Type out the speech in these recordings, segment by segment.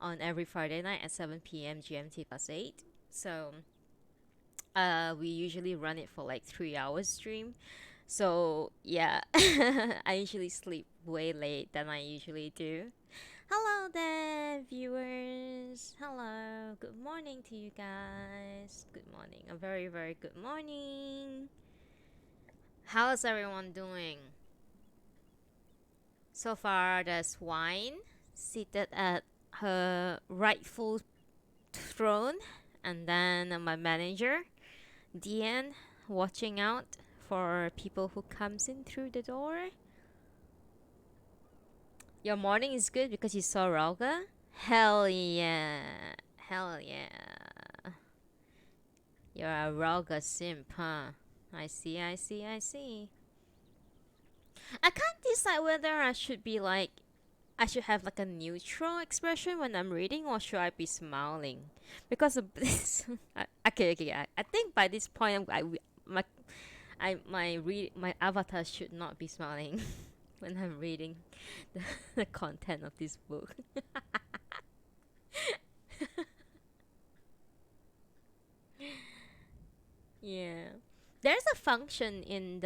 on every Friday night at 7 p.m. GMT plus 8. So we usually run it for like 3 hours stream. So yeah, I usually sleep way late than I usually do. Hello there, viewers. Hello. Good morning to you guys. Good morning. A very, very good morning. How's everyone doing? So far, there's Wine seated at her rightful throne, and then my manager, Diane, watching out for people who comes in through the door. Your morning is good because you saw Rauga? Hell yeah. Hell yeah. You're a Rauga simp, huh? I see, I see, I see. I can't decide whether I should be like I should have like a neutral expression when I'm reading, or should I be smiling? Because of this, okay. I think by this point, my avatar should not be smiling when I'm reading the content of this book. Yeah, there's a function in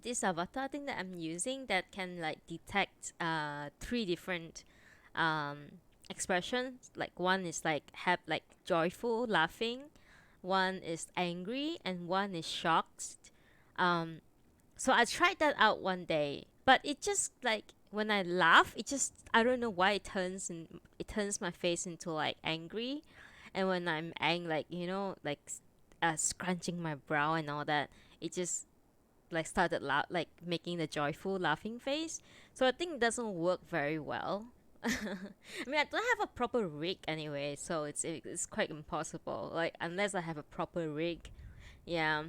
this avatar thing that I'm using that can like detect three different expressions. Like one is like have like joyful, laughing, one is angry, and one is shocked. Um, so I tried that out one day, but it just like when I laugh, it just I don't know why it turns my face into like angry, and when I'm like scrunching my brow and all that, it just like started like making the joyful laughing face. So I think it doesn't work very well. I mean, I don't have a proper rig anyway, so it's quite impossible. Like unless I have a proper rig, yeah.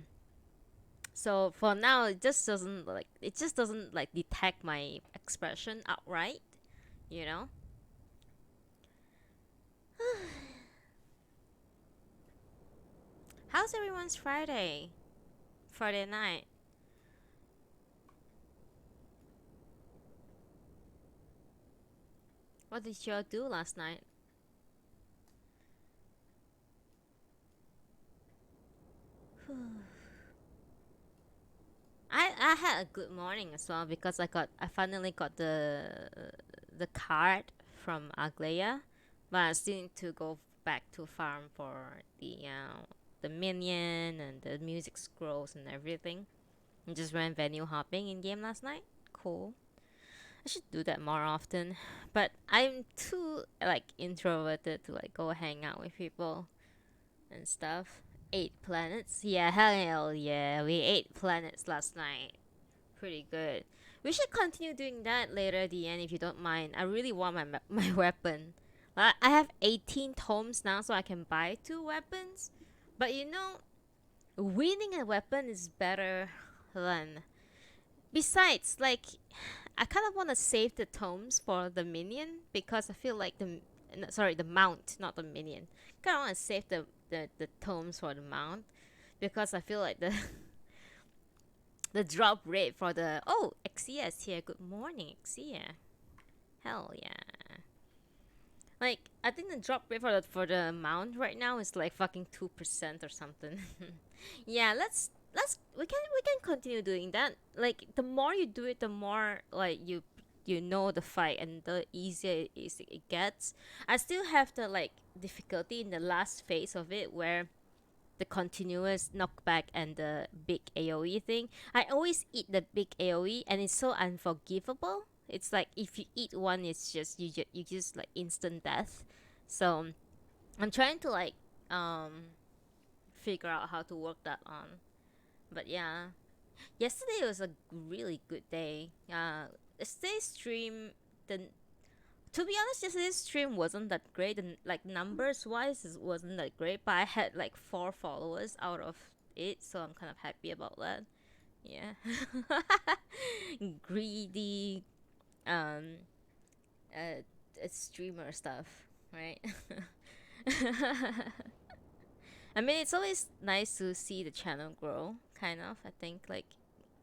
So for now, it just doesn't like detect my expression outright, you know. How's everyone's Friday night? What did y'all do last night? I had a good morning as well because I finally got the card from Agleya, but I still need to go back to farm for the minion and the music scrolls and everything. And just went venue hopping in game last night. Cool. I should do that more often, but I'm too like introverted to like go hang out with people and stuff. 8 planets, yeah, hell yeah, we ate planets last night. Pretty good. We should continue doing that later at the end if you don't mind. I really want my weapon. I have 18 tomes now, so I can buy 2 weapons. But winning a weapon is better than. Besides, like, I kind of want to save the tomes for the minion because I feel like the mount, not the minion. Kind of want to save the tomes for the mount because I feel like the drop rate for the Exia is here. Good morning, Exia. Hell yeah. Like I think the drop rate for the mount right now is like fucking 2% or something. Yeah, we can continue doing that. Like the more you do it, the more like you know the fight and the easier it gets. I still have the like difficulty in the last phase of it where the continuous knockback and the big AoE thing. I always eat the big AoE and it's so unforgivable. It's like if you eat one, it's just you just like instant death. So I'm trying to like figure out how to work that on. But yeah, yesterday was a really good day. Yesterday's stream the to be honest, yesterday's stream wasn't that great, and like numbers wise, it wasn't that great. But I had like 4 followers out of it, so I'm kind of happy about that. Yeah, greedy, um, uh, streamer stuff, right? I mean, it's always nice to see the channel grow. Kind of, I think like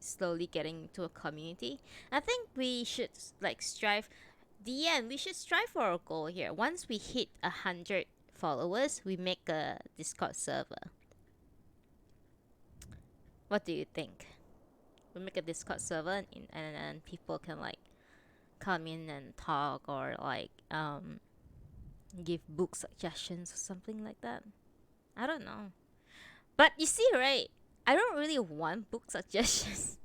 slowly getting to a community. I think we should like strive The end. We should strive for a goal here. Once we hit 100 followers, we make a Discord server. What do you think? We make a Discord server, and people can like come in and talk, or like give book suggestions or something like that. I don't know. But you see, right? I don't really want book suggestions.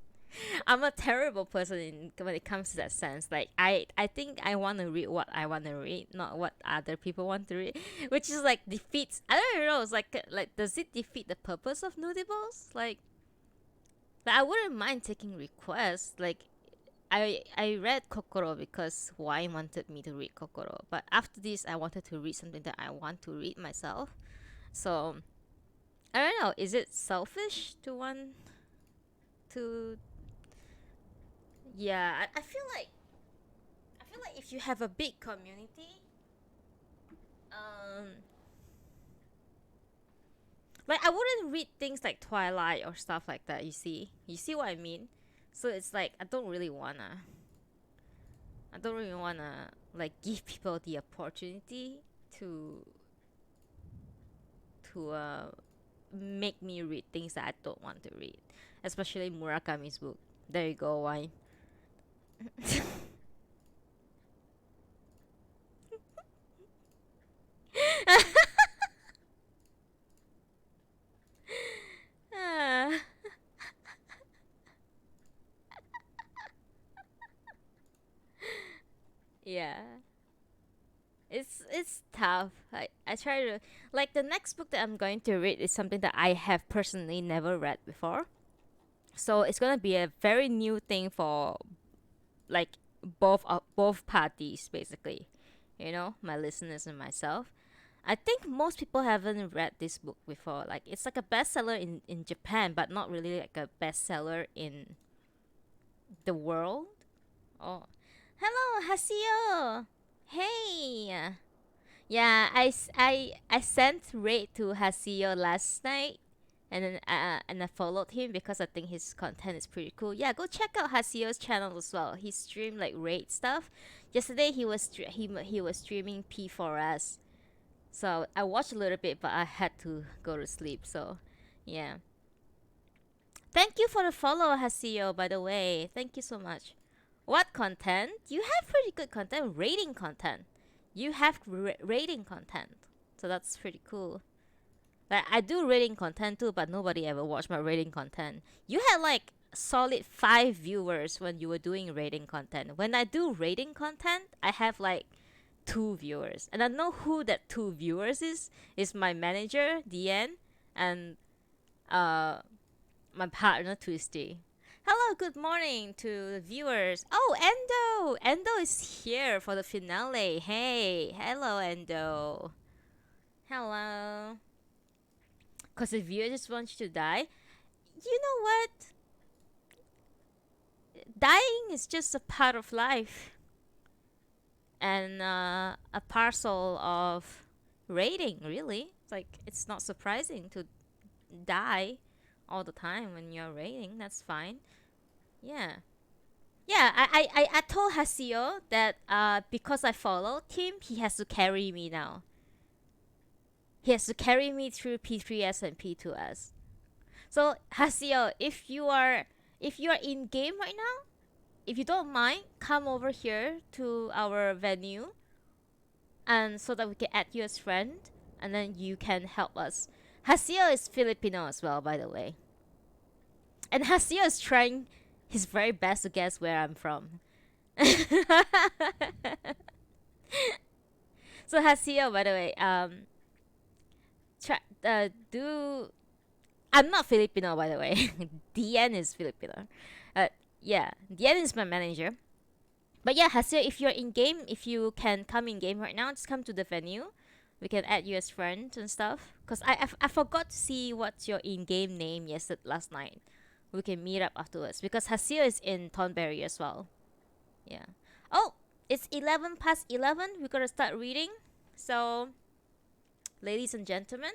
I'm a terrible person when it comes to that sense. Like I think I want to read what I want to read, not what other people want to read, which is like defeats. I don't know. It's like does it defeat the purpose of Noodibles? Like I wouldn't mind taking requests. Like I read Kokoro because Wine wanted me to read Kokoro, but after this I wanted to read something that I want to read myself. So I don't know. Is it selfish to want to? Yeah, I feel like if you have a big community, um, like I wouldn't read things like Twilight or stuff like that. You see what I mean? So it's like I don't really wanna like give people the opportunity to to make me read things that I don't want to read, especially Murakami's book. There you go, wine. Ah, yeah. It's tough. I try to like the next book that I'm going to read is something that I have personally never read before. So it's gonna be a very new thing for like both parties basically. You know, my listeners and myself. I think most people haven't read this book before. Like it's like a bestseller in Japan, but not really like a bestseller in the world. Oh, hello, Hasio. Hey. Yeah, I sent raid to Hasio last night, and then I followed him because I think his content is pretty cool. Yeah, go check out Hasio's channel as well. He streamed like raid stuff. Yesterday he was streaming P4S. So I watched a little bit, but I had to go to sleep. So, yeah. Thank you for the follow, Hasio. By the way, thank you so much. What content? You have pretty good content. Rating content. You have rating content, so that's pretty cool. Like I do rating content too, but nobody ever watched my rating content. You had like solid 5 viewers when you were doing rating content. When I do rating content, I have like 2 viewers, and I know who that 2 viewers is. Is my manager DN and uh my partner Twisty. Hello, good morning to the viewers. Oh, Endo! Endo is here for the finale. Hey, hello, Endo. Hello. Because the viewer just wants you to die. You know what? Dying is just a part of life. And a parcel of rating, really. Like, it's not surprising to die all the time when you're rating. That's fine. Yeah. Yeah, I told Hasio that because I followed him, he has to carry me now. He has to carry me through P3S and P2S. So Hasio, if you are in game right now, if you don't mind, come over here to our venue, and so that we can add you as friend, and then you can help us. Hasio is Filipino as well, by the way, and Hasio is trying his very best to guess where I'm from. So Hasio, by the way, try do. I'm not Filipino, by the way. DN is Filipino. Uh, yeah, DN is my manager. But yeah, Hasio, if you're in game, if you can come in game right now, just come to the venue. We can add you as friends and stuff. Cause I forgot to see what's your in game name yesterday last night. We can meet up afterwards because Hasio is in Tonberry as well. Yeah. Oh, it's 11 past 11. We're gonna start reading. So, ladies and gentlemen,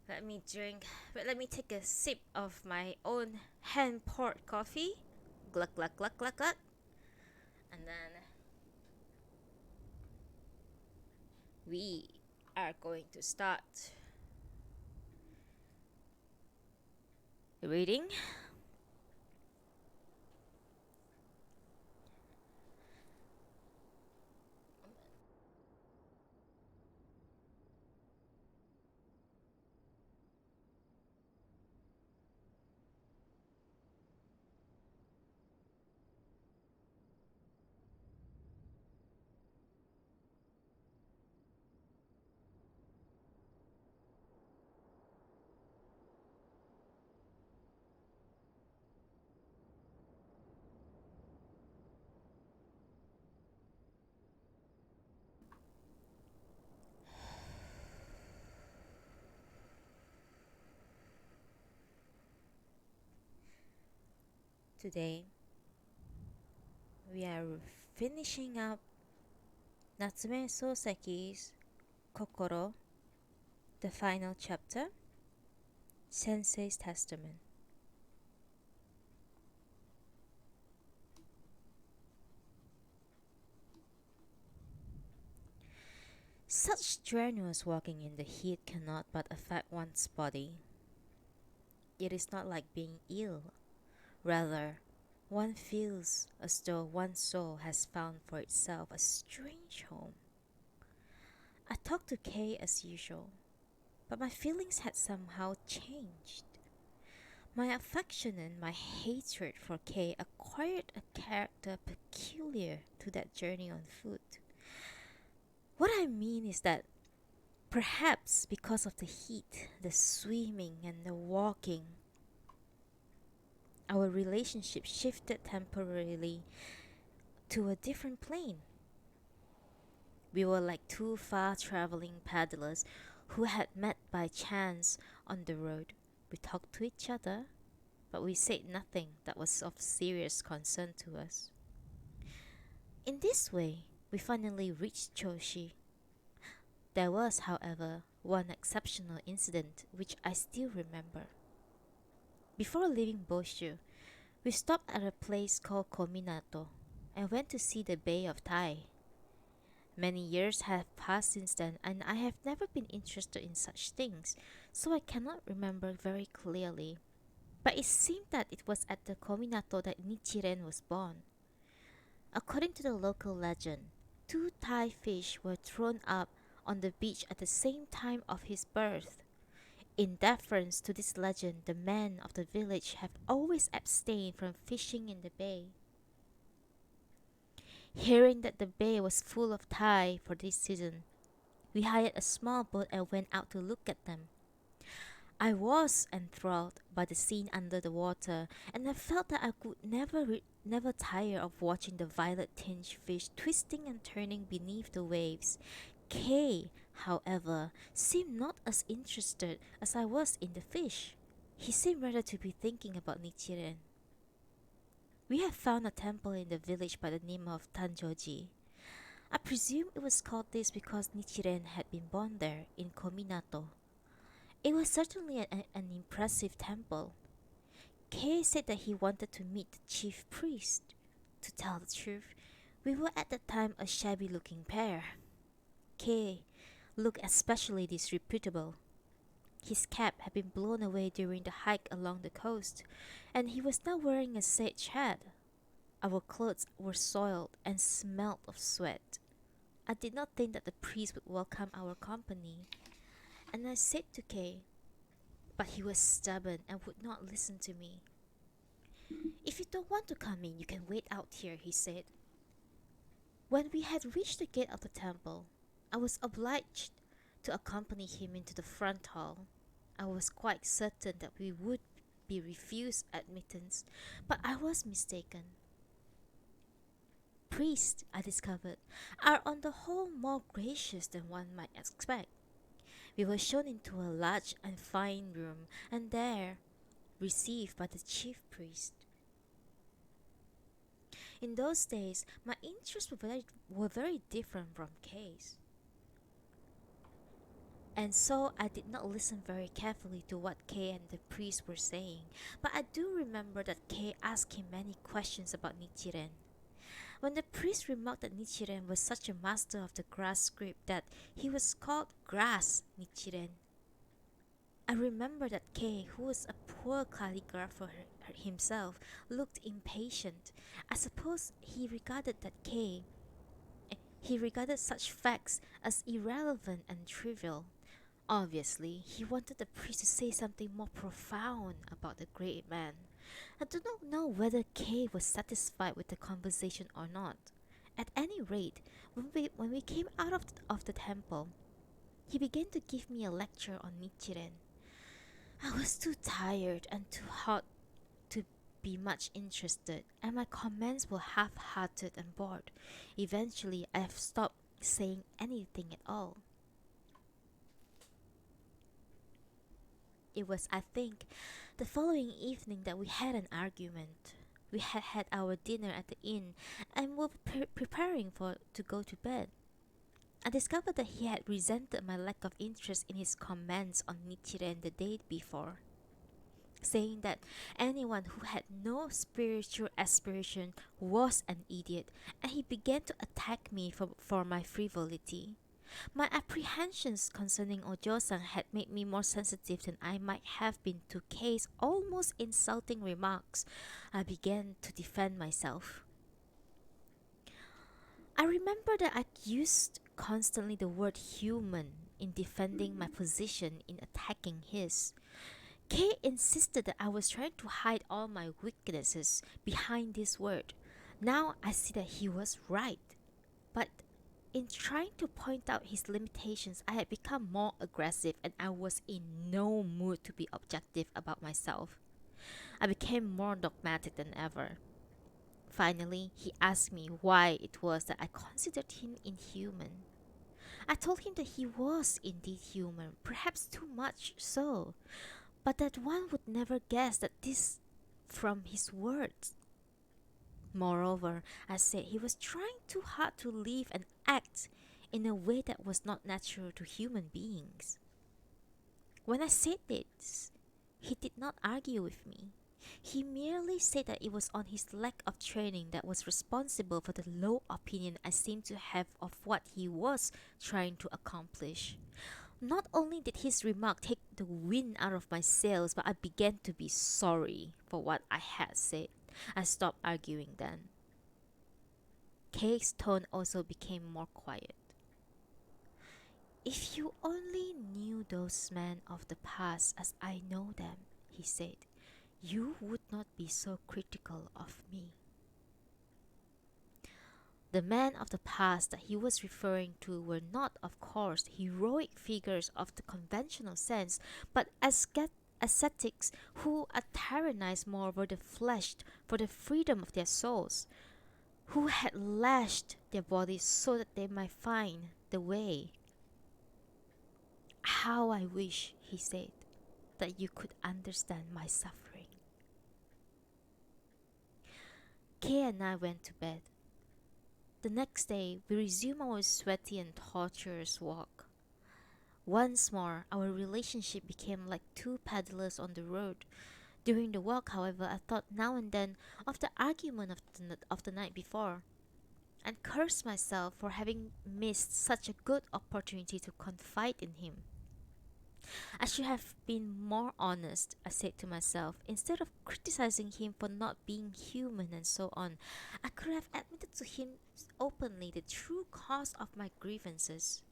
Let me drink. But let me take a sip of my own hand poured coffee. Gluck, gluck, gluck, gluck, gluck. And then we are going to start reading. Today, we are finishing up Natsume Sōseki's Kokoro, the final chapter, Sensei's Testament. Such strenuous walking in the heat cannot but affect one's body. It is not like being ill. Rather, one feels as though one's soul has found for itself a strange home. I talked to Kay as usual, but my feelings had somehow changed. My affection and my hatred for Kay acquired a character peculiar to that journey on foot. What I mean is that perhaps because of the heat, the swimming, and the walking, our relationship shifted temporarily to a different plane. We were like two far traveling paddlers who had met by chance on the road. We talked to each other, but we said nothing that was of serious concern to us. In this way, we finally reached Choshi. There was, however, one exceptional incident which I still remember. Before leaving Boshu, we stopped at a place called Kominato and went to see the Bay of Tai. Many years have passed since then, and I have never been interested in such things, so I cannot remember very clearly. But it seemed that it was at the Kominato that Nichiren was born. According to the local legend, two Tai fish were thrown up on the beach at the same time of his birth. In deference to this legend, the men of the village have always abstained from fishing in the bay. Hearing that the bay was full of tai for this season, we hired a small boat and went out to look at them. I was enthralled by the scene under the water, and I felt that I could never tire of watching the violet-tinged fish twisting and turning beneath the waves. Kay, however, seemed not as interested as I was in the fish. He seemed rather to be thinking about Nichiren. We had found a temple in the village by the name of Tanjoji. I presume it was called this because Nichiren had been born there, in Kominato. It was certainly an impressive temple. Kay said that he wanted to meet the chief priest. To tell the truth, we were at the time a shabby-looking pair. Kay looked especially disreputable. His cap had been blown away during the hike along the coast, and he was now wearing a sage hat. Our clothes were soiled and smelled of sweat. I did not think that the priest would welcome our company, and I said to Kay, but he was stubborn and would not listen to me. "If you don't want to come in, you can wait out here," he said. When we had reached the gate of the temple, I was obliged to accompany him into the front hall. I was quite certain that we would be refused admittance, but I was mistaken. Priests, I discovered, are on the whole more gracious than one might expect. We were shown into a large and fine room, and there received by the chief priest. In those days, my interests were very different from Kay's. And so I did not listen very carefully to what Kay and the priest were saying, but I do remember that Kay asked him many questions about Nichiren. When the priest remarked that Nichiren was such a master of the grass script that he was called Grass Nichiren, I remember that Kay, who was a poor calligrapher himself, looked impatient. I suppose he regarded such facts as irrelevant and trivial. Obviously, he wanted the priest to say something more profound about the great man. I do not know whether Kay was satisfied with the conversation or not. At any rate, when we came out of the temple, he began to give me a lecture on Nichiren. I was too tired and too hot to be much interested, and my comments were half-hearted and bored. Eventually, I stopped saying anything at all. It was, I think, the following evening that we had an argument. We had had our dinner at the inn and were preparing for to go to bed. I discovered that he had resented my lack of interest in his comments on Nichiren the day before, saying that anyone who had no spiritual aspiration was an idiot, and he began to attack me for my frivolity. My apprehensions concerning Ojo-san had made me more sensitive than I might have been to Kei's almost insulting remarks. I began to defend myself. I remember that I used constantly the word human in defending my position in attacking his. Kei insisted that I was trying to hide all my weaknesses behind this word. Now I see that he was right. But in trying to point out his limitations, I had become more aggressive and I was in no mood to be objective about myself. I became more dogmatic than ever. Finally, he asked me why it was that I considered him inhuman. I told him that he was indeed human, perhaps too much so, but that one would never guess that this from his words. Moreover, I said he was trying too hard to live and act in a way that was not natural to human beings. When I said this, he did not argue with me. He merely said that it was on his lack of training that was responsible for the low opinion I seemed to have of what he was trying to accomplish. Not only did his remark take the wind out of my sails, but I began to be sorry for what I had said. I stopped arguing then. Kei's tone also became more quiet. If you only knew those men of the past as I know them, he said, you would not be so critical of me. The men of the past that he was referring to were not, of course, heroic figures of the conventional sense, but ascetics who had tyrannized more over the flesh for the freedom of their souls, who had lashed their bodies so that they might find the way. How I wish, he said, that you could understand my suffering. Kay and I went to bed. The next day, we resumed our sweaty and tortuous walk. Once more, our relationship became like two paddlers on the road. During the walk, however, I thought now and then of the argument of the night before, and cursed myself for having missed such a good opportunity to confide in him. I should have been more honest, I said to myself. Instead of criticizing him for not being human and so on, I could have admitted to him openly the true cause of my grievances.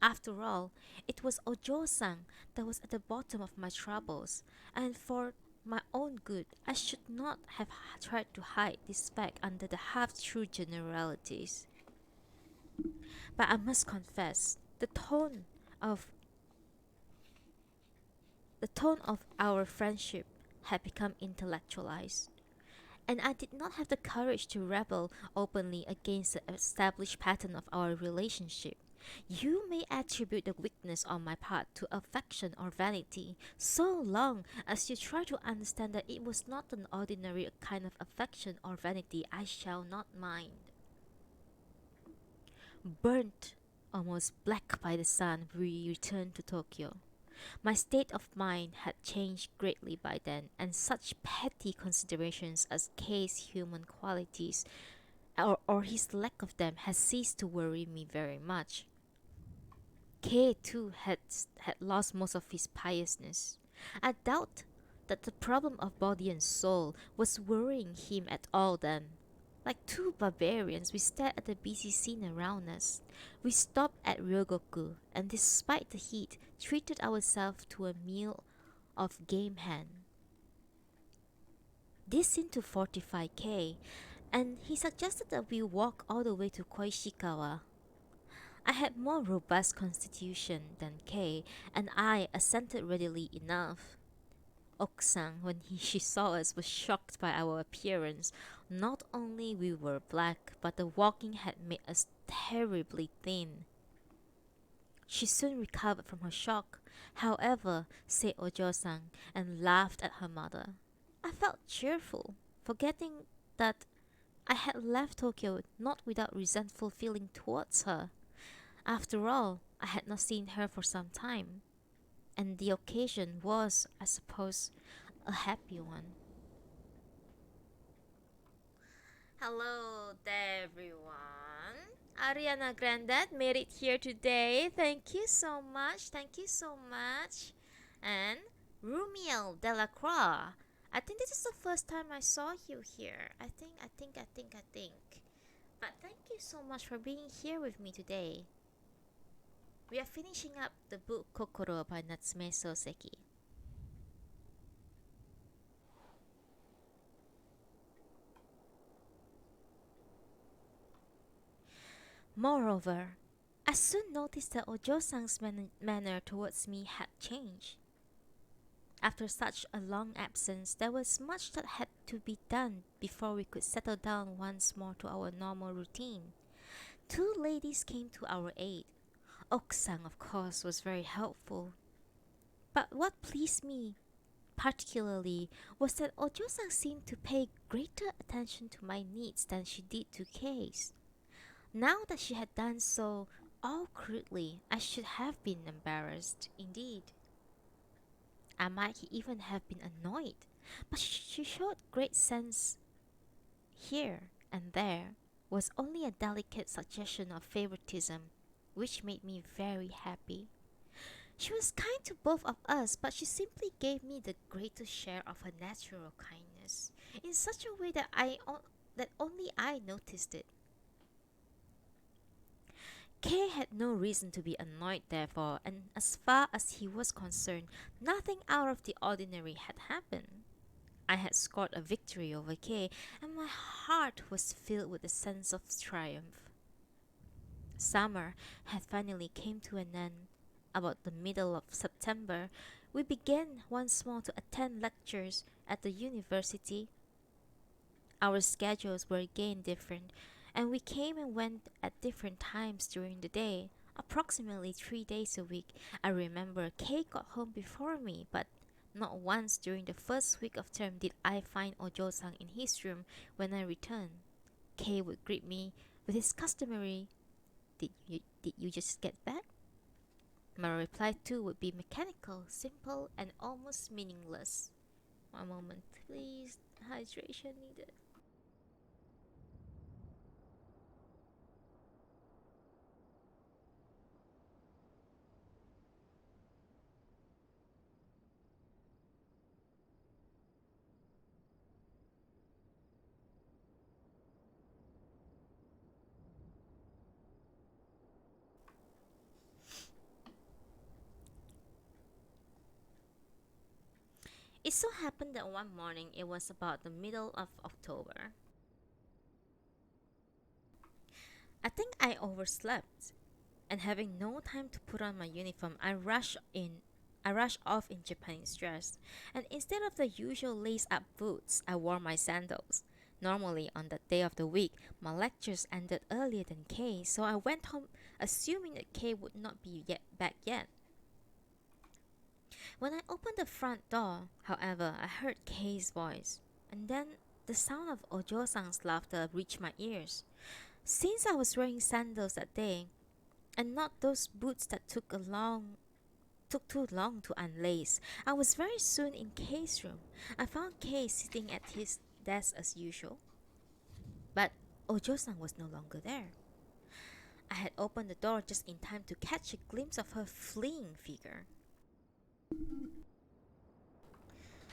After all, it was Ojo-san that was at the bottom of my troubles, and for my own good, I should not have tried to hide this fact under the half-true generalities. But I must confess, of the tone of our friendship had become intellectualized, and I did not have the courage to rebel openly against the established pattern of our relationship. You may attribute the weakness on my part to affection or vanity, so long as you try to understand that it was not an ordinary kind of affection or vanity. I shall not mind. Burnt almost black by the sun, we returned to Tokyo. My state of mind had changed greatly by then, and such petty considerations as K's human qualities or his lack of them had ceased to worry me very much. K too had lost most of his piousness. I doubt that the problem of body and soul was worrying him at all then. Like two barbarians, we stared at the busy scene around us. We stopped at Ryogoku and, despite the heat, treated ourselves to a meal of game hen. This seemed to fortify K, and he suggested that we walk all the way to Koishikawa. I had more robust constitution than K, and I assented readily enough. Oksang, when she saw us, was shocked by our appearance. Not only we were black, but the walking had made us terribly thin. She soon recovered from her shock, however, said Ojo-san, and laughed at her mother. I felt cheerful, forgetting that I had left Tokyo not without resentful feeling towards her. After all, I had not seen her for some time, and the occasion was, I suppose, a happy one. Hello there, everyone. Ariana Grandad made it here today. Thank you so much. Thank you so much. And Rumiel Delacroix. I think this is the first time I saw you here. I think. But thank you so much for being here with me today. We are finishing up the book Kokoro by Natsume Sōseki. Moreover, I soon noticed that Ojo-san's manner towards me had changed. After such a long absence, there was much that had to be done before we could settle down once more to our normal routine. Two ladies came to our aid. Oksang, of course, was very helpful. But what pleased me particularly was that Ojo-san seemed to pay greater attention to my needs than she did to Kay's. Now that she had done so all crudely, I should have been embarrassed, indeed. I might even have been annoyed, but she showed great sense. Here and there was only a delicate suggestion of favoritism, which made me very happy. She was kind to both of us, but she simply gave me the greatest share of her natural kindness, in such a way that that only I noticed it. Kay had no reason to be annoyed, therefore, and as far as he was concerned, nothing out of the ordinary had happened. I had scored a victory over Kay, and my heart was filled with a sense of triumph. Summer had finally came to an end. About the middle of September, we began once more to attend lectures at the university. Our schedules were again different, and we came and went at different times during the day, approximately 3 days a week. I remember Kay got home before me, but not once during the first week of term did I find Ojo-san in his room when I returned. Kay would greet me with his customary, did you just get back? My reply too would be mechanical, simple, and almost meaningless. One moment, please. Hydration needed. It so happened that one morning, it was about the middle of October. I think I overslept, and having no time to put on my uniform, I rushed off in Japanese dress, and instead of the usual lace-up boots, I wore my sandals. Normally, on that day of the week, my lectures ended earlier than Kay, so I went home assuming that Kay would not be back yet. When I opened the front door, however, I heard Kay's voice, and then the sound of Ojo-san's laughter reached my ears. Since I was wearing sandals that day, and not those boots that took too long to unlace. I was very soon in Kay's room. I found Kay sitting at his desk as usual, but Ojo-san was no longer there. I had opened the door just in time to catch a glimpse of her fleeing figure.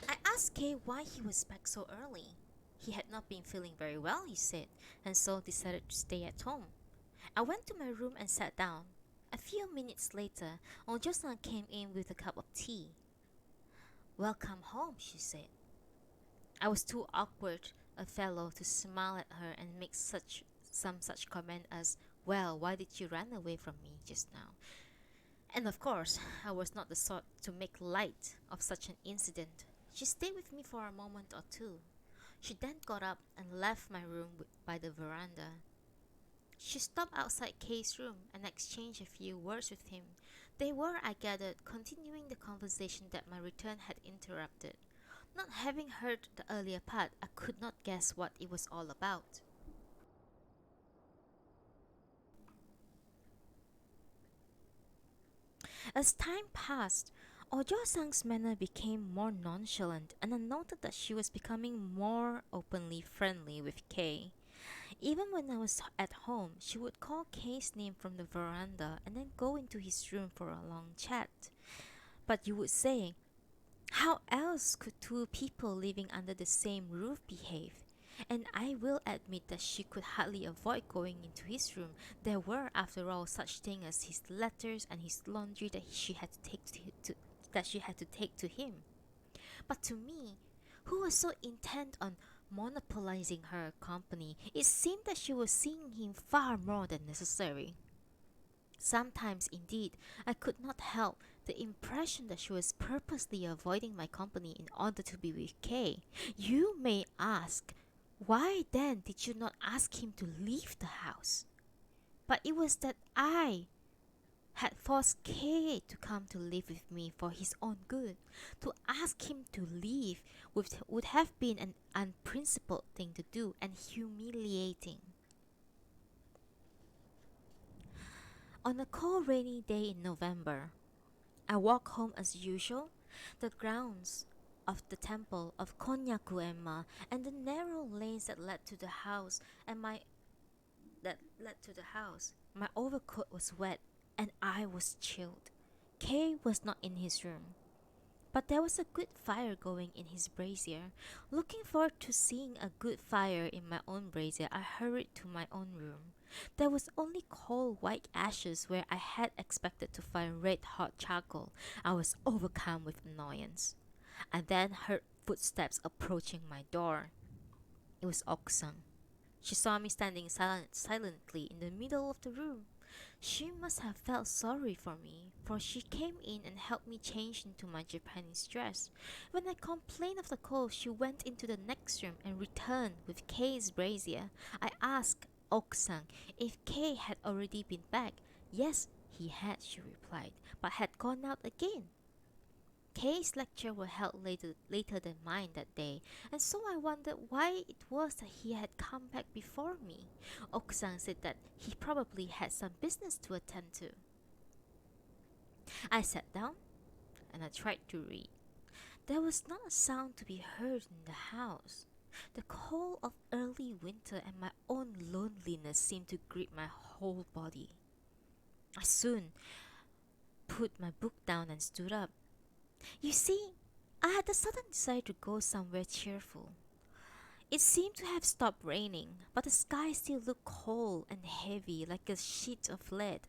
I asked Kay why he was back so early. He had not been feeling very well, he said, and so decided to stay at home. I went to my room and sat down. A few minutes later, Ojo-san came in with a cup of tea. "Welcome home," she said. I was too awkward a fellow to smile at her and make some such comment as, "Well, why did you run away from me just now?" And of course, I was not the sort to make light of such an incident. She stayed with me for a moment or two. She then got up and left my room by the veranda. She stopped outside Kay's room and exchanged a few words with him. They were, I gathered, continuing the conversation that my return had interrupted. Not having heard the earlier part, I could not guess what it was all about. As time passed, Ojo-san's manner became more nonchalant, and I noted that she was becoming more openly friendly with Kay. Even when I was at home, she would call Kay's name from the veranda and then go into his room for a long chat. But you would say, how else could two people living under the same roof behave? And I will admit that she could hardly avoid going into his room. There were, after all, such things as his letters and his laundry that she had to take to him. But to me, who was so intent on monopolizing her company, it seemed that she was seeing him far more than necessary. Sometimes, indeed, I could not help the impression that she was purposely avoiding my company in order to be with Kay. You may ask, why then did you not ask him to leave the house? But it was that I had forced Kay to come to live with me for his own good. To ask him to leave would have been an unprincipled thing to do and humiliating. On a cold rainy day in November, I walked home as usual. The grounds of the temple of Konyaku-emma and the narrow lanes that led to the house My overcoat was wet and I was chilled. Kay was not in his room, but there was a good fire going in his brazier. Looking forward to seeing a good fire in my own brazier, I hurried to my own room. There was only cold white ashes where I had expected to find red hot charcoal. I was overcome with annoyance. I then heard footsteps approaching my door. It was Oksang. She saw me standing silently in the middle of the room. She must have felt sorry for me, for she came in and helped me change into my Japanese dress. When I complained of the cold, she went into the next room and returned with Kay's brazier. I asked Oksang if Kay had already been back. Yes, he had, she replied, but had gone out again. Kay's lecture were held later than mine that day, and so I wondered why it was that he had come back before me. Oksang said that he probably had some business to attend to. I sat down and I tried to read. There was not a sound to be heard in the house. The cold of early winter and my own loneliness seemed to grip my whole body. I soon put my book down and stood up. You see, I had a sudden desire to go somewhere cheerful. It seemed to have stopped raining, but the sky still looked cold and heavy like a sheet of lead.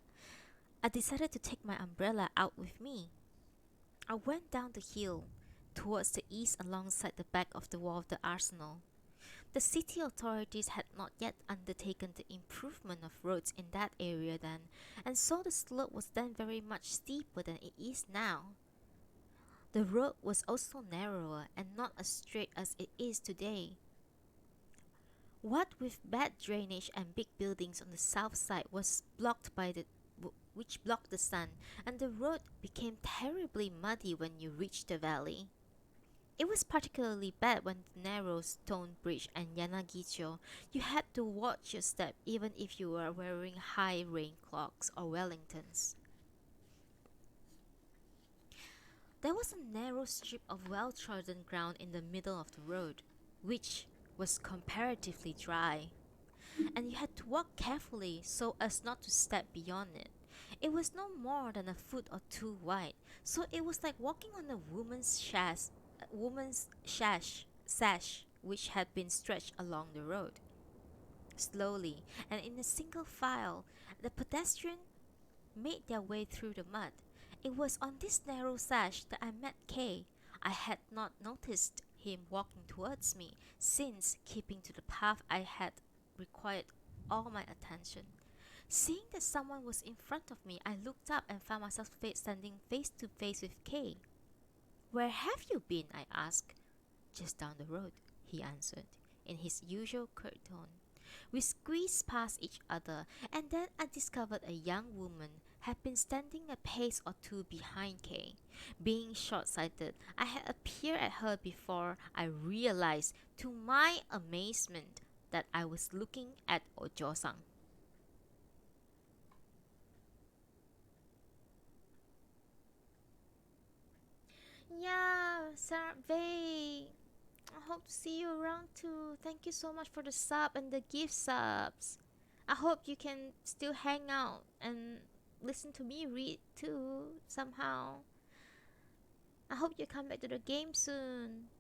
I decided to take my umbrella out with me. I went down the hill towards the east alongside the back of the wall of the arsenal. The city authorities had not yet undertaken the improvement of roads in that area then, and so the slope was then very much steeper than it is now. The road was also narrower and not as straight as it is today. What with bad drainage and big buildings on the south side was which blocked the sun, and the road became terribly muddy when you reached the valley. It was particularly bad when the narrow stone bridge and Yanagicho, you had to watch your step even if you were wearing high rain clogs or Wellingtons. There was a narrow strip of well trodden ground in the middle of the road, which was comparatively dry, and you had to walk carefully so as not to step beyond it. It was no more than a foot or two wide, so it was like walking on a woman's sash which had been stretched along the road. Slowly and in a single file, the pedestrian made their way through the mud. It was on this narrow sash that I met Kay. I had not noticed him walking towards me, since keeping to the path I had required all my attention. Seeing that someone was in front of me, I looked up and found myself standing face to face with Kay. Where have you been? I asked. Just down the road, he answered, in his usual curt tone. We squeezed past each other, and then I discovered a young woman had been standing a pace or two behind Kay. Being short sighted, I had appeared at her before I realized, to my amazement, that I was looking at Ojo san. Yeah, Sarve. I hope to see you around too. Thank you so much for the sub and the gift subs. I hope you can still hang out and listen to me read too somehow. I hope you come back to the game soon.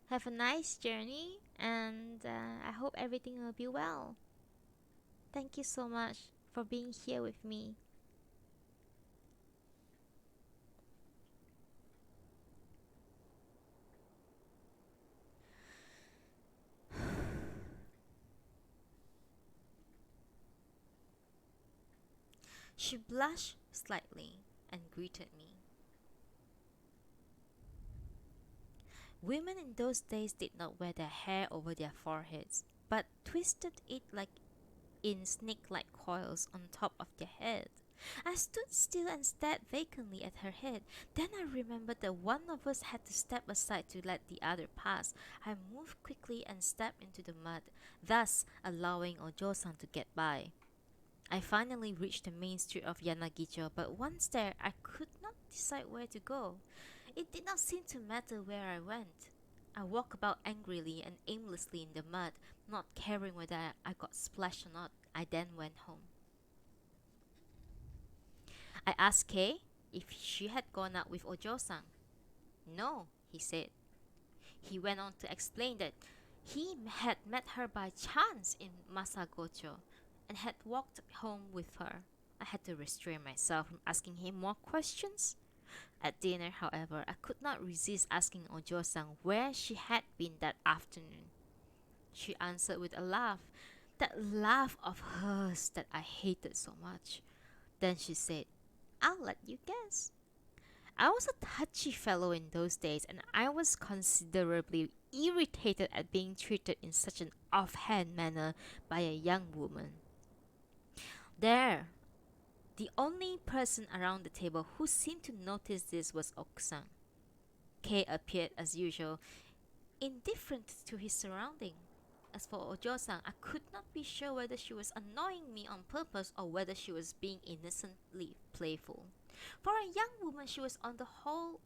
Have a nice journey, and I hope everything will be well. Thank you so much for being here with me. She blushed slightly and greeted me. Women in those days did not wear their hair over their foreheads, but twisted it like in snake-like coils on top of their head. I stood still and stared vacantly at her head. Then I remembered that one of us had to step aside to let the other pass. I moved quickly and stepped into the mud, thus allowing Ojo-san to get by. I finally reached the main street of Yanagicho, but once there, I could not decide where to go. It did not seem to matter where I went. I walked about angrily and aimlessly in the mud, not caring whether I got splashed or not. I then went home. I asked Kay if she had gone out with Ojo-san. No, he said. He went on to explain that he had met her by chance in Masagocho and had walked home with her. I had to restrain myself from asking him more questions. At dinner, however, I could not resist asking Ojo-san where she had been that afternoon. She answered with a laugh, that laugh of hers that I hated so much. Then she said, I'll let you guess. I was a touchy fellow in those days, and I was considerably irritated at being treated in such an offhand manner by a young woman. There, the only person around the table who seemed to notice this was Okusan. Kei appeared as usual, indifferent to his surrounding. As for Ojo-san, I could not be sure whether she was annoying me on purpose or whether she was being innocently playful. For a young woman, she was on the whole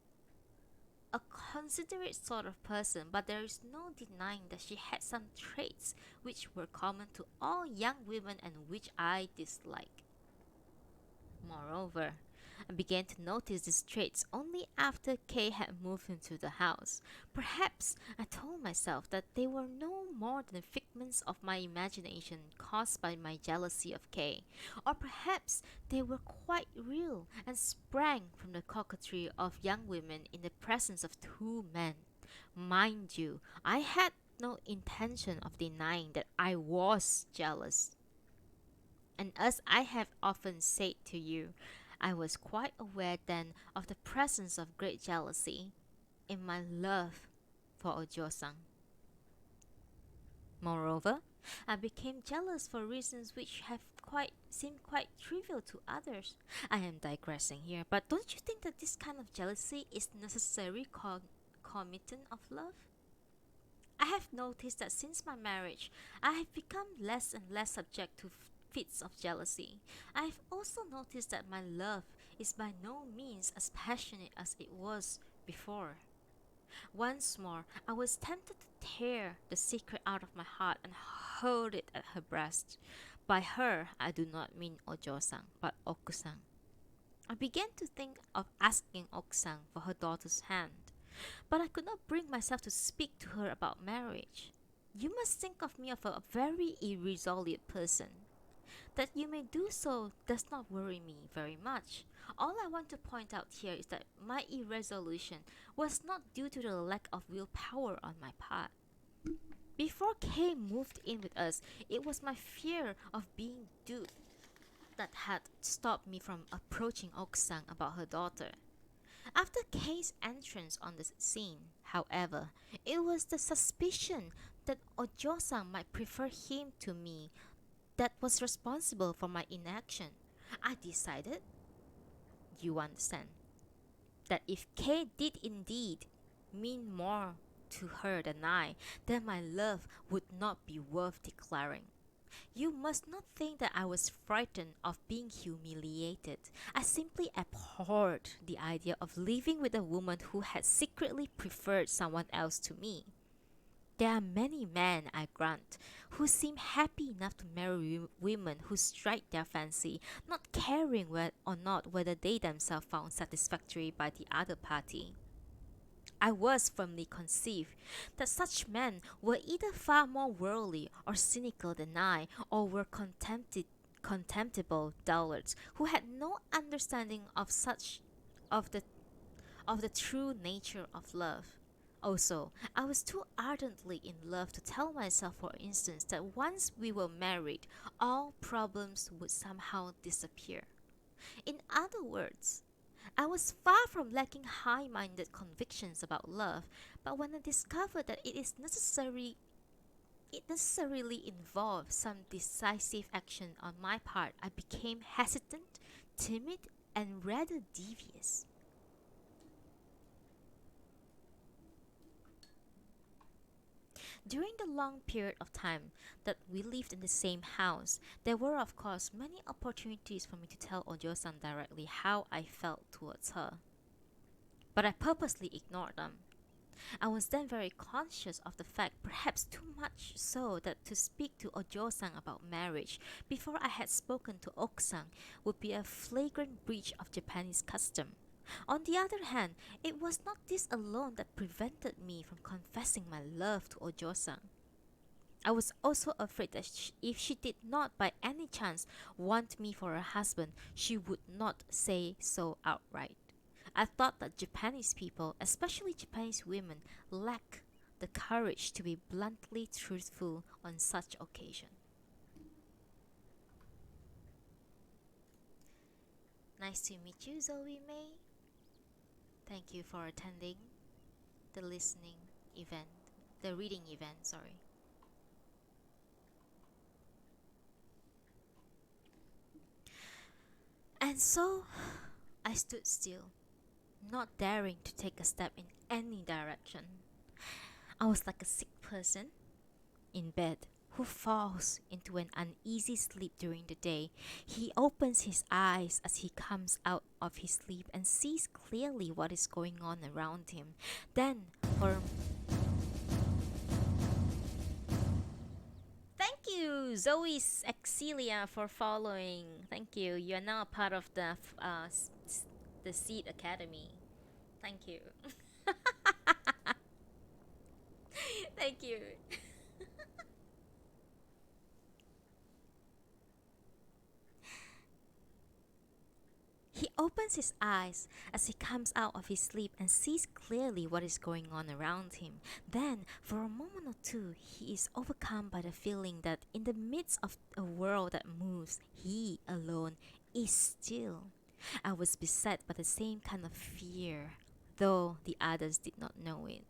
a considerate sort of person, but there is no denying that she had some traits which were common to all young women and which I dislike. Moreover, I began to notice these traits only after Kay had moved into the house. Perhaps I told myself that they were no more than figments of my imagination caused by my jealousy of Kay, or perhaps they were quite real and sprang from the coquetry of young women in the presence of two men. Mind you, I had no intention of denying that I was jealous. And as I have often said to you, I was quite aware then of the presence of great jealousy in my love for Ojo-san. Moreover, I became jealous for reasons which have seem quite trivial to others. I am digressing here, but don't you think that this kind of jealousy is necessary commitment of love? I have noticed that since my marriage, I have become less and less subject to fits of jealousy. I have also noticed that my love is by no means as passionate as it was before. Once more, I was tempted to tear the secret out of my heart and hold it at her breast. By her, I do not mean Ojo-san, but Oku-san. I began to think of asking Oku-san for her daughter's hand, but I could not bring myself to speak to her about marriage. You must think of me of a very irresolute person. That you may do so does not worry me very much. All I want to point out here is that my irresolution was not due to the lack of willpower on my part. Before Kay moved in with us, it was my fear of being duped that had stopped me from approaching Oksang about her daughter. After Kay's entrance on the scene, however, it was the suspicion that Ojo-san might prefer him to me that was responsible for my inaction. I decided, you understand, that if Kay did indeed mean more to her than I, then my love would not be worth declaring. You must not think that I was frightened of being humiliated. I simply abhorred the idea of living with a woman who had secretly preferred someone else to me. There are many men, I grant, who seem happy enough to marry women who strike their fancy, not caring or not whether they themselves found satisfactory by the other party. I was firmly conceived that such men were either far more worldly or cynical than I, or were contemptible dullards who had no understanding of the of the true nature of love. Also, I was too ardently in love to tell myself, for instance, that once we were married, all problems would somehow disappear. In other words, I was far from lacking high minded convictions about love, but when I discovered that it necessarily involved some decisive action on my part, I became hesitant, timid, and rather devious. During the long period of time that we lived in the same house, there were, of course, many opportunities for me to tell Ojo-san directly how I felt towards her. But I purposely ignored them. I was then very conscious of the fact, perhaps too much so, that to speak to Ojo-san about marriage before I had spoken to Ok-san would be a flagrant breach of Japanese custom. On the other hand, it was not this alone that prevented me from confessing my love to Ojo-san. I was also afraid that if she did not by any chance want me for a husband, she would not say so outright. I thought that Japanese people, especially Japanese women, lack the courage to be bluntly truthful on such occasion. Nice to meet you, Zoe May. Thank you for attending the listening event, the reading event, sorry. And so I stood still, not daring to take a step in any direction. I was like a sick person in bed who falls into an uneasy sleep during the day. He opens his eyes as he comes out of his sleep and sees clearly what is going on around him. Then, for thank you, Zoe Exilia, for following. Thank you. You are now a part of the Seed Academy. Thank you. Thank you. He opens his eyes as he comes out of his sleep and sees clearly what is going on around him. Then, for a moment or two, he is overcome by the feeling that in the midst of a world that moves, he alone is still. I was beset by the same kind of fear, though the others did not know it.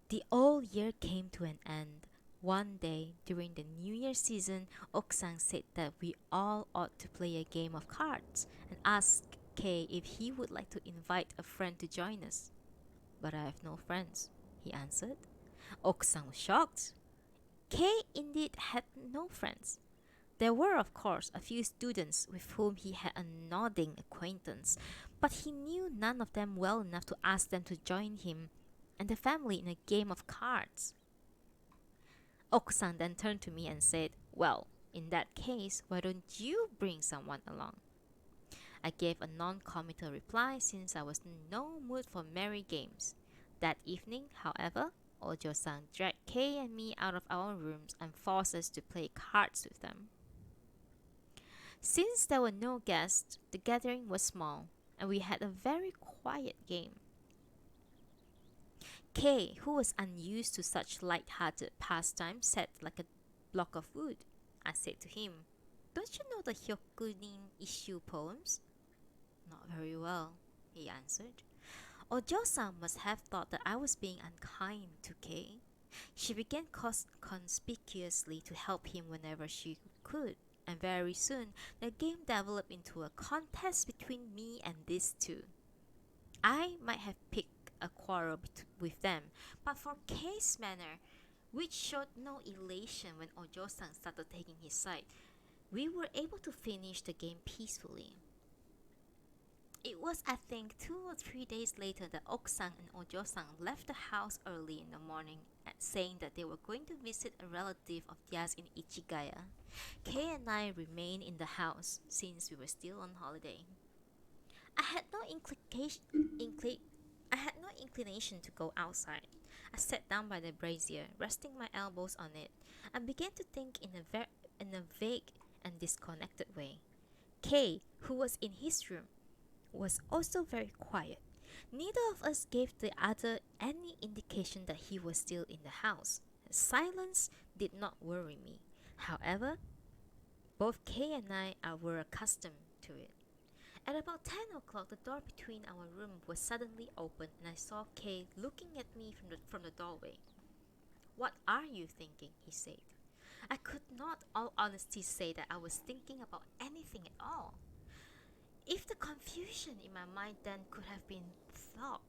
The old year came to an end. One day during the New Year season, Oksang said that we all ought to play a game of cards and asked Kay if he would like to invite a friend to join us. But I have no friends, he answered. Oksang was shocked. Kay indeed had no friends. There were, of course, a few students with whom he had a nodding acquaintance, but he knew none of them well enough to ask them to join him and the family in a game of cards. Okusan then turned to me and said, "Well, in that case, why don't you bring someone along?" I gave a non-committal reply since I was in no mood for merry games. That evening, however, Ojo-san dragged Kei and me out of our rooms and forced us to play cards with them. Since there were no guests, the gathering was small, and we had a very quiet game. Kay, who was unused to such light-hearted pastime, sat like a block of wood. I said to him, "Don't you know the Hyokunin issue poems?" "Not very well," he answered. Ojo-san must have thought that I was being unkind to Kay. She began conspicuously to help him whenever she could, and very soon the game developed into a contest between me and these two. I might have picked a quarrel with them, but for Kay's manner, which showed no elation when Ojo-san started taking his side, we were able to finish the game peacefully. It was, I think, 2 or 3 days later that Oksang and Ojo-san left the house early in the morning, saying that they were going to visit a relative of theirs in Ichigaya. Kay and I remained in the house since we were still on holiday. I had no inclination to go outside. I sat down by the brazier, resting my elbows on it, and began to think in a vague and disconnected way. Kay, who was in his room, was also very quiet. Neither of us gave the other any indication that he was still in the house. Silence did not worry me. However, both Kay and I were accustomed to it. At about 10 o'clock, the door between our rooms was suddenly opened, and I saw Kay looking at me from the doorway. "What are you thinking?" he said. I could not, all honesty, say that I was thinking about anything at all. If the confusion in my mind then could have been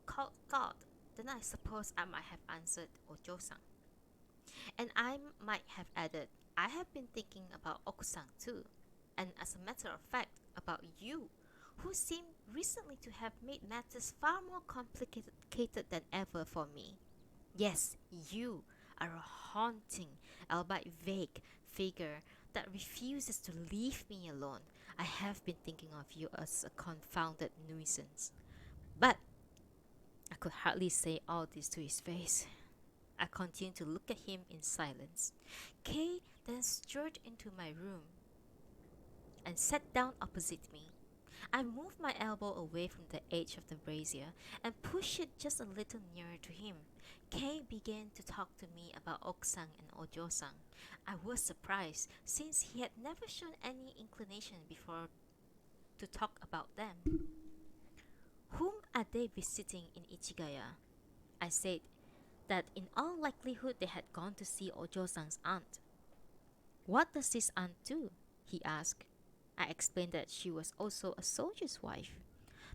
called thought, then I suppose I might have answered Ojo-san. And I might have added, "I have been thinking about Oku-san too, and as a matter of fact, about you, who seem recently to have made matters far more complicated than ever for me. Yes, you are a haunting, albeit vague, figure that refuses to leave me alone. I have been thinking of you as a confounded nuisance." But I could hardly say all this to his face. I continued to look at him in silence. Kay then strode into my room and sat down opposite me. I moved my elbow away from the edge of the brazier and pushed it just a little nearer to him. Kay began to talk to me about Oksang and Ojo-san. I was surprised, since he had never shown any inclination before to talk about them. "Whom are they visiting in Ichigaya?" I said that in all likelihood they had gone to see Ojo-san's aunt. "What does this aunt do?" he asked. I explained that she was also a soldier's wife.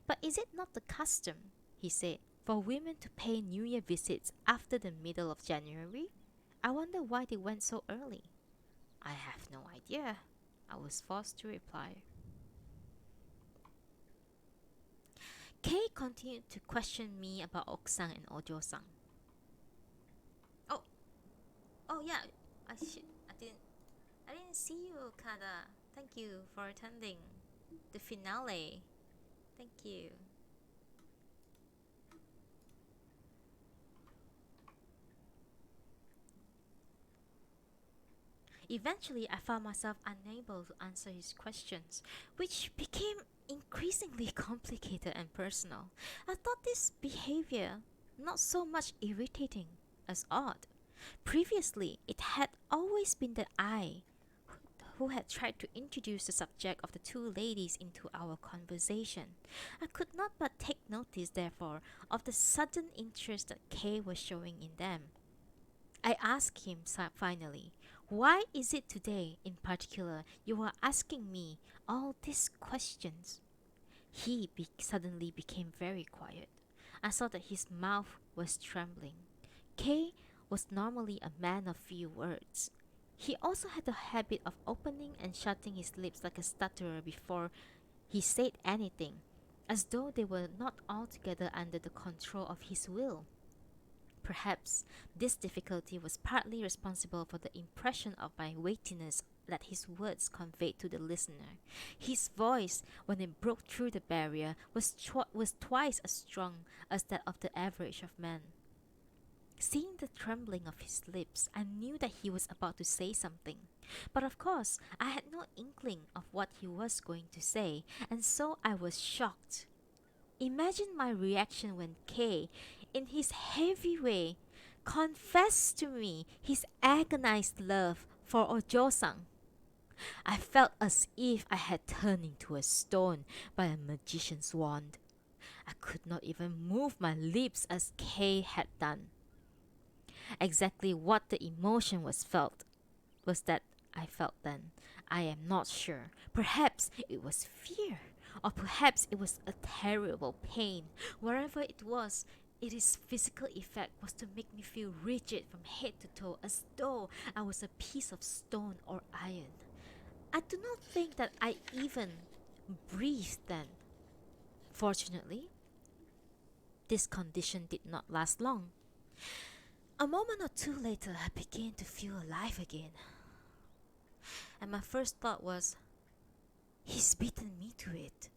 "But is it not the custom," he said, "for women to pay New Year visits after the middle of January? I wonder why they went so early." "I have no idea," I was forced to reply. Kay continued to question me about Oksang and Ojo-san. Oh, oh yeah, I should. I didn't see you, Kada. Thank you for attending the finale. Thank you. Eventually, I found myself unable to answer his questions, which became increasingly complicated and personal. I thought this behavior not so much irritating as odd. Previously, it had always been that I who had tried to introduce the subject of the two ladies into our conversation. I could not but take notice, therefore, of the sudden interest that Kay was showing in them. I asked him finally, "Why is it today, in particular, you are asking me all these questions?" Suddenly became very quiet. I saw that his mouth was trembling. Kay was normally a man of few words. He also had the habit of opening and shutting his lips like a stutterer before he said anything, as though they were not altogether under the control of his will. Perhaps this difficulty was partly responsible for the impression of my weightiness that his words conveyed to the listener. His voice, when it broke through the barrier, was twice as strong as that of the average of men. Seeing the trembling of his lips, I knew that he was about to say something. But of course, I had no inkling of what he was going to say, and so I was shocked. Imagine my reaction when Kay, in his heavy way, confessed to me his agonized love for Ojo-san. I felt as if I had turned into a stone by a magician's wand. I could not even move my lips as Kay had done. Exactly what the emotion was that I felt then, I am not sure. Perhaps it was fear, or perhaps it was a terrible pain. Wherever it was, its physical effect was to make me feel rigid from head to toe, as though I was a piece of stone or iron. I do not think that I even breathed then. Fortunately, this condition did not last long. A moment or two later, I began to feel alive again. And my first thought was, he's beaten me to it.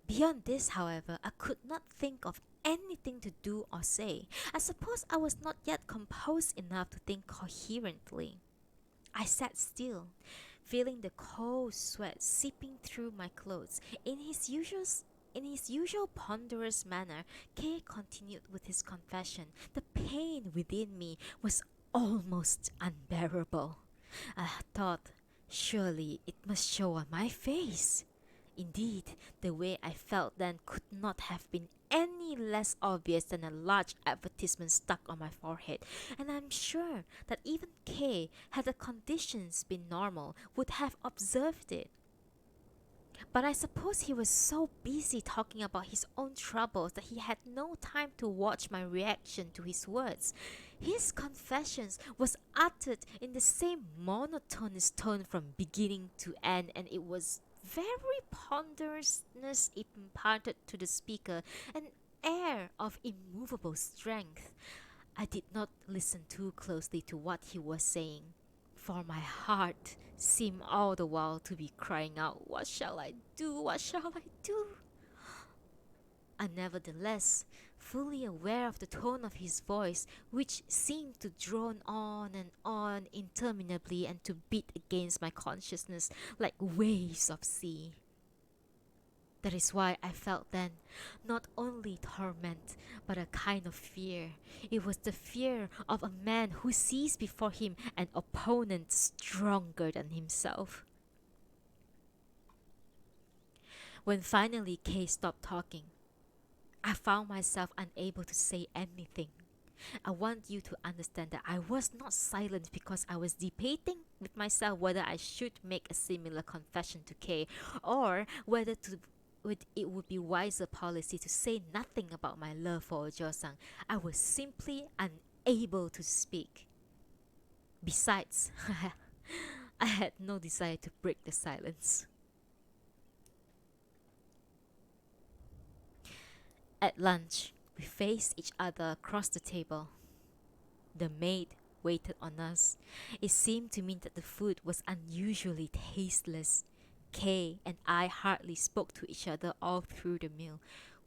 Beyond this, however, I could not think of anything to do or say. I suppose I was not yet composed enough to think coherently. I sat still, feeling the cold sweat seeping through my clothes. In his usual ponderous manner, Kay continued with his confession. The pain within me was almost unbearable. I thought, surely it must show on my face. Indeed, the way I felt then could not have been any less obvious than a large advertisement stuck on my forehead, and I'm sure that even Kay, had the conditions been normal, would have observed it. But I suppose he was so busy talking about his own troubles that he had no time to watch my reaction to his words. His confessions was uttered in the same monotonous tone from beginning to end, and it was very ponderousness imparted to the speaker, an air of immovable strength. I did not listen too closely to what he was saying, for my heart seemed all the while to be crying out, "What shall I do? What shall I do?" I nevertheless, fully aware of the tone of his voice, which seemed to drone on and on interminably and to beat against my consciousness like waves of sea. That is why I felt then not only torment, but a kind of fear. It was the fear of a man who sees before him an opponent stronger than himself. When finally Kay stopped talking, I found myself unable to say anything. I want you to understand that I was not silent because I was debating with myself whether I should make a similar confession to Kay, or whether it would be wiser policy to say nothing about my love for Ojo-san. I was simply unable to speak. Besides, I had no desire to break the silence. At lunch, we faced each other across the table. The maid waited on us. It seemed to me that the food was unusually tasteless. Kay and I hardly spoke to each other all through the meal.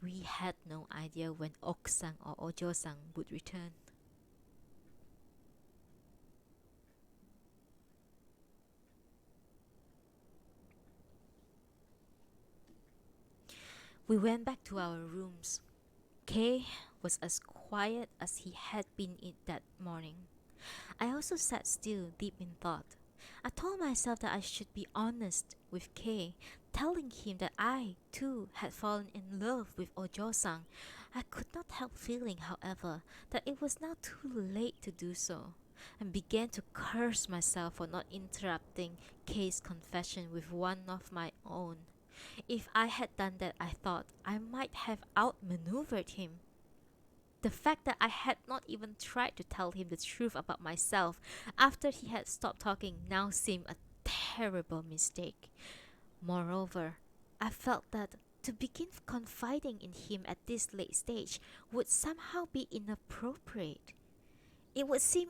We had no idea when Ok-san or Ojo-san would return. We went back to our rooms. Kay was as quiet as he had been that morning. I also sat still, deep in thought. I told myself that I should be honest with Kay, telling him that I, too, had fallen in love with Ojo-san. I could not help feeling, however, that it was now too late to do so, and began to curse myself for not interrupting Kay's confession with one of my own. If I had done that, I thought I might have outmaneuvered him. The fact that I had not even tried to tell him the truth about myself after he had stopped talking now seemed a terrible mistake. Moreover, I felt that to begin confiding in him at this late stage would somehow be inappropriate. It would seem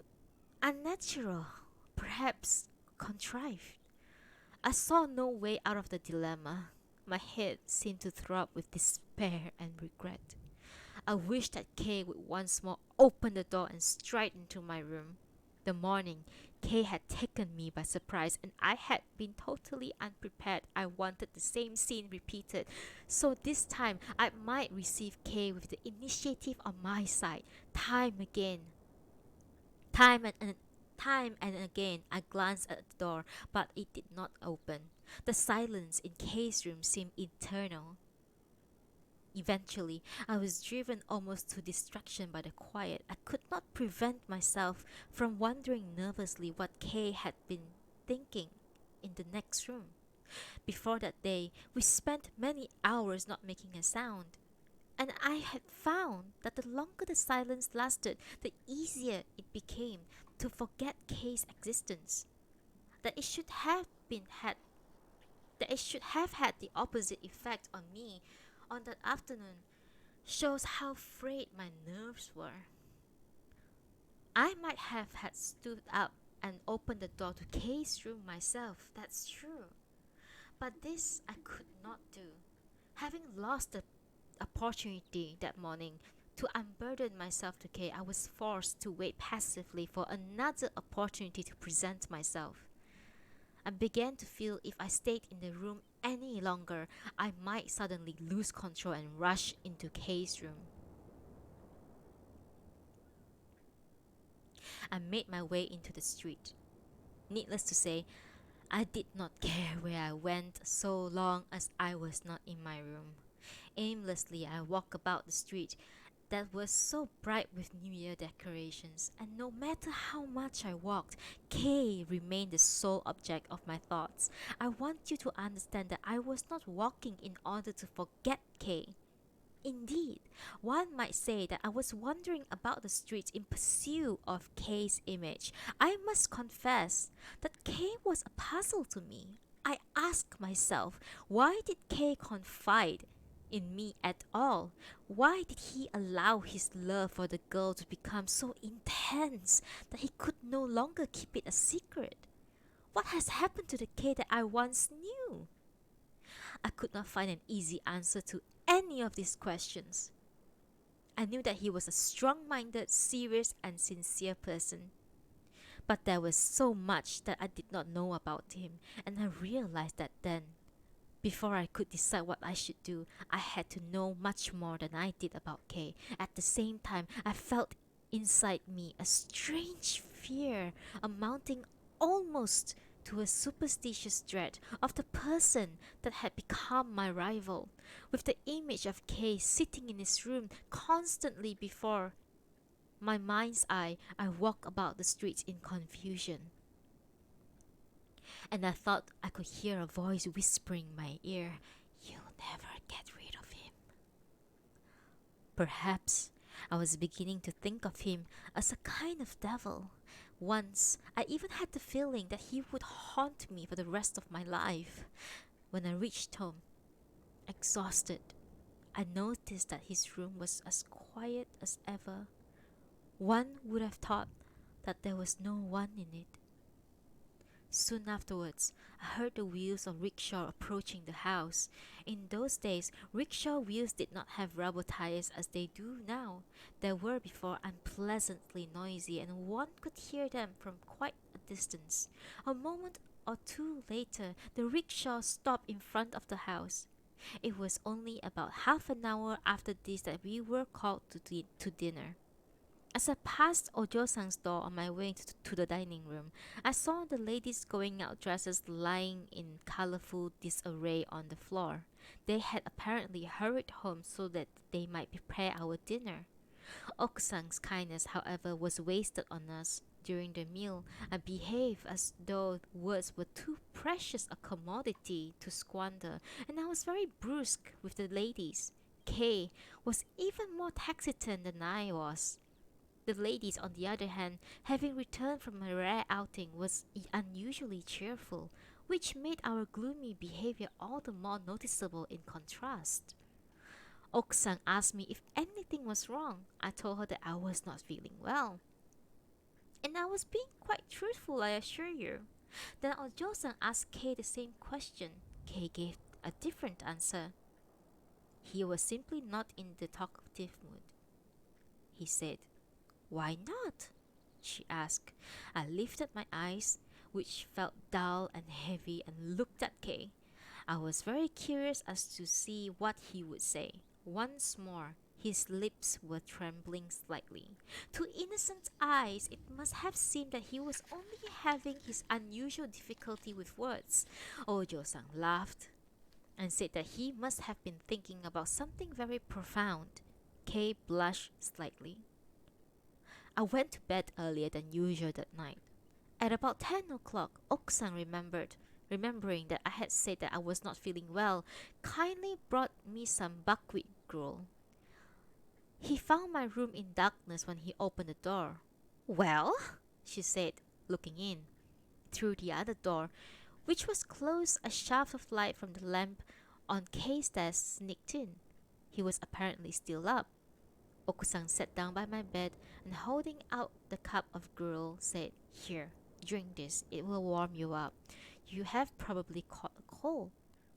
unnatural, perhaps contrived. I saw no way out of the dilemma. My head seemed to throb with despair and regret. I wished that Kay would once more open the door and stride into my room. The morning, Kay had taken me by surprise and I had been totally unprepared. I wanted the same scene repeated, so this time I might receive Kay with the initiative on my side. Time again. Time and time and again I glanced at the door, but it did not open. The silence in Kay's room seemed eternal. Eventually, I was driven almost to distraction by the quiet. I could not prevent myself from wondering nervously what Kay had been thinking in the next room. Before that day, we spent many hours not making a sound, and I had found that the longer the silence lasted, the easier it became to forget Kay's existence. That it should have been had that it should have had the opposite effect on me on that afternoon shows how frayed my nerves were. I might have had stood up and opened the door to Kay's room myself, that's true. But this I could not do. Having lost the opportunity that morning to unburden myself to Kay, I was forced to wait passively for another opportunity to present myself. I began to feel if I stayed in the room any longer, I might suddenly lose control and rush into Kay's room. I made my way into the street. Needless to say, I did not care where I went so long as I was not in my room. Aimlessly, I walked about the street that was so bright with New Year decorations, and no matter how much I walked, Kay remained the sole object of my thoughts. I want you to understand that I was not walking in order to forget Kay. Indeed, one might say that I was wandering about the streets in pursuit of Kay's image. I must confess that Kay was a puzzle to me. I asked myself, why did Kay confide in me at all? Why did he allow his love for the girl to become so intense that he could no longer keep it a secret? What has happened to the Kay that I once knew? I could not find an easy answer to any of these questions. I knew that he was a strong minded, serious, and sincere person. But there was so much that I did not know about him, and I realized that then. Before I could decide what I should do, I had to know much more than I did about Kay. At the same time, I felt inside me a strange fear amounting almost to a superstitious dread of the person that had become my rival, with the image of Kay sitting in his room constantly before my mind's eye. I walked about the streets in confusion, and I thought I could hear a voice whispering in my ear, "You'll never get rid of him." Perhaps I was beginning to think of him as a kind of devil. Once, I even had the feeling that he would haunt me for the rest of my life. When I reached home, exhausted, I noticed that his room was as quiet as ever. One would have thought that there was no one in it. Soon afterwards, I heard the wheels of rickshaw approaching the house. In those days, rickshaw wheels did not have rubber tires as they do now. They were before unpleasantly noisy, and one could hear them from quite a distance. A moment or two later, the rickshaw stopped in front of the house. It was only about half an hour after this that we were called to dinner. As I passed Ojo-san's door on my way to the dining room, I saw the ladies' going out dresses lying in colorful disarray on the floor. They had apparently hurried home so that they might prepare our dinner. Okusang's kindness, however, was wasted on us during the meal. I behaved as though words were too precious a commodity to squander, and I was very brusque with the ladies. Kay was even more hesitant than I was. The ladies, on the other hand, having returned from a rare outing, was unusually cheerful, which made our gloomy behavior all the more noticeable in contrast. Oksang asked me if anything was wrong. I told her that I was not feeling well. And I was being quite truthful, I assure you. Then Ojo-san asked Kei the same question. Kei gave a different answer. He was simply not in the talkative mood. He said, "Why not?" she asked. I lifted my eyes, which felt dull and heavy, and looked at Kei. I was very curious as to see what he would say. Once more, his lips were trembling slightly. To innocent eyes, it must have seemed that he was only having his unusual difficulty with words. Ojo-san laughed and said that he must have been thinking about something very profound. Kei blushed slightly. I went to bed earlier than usual that night. At about 10 o'clock, Oksan remembering that I had said that I was not feeling well, kindly brought me some buckwheat gruel. He found my room in darkness when he opened the door. "Well?" she said, looking in. Through the other door, which was closed, a shaft of light from the lamp on Kei's desk sneaked in. He was apparently still up. Okusang sat down by my bed and, holding out the cup of gruel, said, "Here, drink this. It will warm you up. You have probably caught a cold."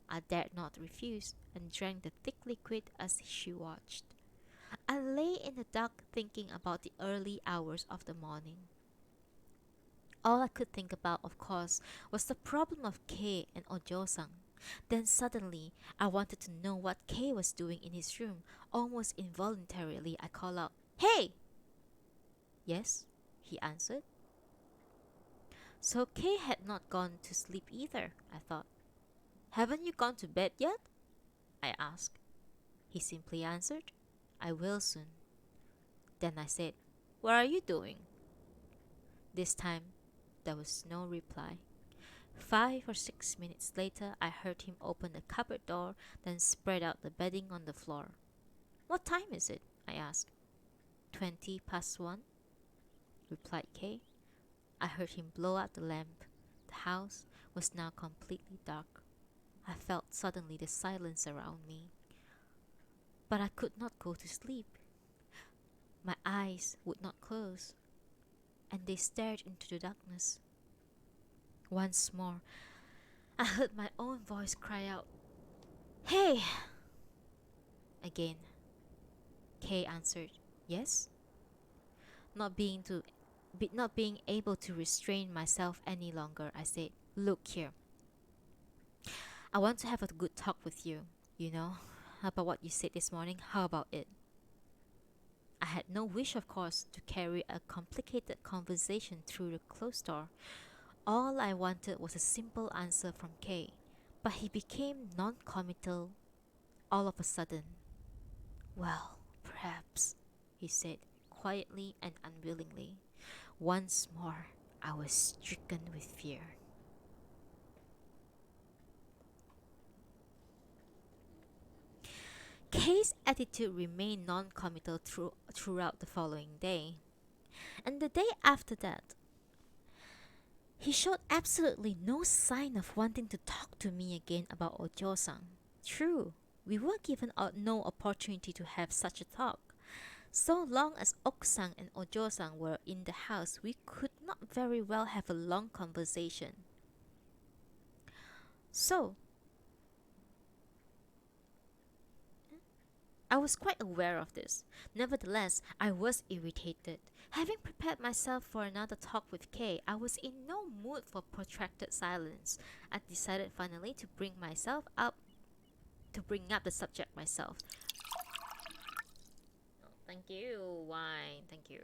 I dared not refuse, and drank the thick liquid as she watched. I lay in the dark thinking about the early hours of the morning. All I could think about, of course, was the problem of Kei and Ojo-san. Then suddenly, I wanted to know what Kei was doing in his room. Almost involuntarily, I called out, "Hey!" "Yes," he answered. So Kei had not gone to sleep either, I thought. "Haven't you gone to bed yet?" I asked. He simply answered, "I will soon." Then I said, "What are you doing?" This time, there was no reply. 5 or 6 minutes later, I heard him open the cupboard door, then spread out the bedding on the floor. "What time is it?" I asked. 20 past 1, replied Kay. I heard him blow out the lamp. The house was now completely dark. I felt suddenly the silence around me. But I could not go to sleep. My eyes would not close, and they stared into the darkness. Once more, I heard my own voice cry out, "Hey!" Again, Kay answered, "Yes?" Not being able to restrain myself any longer, I said, "Look here. I want to have a good talk with you, about what you said this morning. How about it?" I had no wish, of course, to carry a complicated conversation through the closed door. All I wanted was a simple answer from Kay, but he became non-committal all of a sudden. "Well, perhaps," he said, quietly and unwillingly. Once more, I was stricken with fear. Kay's attitude remained non-committal throughout the following day. And the day after that, he showed absolutely no sign of wanting to talk to me again about Ojo-san. True, we were given no opportunity to have such a talk. So long as Okusang and Ojo-san were in the house, we could not very well have a long conversation. So, I was quite aware of this. Nevertheless, I was irritated. Having prepared myself for another talk with Kay, I was in no mood for protracted silence. I decided finally to bring up the subject myself. Oh, thank Thank you, wine. Thank you.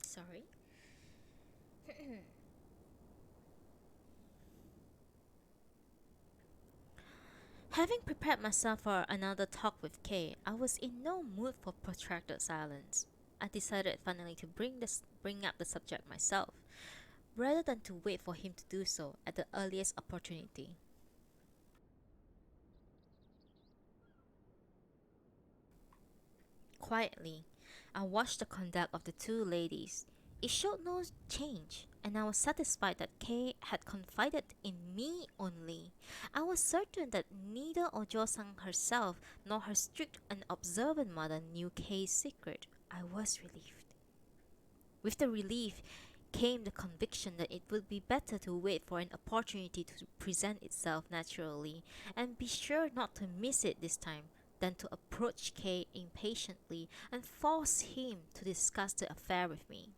Sorry. Having prepared myself for another talk with Kay, I was in no mood for protracted silence. I decided finally to bring up the subject myself, rather than to wait for him to do so at the earliest opportunity. Quietly, I watched the conduct of the two ladies. It showed no change, and I was satisfied that Kay had confided in me only. I was certain that neither Ojo-san herself nor her strict and observant mother knew Kay's secret. I was relieved. With the relief came the conviction that it would be better to wait for an opportunity to present itself naturally and be sure not to miss it this time than to approach Kay impatiently and force him to discuss the affair with me.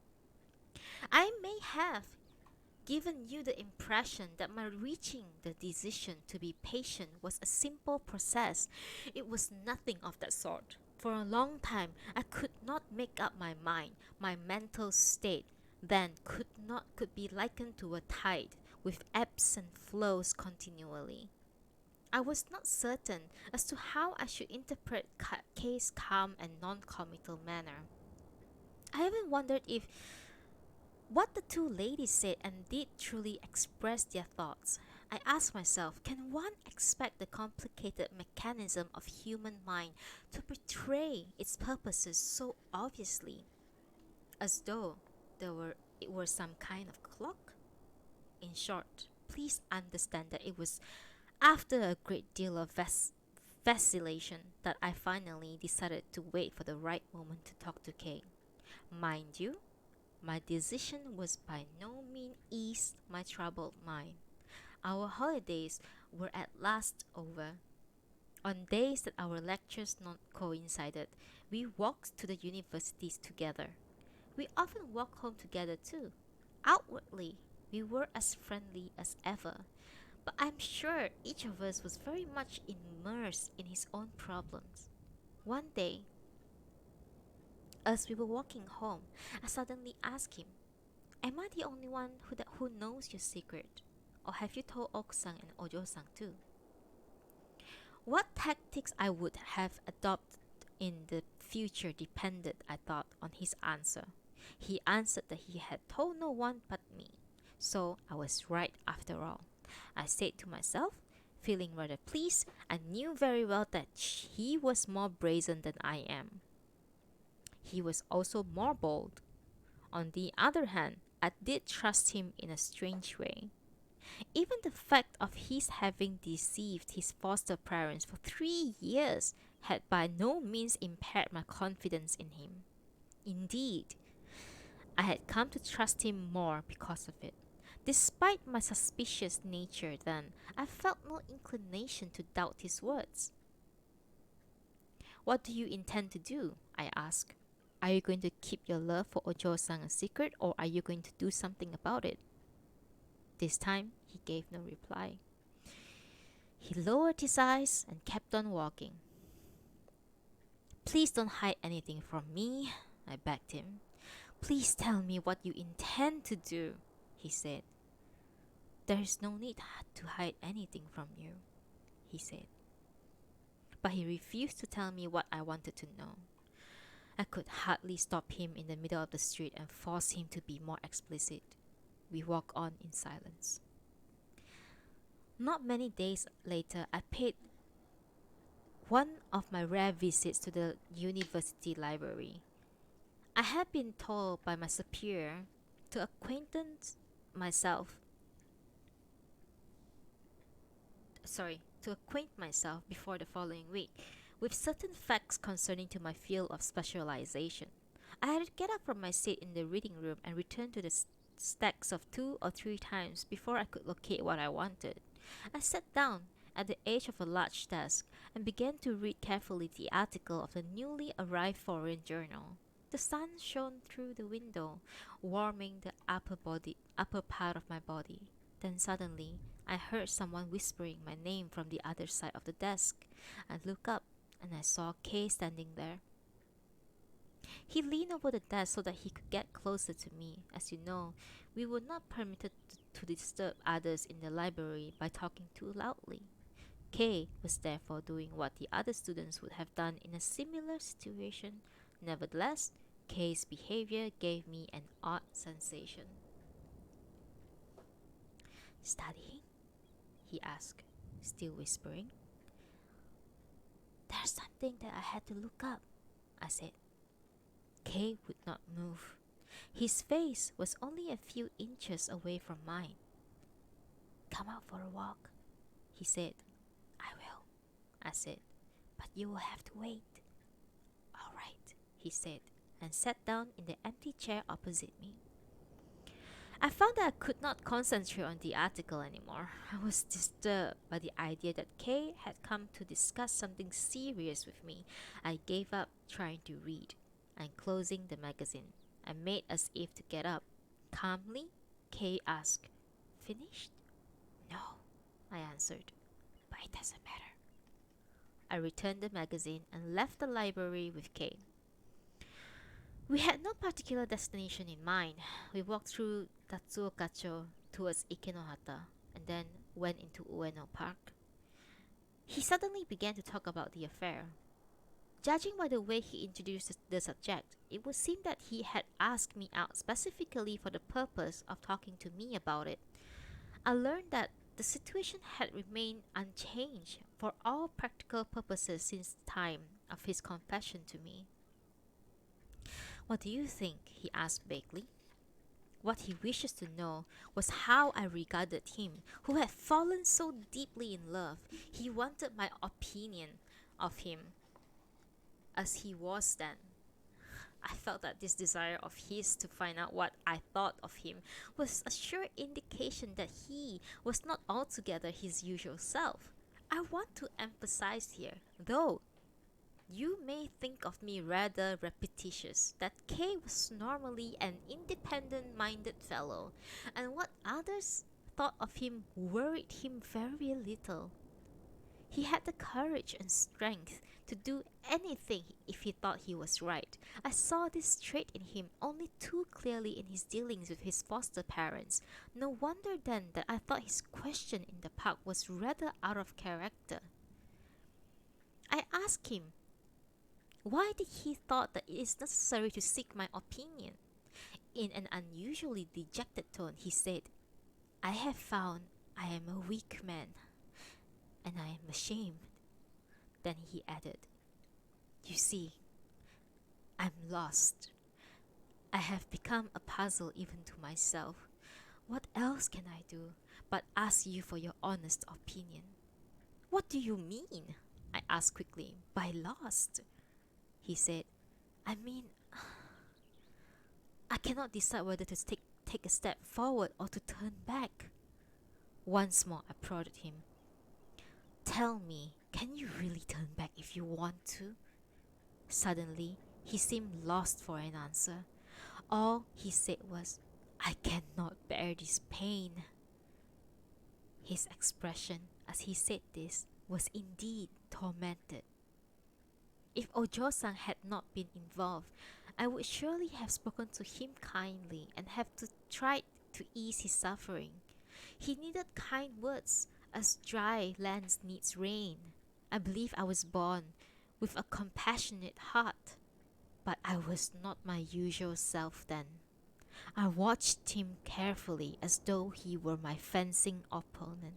I may have given you the impression that my reaching the decision to be patient was a simple process. It was nothing of that sort. For a long time, I could not make up my mind. My mental state then could be likened to a tide with ebbs and flows continually. I was not certain as to how I should interpret Kay's calm and non-committal manner. I even wondered if what the two ladies said and did truly express their thoughts. I asked myself, can one expect the complicated mechanism of human mind to betray its purposes so obviously, as though it were some kind of clock? In short, please understand that it was after a great deal of vacillation that I finally decided to wait for the right moment to talk to Kay. Mind you, my decision was by no means eased my troubled mind. Our holidays were at last over. On days that our lectures not coincided, we walked to the universities together. We often walked home together too. Outwardly, we were as friendly as ever, but I'm sure each of us was very much immersed in his own problems. One day, as we were walking home, I suddenly asked him, am I the only one who knows your secret? Or have you told Oku-san and Ojo-san too? What tactics I would have adopted in the future depended, I thought, on his answer. He answered that he had told no one but me. So I was right after all. I said to myself, feeling rather pleased. I knew very well that he was more brazen than I am. He was also more bold. On the other hand, I did trust him in a strange way. Even the fact of his having deceived his foster parents for 3 years had by no means impaired my confidence in him. Indeed, I had come to trust him more because of it. Despite my suspicious nature then, I felt no inclination to doubt his words. What do you intend to do? I asked. Are you going to keep your love for Ojo-san a secret, or are you going to do something about it? This time, he gave no reply. He lowered his eyes and kept on walking. Please don't hide anything from me, I begged him. Please tell me what you intend to do, he said. There is no need to hide anything from you, he said. But he refused to tell me what I wanted to know. I could hardly stop him in the middle of the street and force him to be more explicit. We walked on in silence. Not many days later, I paid one of my rare visits to the university library. I had been told by my superior to acquaintance myself. Sorry, to acquaint myself before the following week with certain facts concerning to my field of specialization. I had to get up from my seat in the reading room and return to the stacks of 2 or 3 times before I could locate what I wanted. I sat down at the edge of a large desk and began to read carefully the article of the newly arrived foreign journal. The sun shone through the window, warming the upper part of my body. Then suddenly, I heard someone whispering my name from the other side of the desk. I looked up and I saw Kay standing there. He leaned over the desk so that he could get closer to me. As you know, we were not permitted to disturb others in the library by talking too loudly. Kay was therefore doing what the other students would have done in a similar situation. Nevertheless, Kay's behavior gave me an odd sensation. "Studying?" he asked, still whispering. "There's something that I had to look up," I said. Kay would not move. His face was only a few inches away from mine. "Come out for a walk," he said. "I will," I said, "but you will have to wait." "All right," he said, and sat down in the empty chair opposite me. I found that I could not concentrate on the article anymore. I was disturbed by the idea that Kay had come to discuss something serious with me. I gave up trying to read, and closing the magazine, I made as if to get up. Calmly, Kay asked, "Finished?" "No," I answered, "but it doesn't matter." I returned the magazine and left the library with Kay. We had no particular destination in mind. We walked through Tatsuokacho towards Ikenohata and then went into Ueno Park. He suddenly began to talk about the affair. Judging by the way he introduced the subject, it would seem that he had asked me out specifically for the purpose of talking to me about it. I learned that the situation had remained unchanged for all practical purposes since the time of his confession to me. "What do you think?" he asked vaguely. What he wishes to know was how I regarded him, who had fallen so deeply in love. He wanted my opinion of him as he was then. I felt that this desire of his to find out what I thought of him was a sure indication that he was not altogether his usual self. I want to emphasize here, though you may think of me rather repetitious, that Kay was normally an independent-minded fellow, and what others thought of him worried him very little. He had the courage and strength to do anything if he thought he was right. I saw this trait in him only too clearly in his dealings with his foster parents. No wonder then that I thought his question in the park was rather out of character. I asked him, why did he thought that it is necessary to seek my opinion? In an unusually dejected tone, he said, "I have found I am a weak man, and I am ashamed." Then he added, "You see, I'm lost. I have become a puzzle even to myself. What else can I do but ask you for your honest opinion?" "What do you mean?" I asked quickly, "by lost?" He said, "I mean, I cannot decide whether to take a step forward or to turn back." Once more I prodded him. "Tell me, can you really turn back if you want to?" Suddenly, he seemed lost for an answer. All he said was, "I cannot bear this pain." His expression as he said this was indeed tormented. If Ojo-san had not been involved, I would surely have spoken to him kindly and have tried to ease his suffering. He needed kind words as dry land needs rain. I believe I was born with a compassionate heart, but I was not my usual self then. I watched him carefully as though he were my fencing opponent.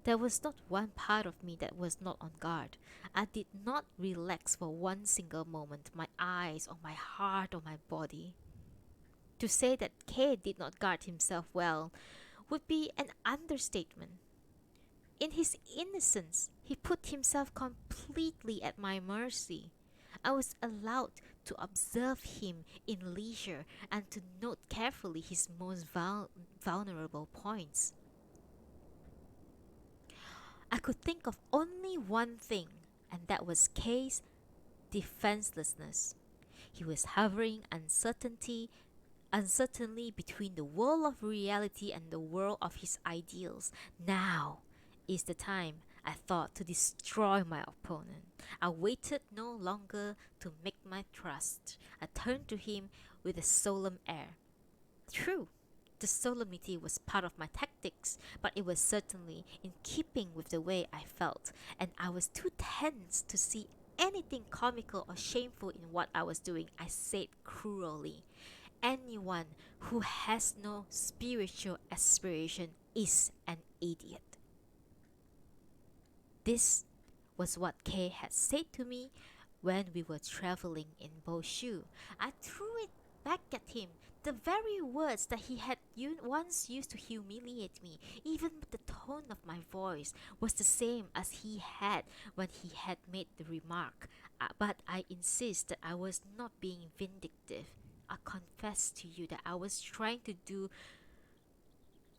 There was not one part of me that was not on guard. I did not relax for one single moment, my eyes or my heart or my body. To say that Kay did not guard himself well would be an understatement. In his innocence, he put himself completely at my mercy. I was allowed to observe him in leisure and to note carefully his most vulnerable points. I could think of only one thing, and that was Kay's defenselessness. He was hovering uncertainly between the world of reality and the world of his ideals. Now is the time, I thought, to destroy my opponent. I waited no longer to make my thrust. I turned to him with a solemn air. True, the solemnity was part of my tactics, but it was certainly in keeping with the way I felt, and I was too tense to see anything comical or shameful in what I was doing. I said cruelly, anyone who has no spiritual aspiration is an idiot. This was what Kay had said to me when we were traveling in Boshu. I threw it back at him, the very words that he had once used to humiliate me. Even the tone of my voice was the same as he had when he had made the remark. But I insist that I was not being vindictive. I confess to you that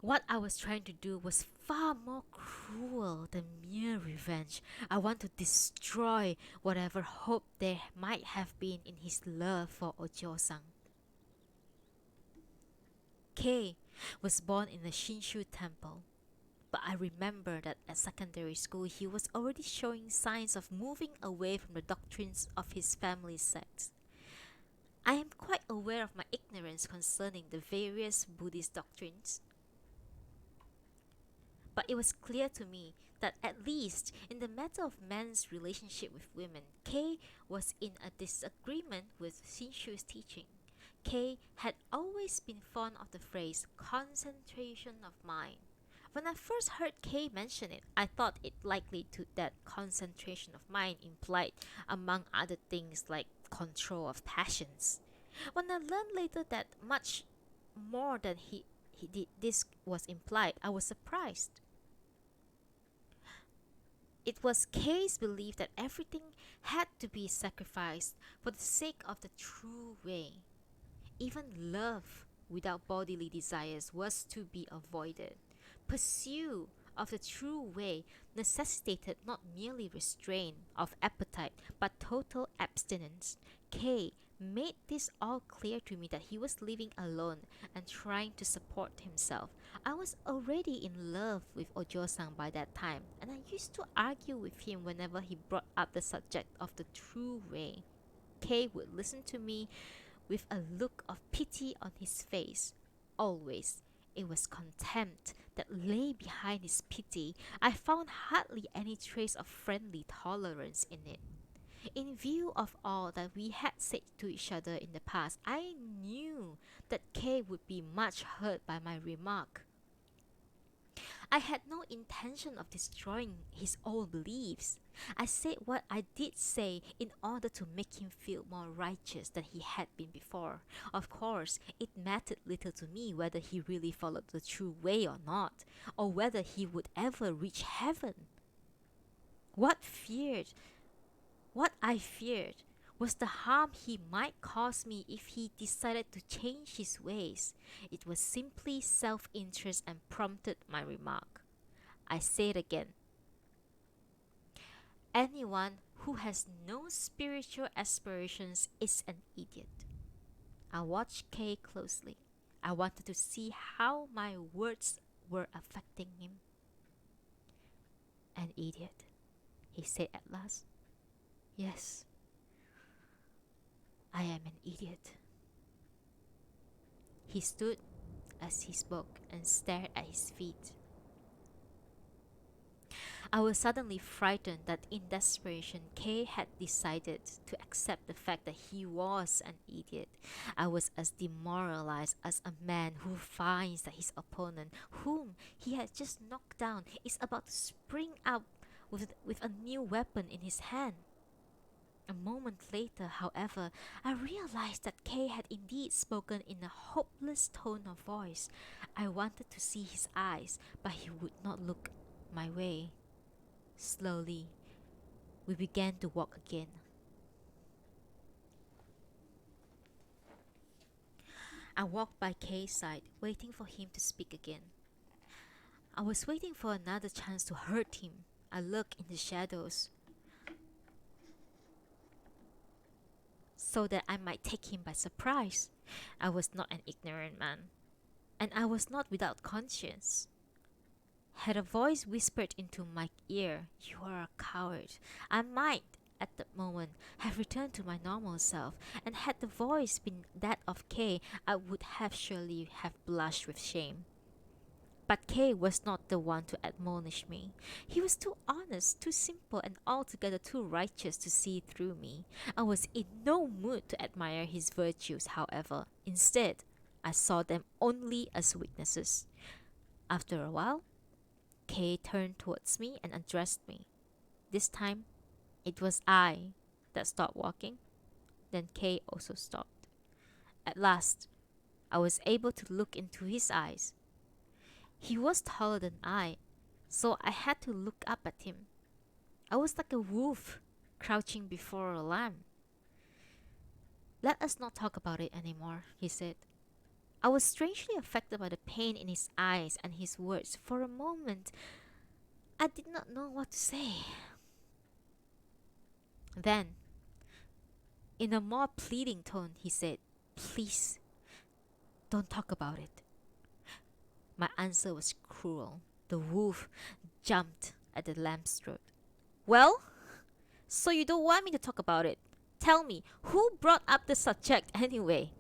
what I was trying to do was far more cruel than mere revenge. I want to destroy whatever hope there might have been in his love for Ojo-san. Kei was born in the Shinshu temple, but I remember that at secondary school he was already showing signs of moving away from the doctrines of his family sect. I am quite aware of my ignorance concerning the various Buddhist doctrines, but it was clear to me that at least in the matter of men's relationship with women, Kei was in a disagreement with Shinshu's teaching. Kei had always been fond of the phrase concentration of mind. When I first heard Kei mention it, I thought it likely to that concentration of mind implied, among other things, like control of passions. When I learned later that much more than he did this was implied, I was surprised. It was Kay's belief that everything had to be sacrificed for the sake of the true way. Even love without bodily desires was to be avoided. Pursuit of the true way necessitated not merely restraint of appetite but total abstinence. Kay made this all clear to me that he was living alone and trying to support himself. I was already in love with Ojo-san by that time, and I used to argue with him whenever he brought up the subject of the true way. Kay would listen to me with a look of pity on his face. Always, it was contempt that lay behind his pity. I found hardly any trace of friendly tolerance in it. In view of all that we had said to each other in the past, I knew that Kay would be much hurt by my remark. I had no intention of destroying his old beliefs. I said what I did say in order to make him feel more righteous than he had been before. Of course, it mattered little to me whether he really followed the true way or not, or whether he would ever reach heaven. What I feared was the harm he might cause me if he decided to change his ways. It was simply self-interest and prompted my remark. I say it again. Anyone who has no spiritual aspirations is an idiot. I watched Kay closely. I wanted to see how my words were affecting him. An idiot, he said at last. Yes, I am an idiot. He stood as he spoke and stared at his feet. I was suddenly frightened that in desperation Kay had decided to accept the fact that he was an idiot. I was as demoralized as a man who finds that his opponent, whom he had just knocked down, is about to spring up with a new weapon in his hand. A moment later, however, I realized that Kay had indeed spoken in a hopeless tone of voice. I wanted to see his eyes, but he would not look my way. Slowly, we began to walk again. I walked by Kay's side, waiting for him to speak again. I was waiting for another chance to hurt him. I looked in the shadows so that I might take him by surprise. I was not an ignorant man, and I was not without conscience. Had a voice whispered into my ear, "You are a coward," I might, at that moment, have returned to my normal self, and had the voice been that of Kay, I would have surely have blushed with shame. But Kay was not the one to admonish me. He was too honest, too simple, and altogether too righteous to see through me. I was in no mood to admire his virtues, however. Instead, I saw them only as weaknesses. After a while, Kay turned towards me and addressed me. This time, it was I that stopped walking. Then Kay also stopped. At last, I was able to look into his eyes. He was taller than I, so I had to look up at him. I was like a wolf crouching before a lamb. "Let us not talk about it anymore," he said. I was strangely affected by the pain in his eyes and his words. For a moment, I did not know what to say. Then, in a more pleading tone, he said, "Please, don't talk about it." My answer was cruel. The wolf jumped at the lamb's throat. "Well, so you don't want me to talk about it? Tell me, who brought up the subject anyway?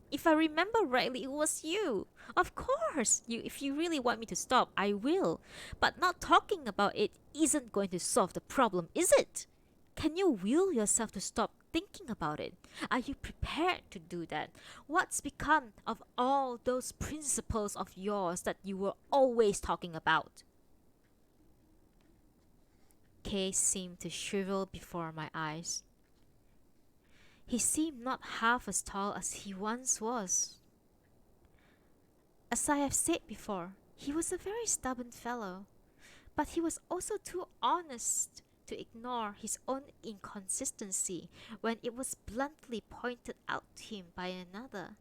If I remember rightly, it was you. Of course, if you really want me to stop, I will. But not talking about it isn't going to solve the problem, is it? Can you will yourself to stop thinking about it? Are you prepared to do that? What's become of all those principles of yours that you were always talking about?" Kay seemed to shrivel before my eyes. He seemed not half as tall as he once was. As I have said before, he was a very stubborn fellow, but he was also too honest to ignore his own inconsistency when it was bluntly pointed out to him by another.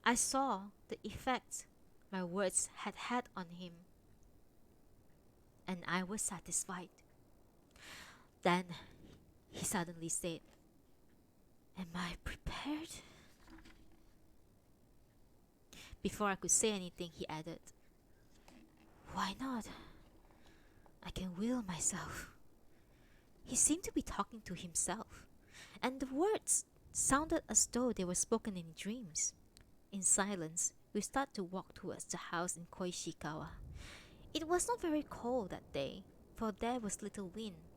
I saw the effect my words had had on him, and I was satisfied. Then he suddenly said, "Am I prepared?" Before I could say anything, he added, "Why not? I can will myself." He seemed to be talking to himself, and the words sounded as though they were spoken in dreams. In silence, we started to walk towards the house in Koishikawa. It was not very cold that day, for there was little wind.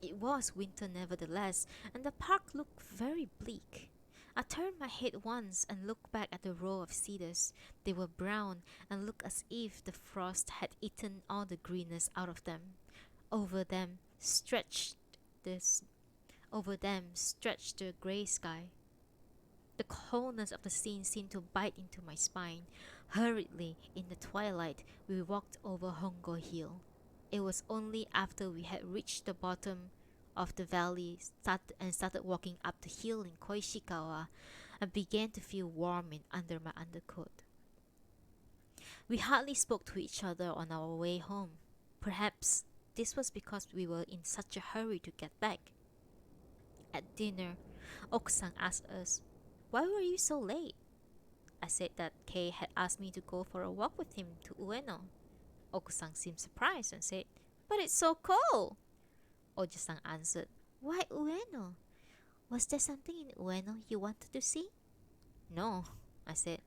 It was winter nevertheless, and the park looked very bleak. I turned my head once and looked back at the row of cedars. They were brown and looked as if the frost had eaten all the greenness out of them. Over them stretched this Over them stretched the grey sky. The coldness of the scene seemed to bite into my spine. Hurriedly, in the twilight, we walked over Hongo Hill. It was only after we had reached the bottom of the valley and started walking up the hill in Koishikawa, I began to feel warm under my undercoat. We hardly spoke to each other on our way home. Perhaps this was because we were in such a hurry to get back. At dinner, Okusan asked us, "Why were you so late?" I said that Kay had asked me to go for a walk with him to Ueno. Okusan seemed surprised and said, "But it's so cold." Oji-san answered, "Why Ueno? Was there something in Ueno you wanted to see?" "No," I said.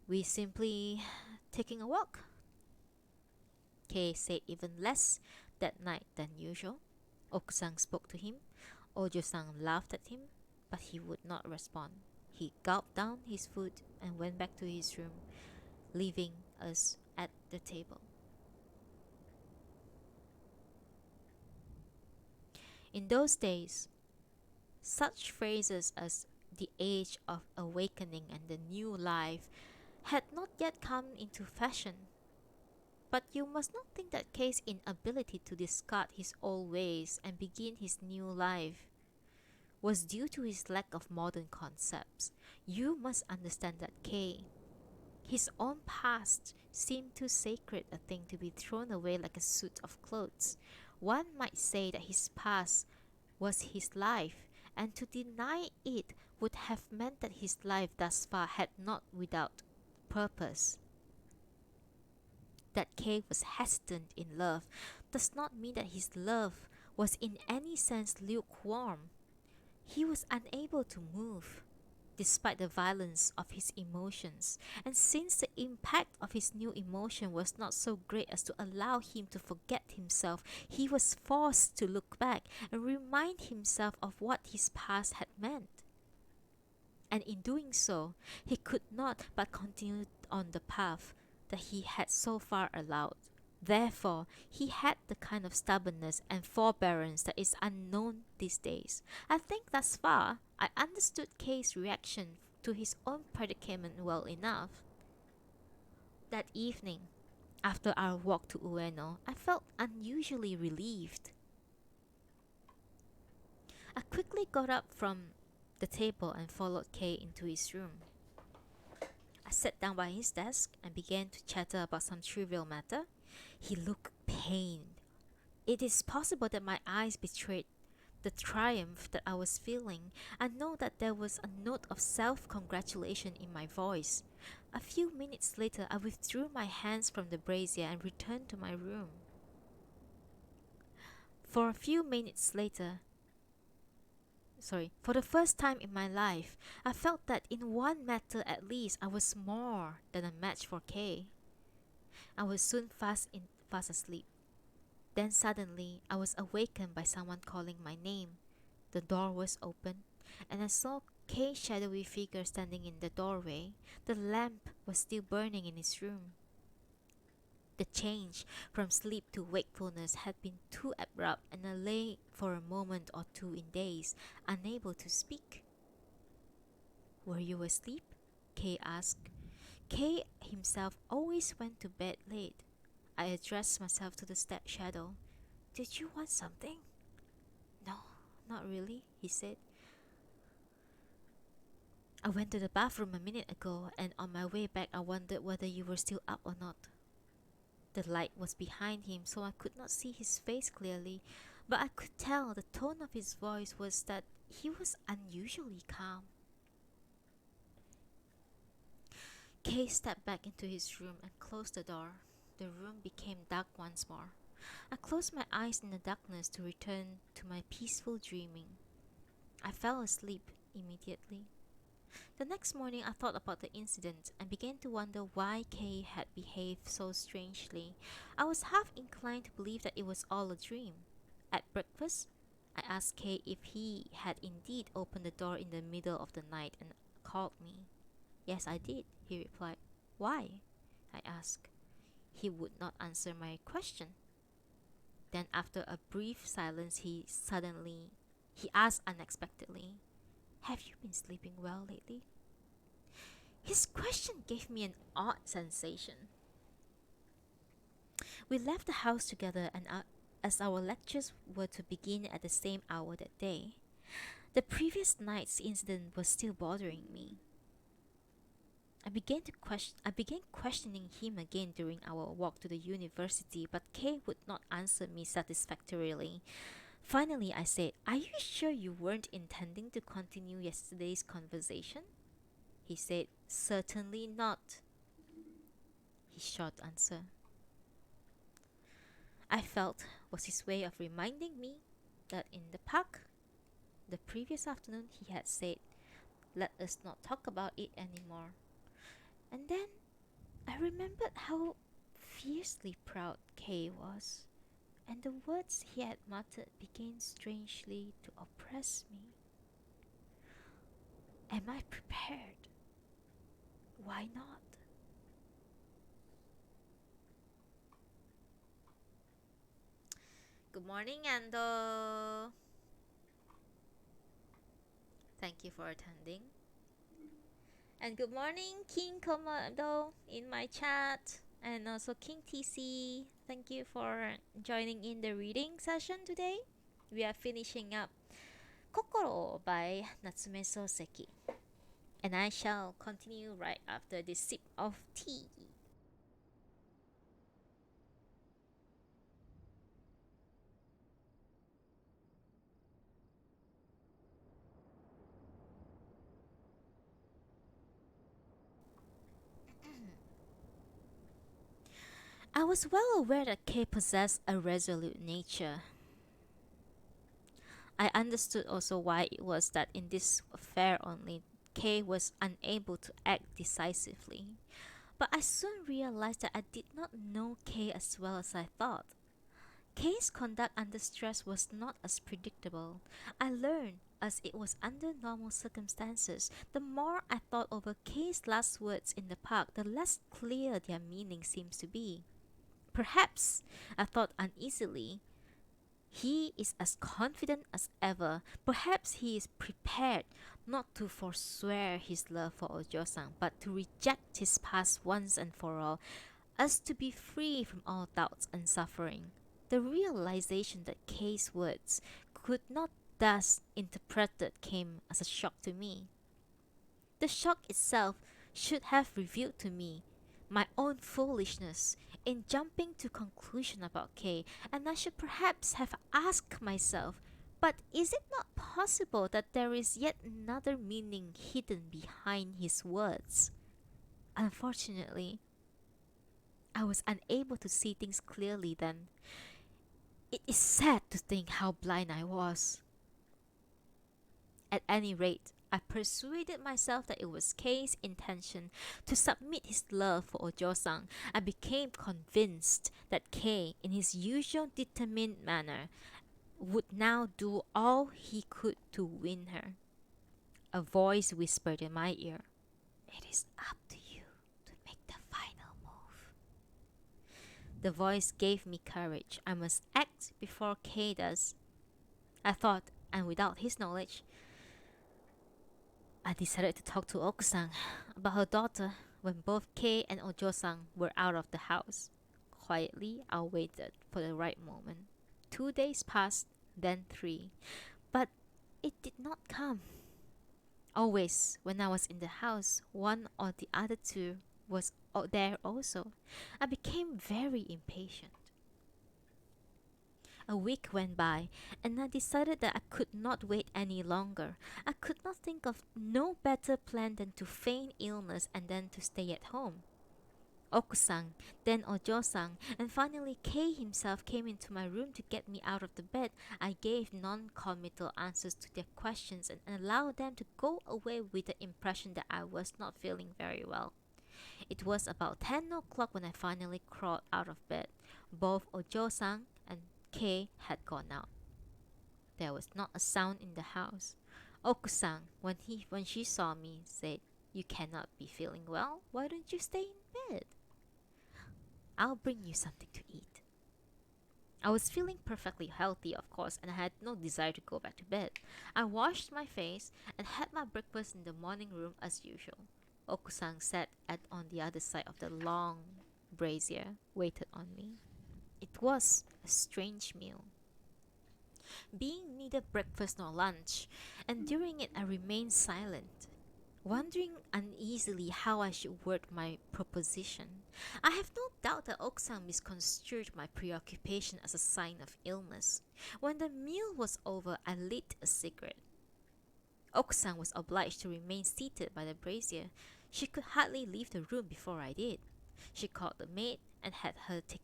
"We simply taking a walk." Kay said even less that night than usual. Okusan spoke to him. Ojo-san laughed at him, but he would not respond. He gulped down his food and went back to his room, leaving us at the table. In those days, such phrases as the age of awakening and the new life had not yet come into fashion. But you must not think that Kei's inability to discard his old ways and begin his new life was due to his lack of modern concepts. You must understand that Kei, his own past, seemed too sacred a thing to be thrown away like a suit of clothes. One might say that his past was his life, and to deny it would have meant that his life thus far had not without purpose. That Kay was hesitant in love does not mean that his love was in any sense lukewarm. He was unable to move, despite the violence of his emotions, and since the impact of his new emotion was not so great as to allow him to forget himself, he was forced to look back and remind himself of what his past had meant. And in doing so, he could not but continue on the path that he had so far allowed. Therefore, he had the kind of stubbornness and forbearance that is unknown these days. I think thus far I understood Kei's reaction to his own predicament well enough. That evening, after our walk to Ueno, I felt unusually relieved. I quickly got up from the table and followed Kei into his room. I sat down by his desk and began to chatter about some trivial matter. He looked pained. It is possible that my eyes betrayed the triumph that I was feeling. I know that there was a note of self-congratulation in my voice. A few minutes later, I withdrew my hands from the brazier and returned to my room. For a few minutes later, for the first time in my life, I felt that in one matter at least I was more than a match for Kay. I was soon fast asleep. Then suddenly, I was awakened by someone calling my name. The door was open, and I saw Kay's shadowy figure standing in the doorway. The lamp was still burning in his room. The change from sleep to wakefulness had been too abrupt, and I lay for a moment or two in daze, unable to speak. "Were you asleep?" Kay asked. Kay himself always went to bed late. I addressed myself to the step shadow. "Did you want something?" "No, not really," he said. "I went to the bathroom a minute ago, and on my way back I wondered whether you were still up or not." The light was behind him, so I could not see his face clearly, but I could tell the tone of his voice was that he was unusually calm. Kay stepped back into his room and closed the door. The room became dark once more. I closed my eyes in the darkness to return to my peaceful dreaming. I fell asleep immediately. The next morning I thought about the incident and began to wonder why Kay had behaved so strangely. I was half inclined to believe that it was all a dream. At breakfast, I asked Kay if he had indeed opened the door in the middle of the night and called me. "Yes, I did," he replied. "Why?" I asked. He would not answer my question. Then after a brief silence he asked unexpectedly, "Have you been sleeping well lately?" His question gave me an odd sensation. We left the house together, and as our lectures were to begin at the same hour that day, the previous night's incident was still bothering me. I began questioning him again during our walk to the university, but Kay would not answer me satisfactorily. Finally, I said, "Are you sure you weren't intending to continue yesterday's conversation?" He said, "Certainly not." His short answer, I felt, was his way of reminding me that in the park the previous afternoon he had said, "Let us not talk about it anymore." And then I remembered how fiercely proud Kay was, and the words he had muttered began strangely to oppress me. Am I prepared? Why not? Good morning, Ando. Thank you for attending. And good morning, King Komodo, in my chat. And also King TC, thank you for joining in the reading session today. We are finishing up Kokoro by Natsume Sōseki. And I shall continue right after this sip of tea. I was well aware that Kay possessed a resolute nature. I understood also why it was that in this affair only, Kay was unable to act decisively. But I soon realized that I did not know Kay as well as I thought. Kay's conduct under stress was not as predictable. I learned as it was under normal circumstances. The more I thought over Kay's last words in the park, the less clear their meaning seems to be. Perhaps, I thought uneasily, he is as confident as ever. Perhaps he is prepared not to forswear his love for Ojo-san, but to reject his past once and for all, as to be free from all doubts and suffering. The realization that Kay's words could not thus interpreted came as a shock to me. The shock itself should have revealed to me my own foolishness in jumping to conclusion about Kay, and I should perhaps have asked myself, but is it not possible that there is yet another meaning hidden behind his words? Unfortunately, I was unable to see things clearly then. It is sad to think how blind I was. At any rate, I persuaded myself that it was Kei's intention to submit his love for Ojo-san. I became convinced that Kei, in his usual determined manner, would now do all he could to win her. A voice whispered in my ear, "It is up to you to make the final move." The voice gave me courage. I must act before Kei does. I thought, and without his knowledge, I decided to talk to Okusan about her daughter when both Kei and Ojo-san were out of the house. Quietly, I waited for the right moment. 2 days passed, then 3. But it did not come. Always, when I was in the house, one or the other two was there also. I became very impatient. A week went by, and I decided that I could not wait any longer. I could not think of no better plan than to feign illness and then to stay at home. Oku-san, then Ojo-san, and finally Kei himself came into my room to get me out of the bed. I gave non-committal answers to their questions and allowed them to go away with the impression that I was not feeling very well. It was about 10 o'clock when I finally crawled out of bed. Both Ojo-san and Kei had gone out. There was not a sound in the house. Oku-san, when she saw me, said, "You cannot be feeling well. Why don't you stay in bed? I'll bring you something to eat." I was feeling perfectly healthy, of course, and I had no desire to go back to bed. I washed my face and had my breakfast in the morning room as usual. Oku-san sat on the other side of the long brazier, waited on me. It was a strange meal, being neither breakfast nor lunch, and during it I remained silent, wondering uneasily how I should word my proposition. I have no doubt that Oksan misconstrued my preoccupation as a sign of illness. When the meal was over, I lit a cigarette. Oksan was obliged to remain seated by the brazier. She could hardly leave the room before I did. She called the maid and had her take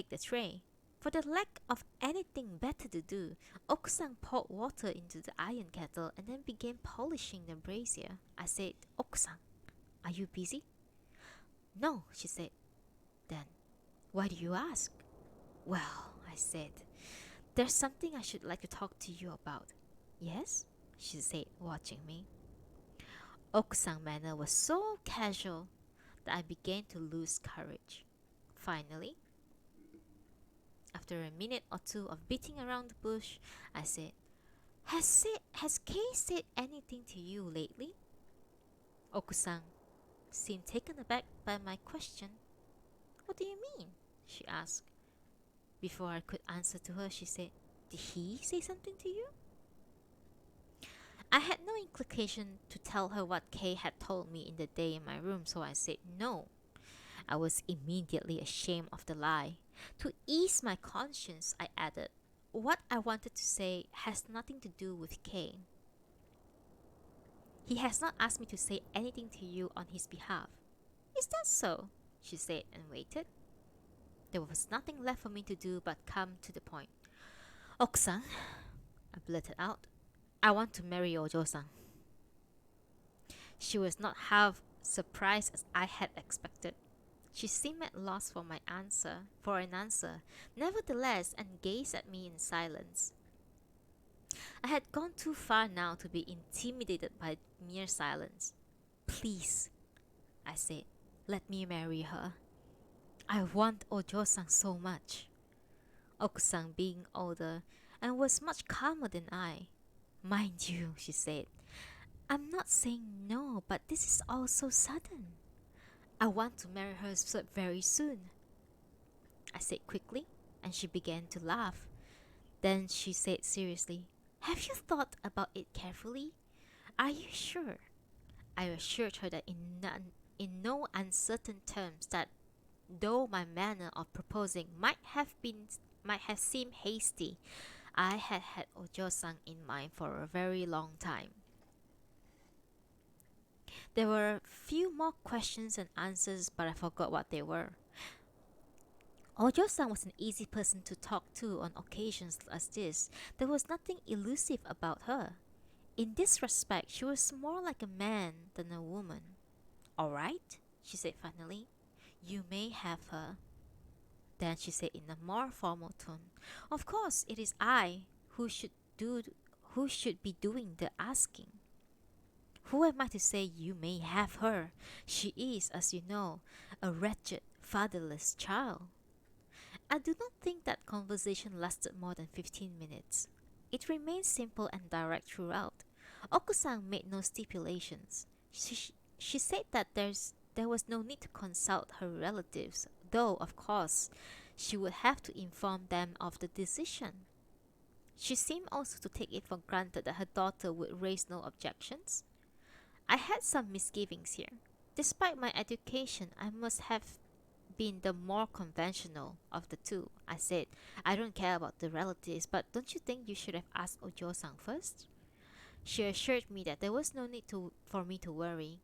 the tray. For the lack of anything better to do, Oksan poured water into the iron kettle and then began polishing the brazier. I said, "Oksan, are you busy?" "No," she said. "Then, why do you ask?" "Well," I said, "there's something I should like to talk to you about." "Yes?" she said, watching me. Oksan's manner was so casual that I began to lose courage. Finally, after a minute or two of beating around the bush, I said, Has Kay said anything to you lately?" Okusan seemed taken aback by my question. What do you mean? She asked. Before I could answer to her, she said, Did he say something to you? I had no inclination to tell her what Kay had told me in the day in my room, so I said no. I was immediately ashamed of the lie. To ease my conscience, I added, What I wanted to say has nothing to do with Kay. He has not asked me to say anything to you on his behalf. Is that so? She said and waited. There was nothing left for me to do but come to the point. Oksan, I blurted out, I want to marry Ojo-san. She was not half surprised as I had expected. She seemed at loss for an answer, nevertheless, and gazed at me in silence. I had gone too far now to be intimidated by mere silence. Please, I said, let me marry her. I want Ojo-san so much. Oku-san being older and was much calmer than I. Mind you, she said, I'm not saying no, but this is all so sudden. I want to marry her very soon. I said quickly, and she began to laugh. Then she said seriously, Have you thought about it carefully? Are you sure? I assured her that in no uncertain terms that though my manner of proposing might have seemed hasty, I had had Ojo-san in mind for a very long time. There were a few more questions and answers, but I forgot what they were. Ojo-san was an easy person to talk to on occasions as this. There was nothing elusive about her. In this respect, she was more like a man than a woman. All right, she said finally. You may have her. Then she said in a more formal tone, Of course, it is I who should be doing the asking. Who am I to say you may have her? She is, as you know, a wretched, fatherless child. I do not think that conversation lasted more than 15 minutes. It remained simple and direct throughout. Oku-san made no stipulations. She said that there was no need to consult her relatives, though, of course, she would have to inform them of the decision. She seemed also to take it for granted that her daughter would raise no objections. I had some misgivings here. Despite my education, I must have been the more conventional of the two. I said, I don't care about the relatives, but don't you think you should have asked Ojo-san first? She assured me that there was no need for me to worry.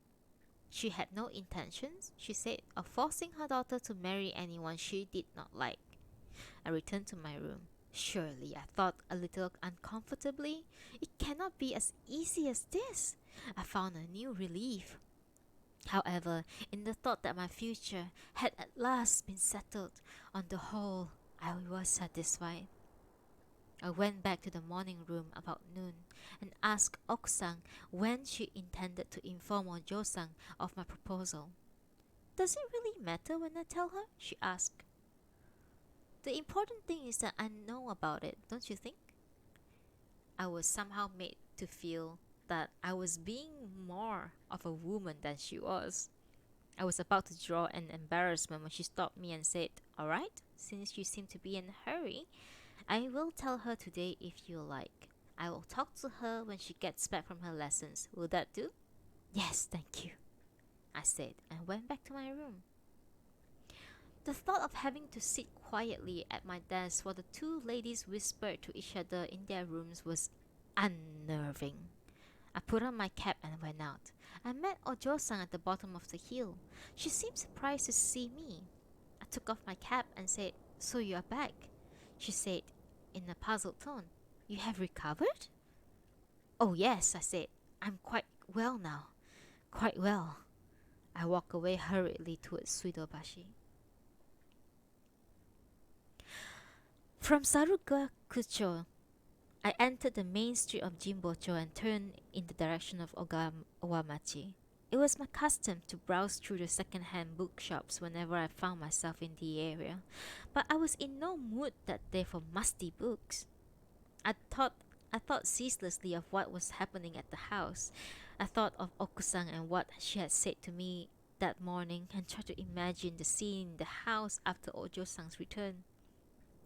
She had no intentions, she said, of forcing her daughter to marry anyone she did not like. I returned to my room. Surely, I thought a little uncomfortably, it cannot be as easy as this. I found a new relief. However, in the thought that my future had at last been settled, on the whole, I was satisfied. I went back to the morning room about noon and asked Oku-san when she intended to inform Ojo-san of my proposal. Does it really matter when I tell her? She asked. The important thing is that I know about it, don't you think? I was somehow made to feel that I was being more of a woman than she was. I was about to draw an embarrassment when she stopped me and said, All right, since you seem to be in a hurry, I will tell her today if you like. I will talk to her when she gets back from her lessons. Will that do? Yes, thank you, I said, and went back to my room. The thought of having to sit quietly at my desk while the two ladies whispered to each other in their rooms was unnerving. I put on my cap and went out. I met Ojo-san at the bottom of the hill. She seemed surprised to see me. I took off my cap and said, So you are back? She said in a puzzled tone, You have recovered? Oh yes, I said. I'm quite well now. Quite well. I walked away hurriedly towards Suidobashi. From Sarugakucho, I entered the main street of Jimbocho and turned in the direction of Owamachi. It was my custom to browse through the second-hand bookshops whenever I found myself in the area, but I was in no mood that day for musty books. I thought ceaselessly of what was happening at the house. I thought of Oku-san and what she had said to me that morning and tried to imagine the scene in the house after Ojo-san's return.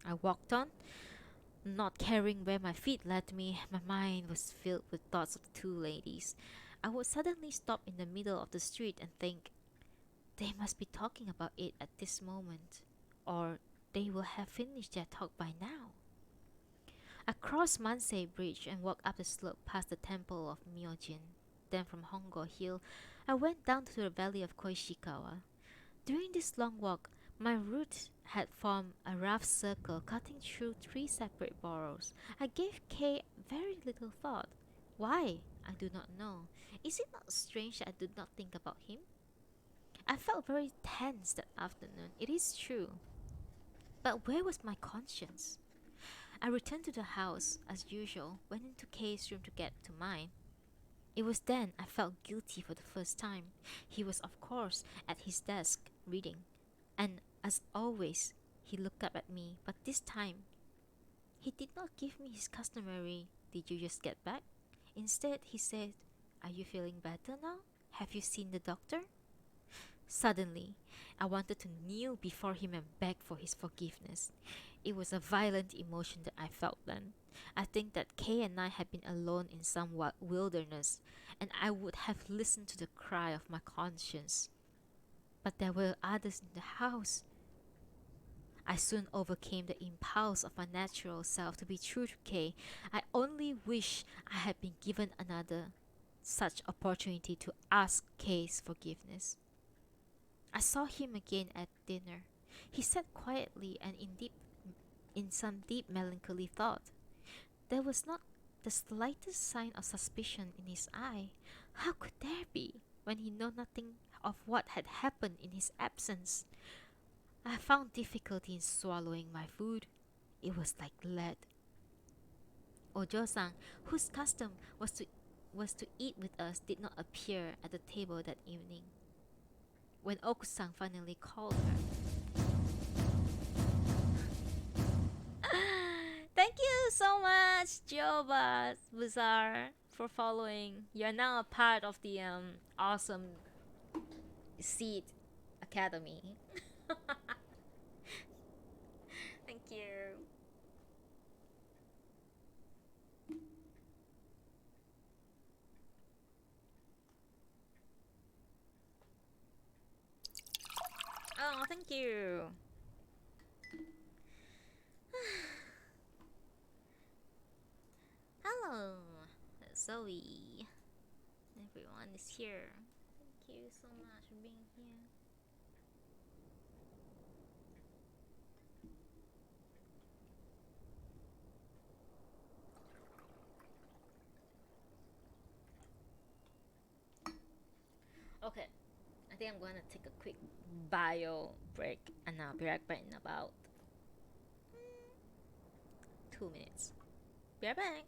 I walked on, not caring where my feet led me. My mind was filled with thoughts of the two ladies. I would suddenly stop in the middle of the street and think, they must be talking about it at this moment, or they will have finished their talk by now. I crossed Mansei Bridge and walked up the slope past the temple of Myojin. Then from Hongo Hill, I went down to the valley of Koishikawa. During this long walk, my route had formed a rough circle cutting through three separate boroughs. I gave Kay very little thought. Why? I do not know. Is it not strange that I did not think about him? I felt very tense that afternoon, it is true. But where was my conscience? I returned to the house, as usual, went into Kay's room to get to mine. It was then I felt guilty for the first time. He was, of course, at his desk, reading. And, as always, he looked up at me, but this time, he did not give me his customary, "Did you just get back?" Instead, he said, "Are you feeling better now? Have you seen the doctor?" Suddenly, I wanted to kneel before him and beg for his forgiveness. It was a violent emotion that I felt then. I think that Kay and I had been alone in some wilderness, and I would have listened to the cry of my conscience. But there were others in the house. I soon overcame the impulse of my natural self to be true to Kay. I only wish I had been given another such opportunity to ask Kay's forgiveness. I saw him again at dinner. He sat quietly and in some deep melancholy thought. There was not the slightest sign of suspicion in his eye. How could there be, when he knew nothing of what had happened in his absence? I found difficulty in swallowing my food. It was like lead. Ojo-san, whose custom was to eat with us, did not appear at the table that evening. When Oku-san finally called her, thank you so much, Joba Bazaar, for following. You're now a part of the awesome Seed Academy. Thank you. Oh, thank you. Hello, Zoe. Everyone is here. Thank you so much for being here. Okay, I think I'm gonna take a quick bio break and I'll be right back in about 2 minutes. Be right back.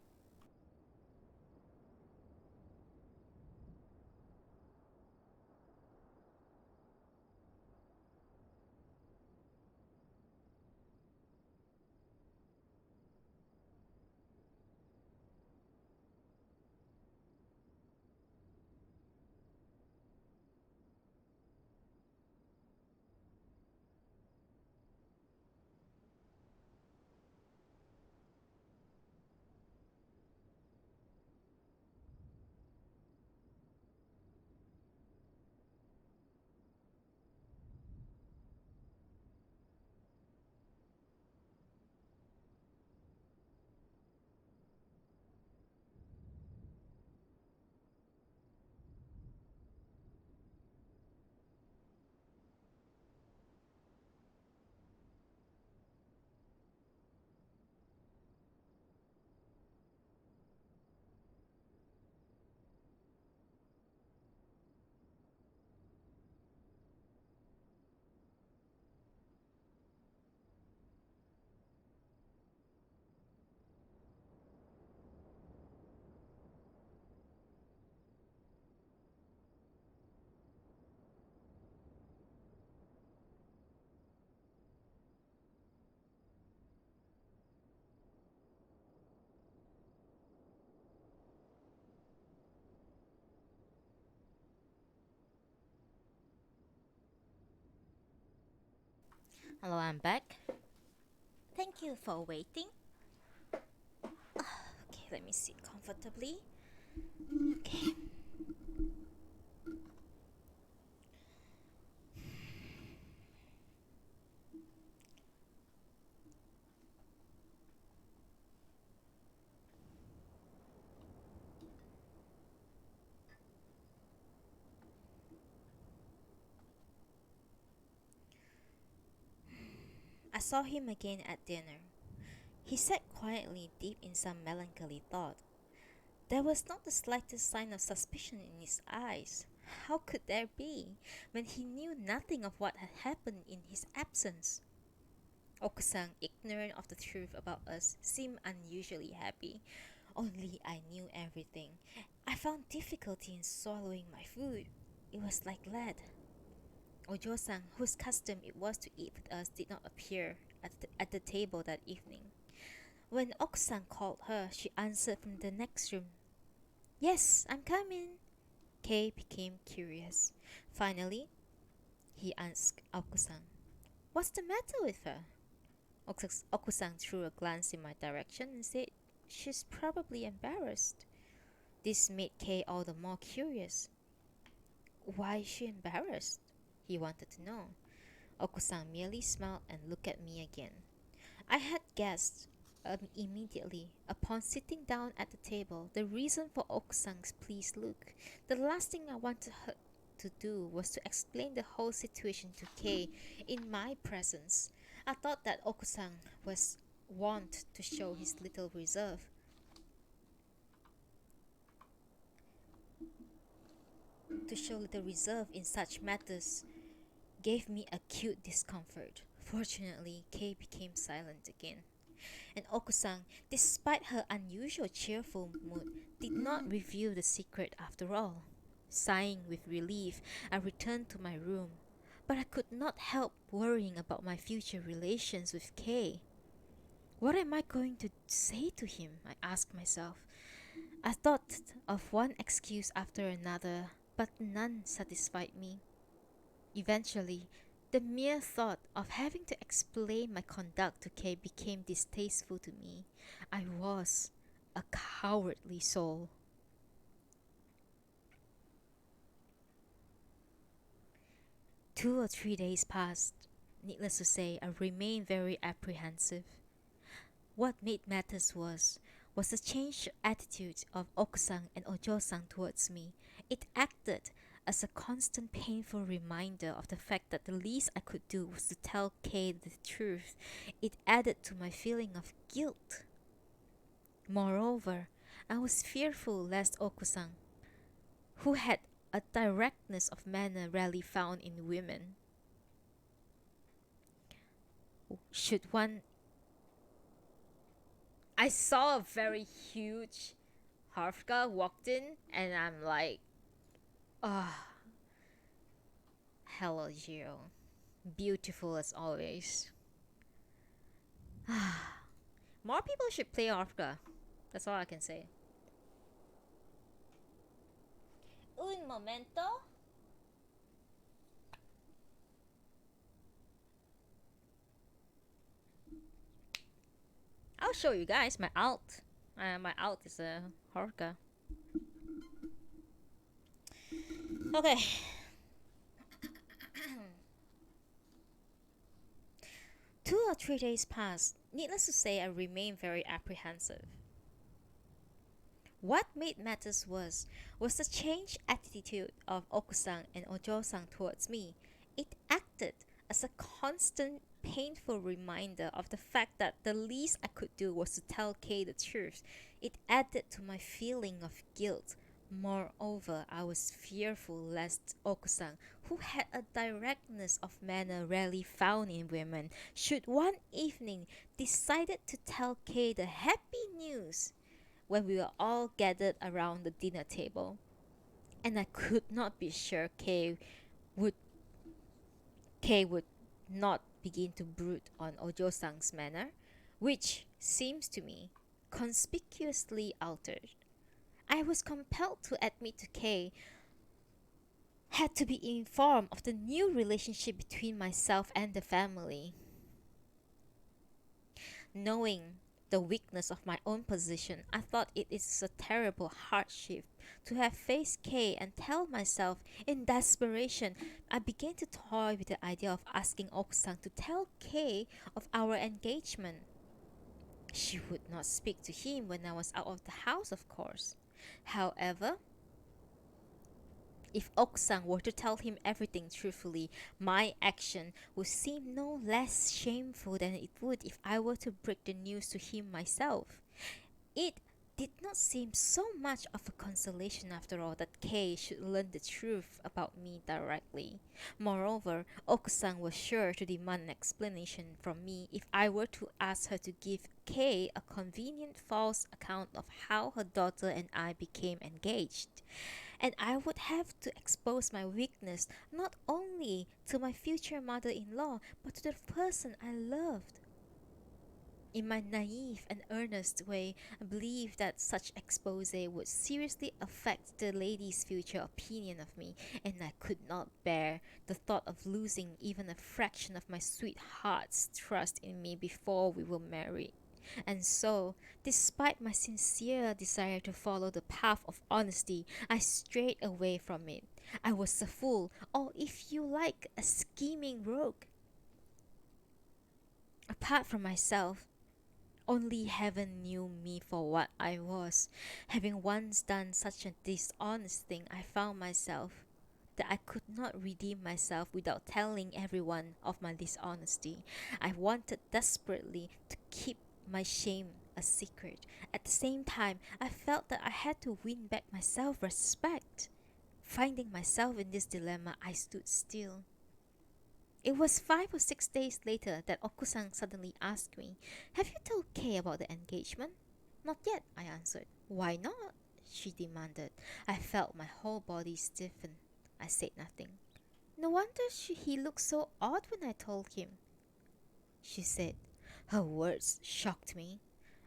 Hello, I'm back. Thank you for waiting. Okay, let me sit comfortably. Okay. I saw him again at dinner. He sat quietly, deep in some melancholy thought. There was not the slightest sign of suspicion in his eyes. How could there be, when he knew nothing of what had happened in his absence? Okusang, ignorant of the truth about us, seemed unusually happy. Only I knew everything. I found difficulty in swallowing my food. It was like lead. Ojo-san, whose custom it was to eat with us, did not appear at the table that evening. When Okusang called her, she answered from the next room. Yes, I'm coming. Kei became curious. Finally, he asked Okusang, what's the matter with her? Okusang threw a glance in my direction and said, she's probably embarrassed. This made Kei all the more curious. Why is she embarrassed? He wanted to know. Okusang merely smiled and looked at me again. I had guessed immediately, upon sitting down at the table, the reason for Okusang's pleased look. The last thing I wanted her to do was to explain the whole situation to Kei in my presence. I thought that Okusang was wont to show little reserve in such matters gave me acute discomfort. Fortunately, Kei became silent again, and Okusang, despite her unusual cheerful mood, did not reveal the secret after all. Sighing with relief, I returned to my room, but I could not help worrying about my future relations with Kei. What am I going to say to him? I asked myself. I thought of one excuse after another, but none satisfied me. Eventually, the mere thought of having to explain my conduct to Kay became distasteful to me. I was a cowardly soul. 2 or 3 days passed. Needless to say, I remained very apprehensive. What made matters worse was the changed attitude of Okusang and Ojo-san towards me. It acted as a constant painful reminder of the fact that the least I could do was to tell Kay the truth. It added to my feeling of guilt. Moreover, I was fearful lest Okusang, who had a directness of manner rarely found in women, should one. I saw a very huge Harfka walked in, and I'm like, ah, oh, hello, Gio. Beautiful as always. More people should play Harfka. That's all I can say. Un momento. I'll show you guys my alt. My alt is a Harka. Okay. 2 or 3 days passed. Needless to say, I remained very apprehensive. What made matters worse was the changed attitude of Okusang and Ojo-san towards me. It acted as a constant painful reminder of the fact that the least I could do was to tell Kay the truth. It added to my feeling of guilt. Moreover, I was fearful lest Okusang, who had a directness of manner rarely found in women, should one evening decided to tell Kay the happy news when we were all gathered around the dinner table. And I could not be sure would Kay would not begin to brood on Ojo-san's manner, which seems to me conspicuously altered. I was compelled to admit to Kay had to be informed of the new relationship between myself and the family. Knowing the weakness of my own position, I thought it is a terrible hardship to have faced Kay and tell myself in desperation. I began to toy with the idea of asking Okusang to tell Kay of our engagement. She would not speak to him when I was out of the house, of course. However, if Okusang were to tell him everything truthfully, my action would seem no less shameful than it would if I were to break the news to him myself. It did not seem so much of a consolation after all that Kay should learn the truth about me directly. Moreover, Okusang was sure to demand an explanation from me if I were to ask her to give Kay a convenient false account of how her daughter and I became engaged. And I would have to expose my weakness not only to my future mother in law, but to the person I loved. In my naive and earnest way, I believed that such expose would seriously affect the lady's future opinion of me, and I could not bear the thought of losing even a fraction of my sweetheart's trust in me before we were married. And so, despite my sincere desire to follow the path of honesty, I strayed away from it. I was a fool, or if you like, a scheming rogue. Apart from myself, only heaven knew me for what I was. Having once done such a dishonest thing, I found myself that I could not redeem myself without telling everyone of my dishonesty. I wanted desperately to keep my shame a secret. At the same time, I felt that I had to win back my self respect. Finding myself in this dilemma, I stood still. It was 5 or 6 days later that Okusang suddenly asked me, "Have you told Kay about the engagement?" "Not yet," I answered. "Why not?" she demanded. I felt my whole body stiffen. I said nothing. "No wonder he looked so odd when I told him," she said. Her words shocked me.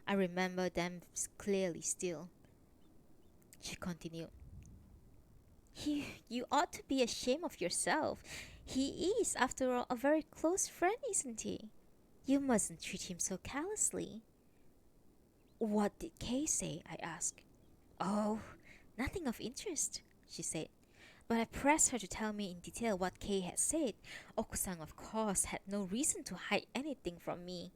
I remember them clearly still. She continued, You ought to be ashamed of yourself. He is, after all, a very close friend, isn't he? You mustn't treat him so callously." "What did Kay say?" I asked. "Oh, nothing of interest," she said. But I pressed her to tell me in detail what Kay had said. Okusang, of course, had no reason to hide anything from me,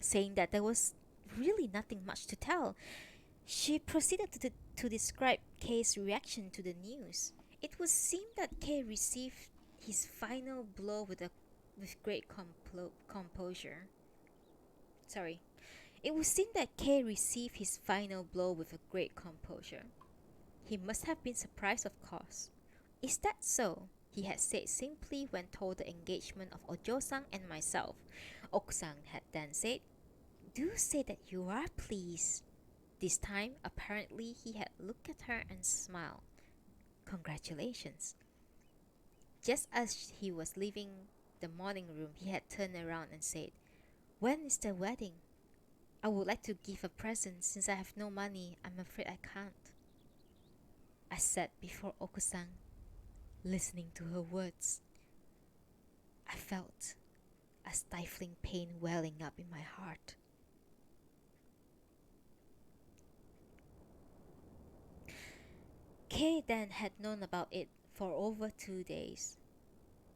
saying that there was really nothing much to tell. She proceeded to describe Kay's reaction to the news. It would seem that Kay received his final blow with great composure. Sorry. It would seem that Kay received his final blow with a great composure. He must have been surprised, of course. "Is that so?" he had said simply when told the engagement of Ojo-san and myself. Okusang had then said, "Do say that you are pleased." This time, apparently, he had looked at her and smiled. "Congratulations." Just as he was leaving the morning room, he had turned around and said, "When is the wedding? I would like to give a present. Since I have no money, I'm afraid I can't." I sat before Okusang, listening to her words. I felt a stifling pain welling up in my heart. Kay then had known about it for over 2 days.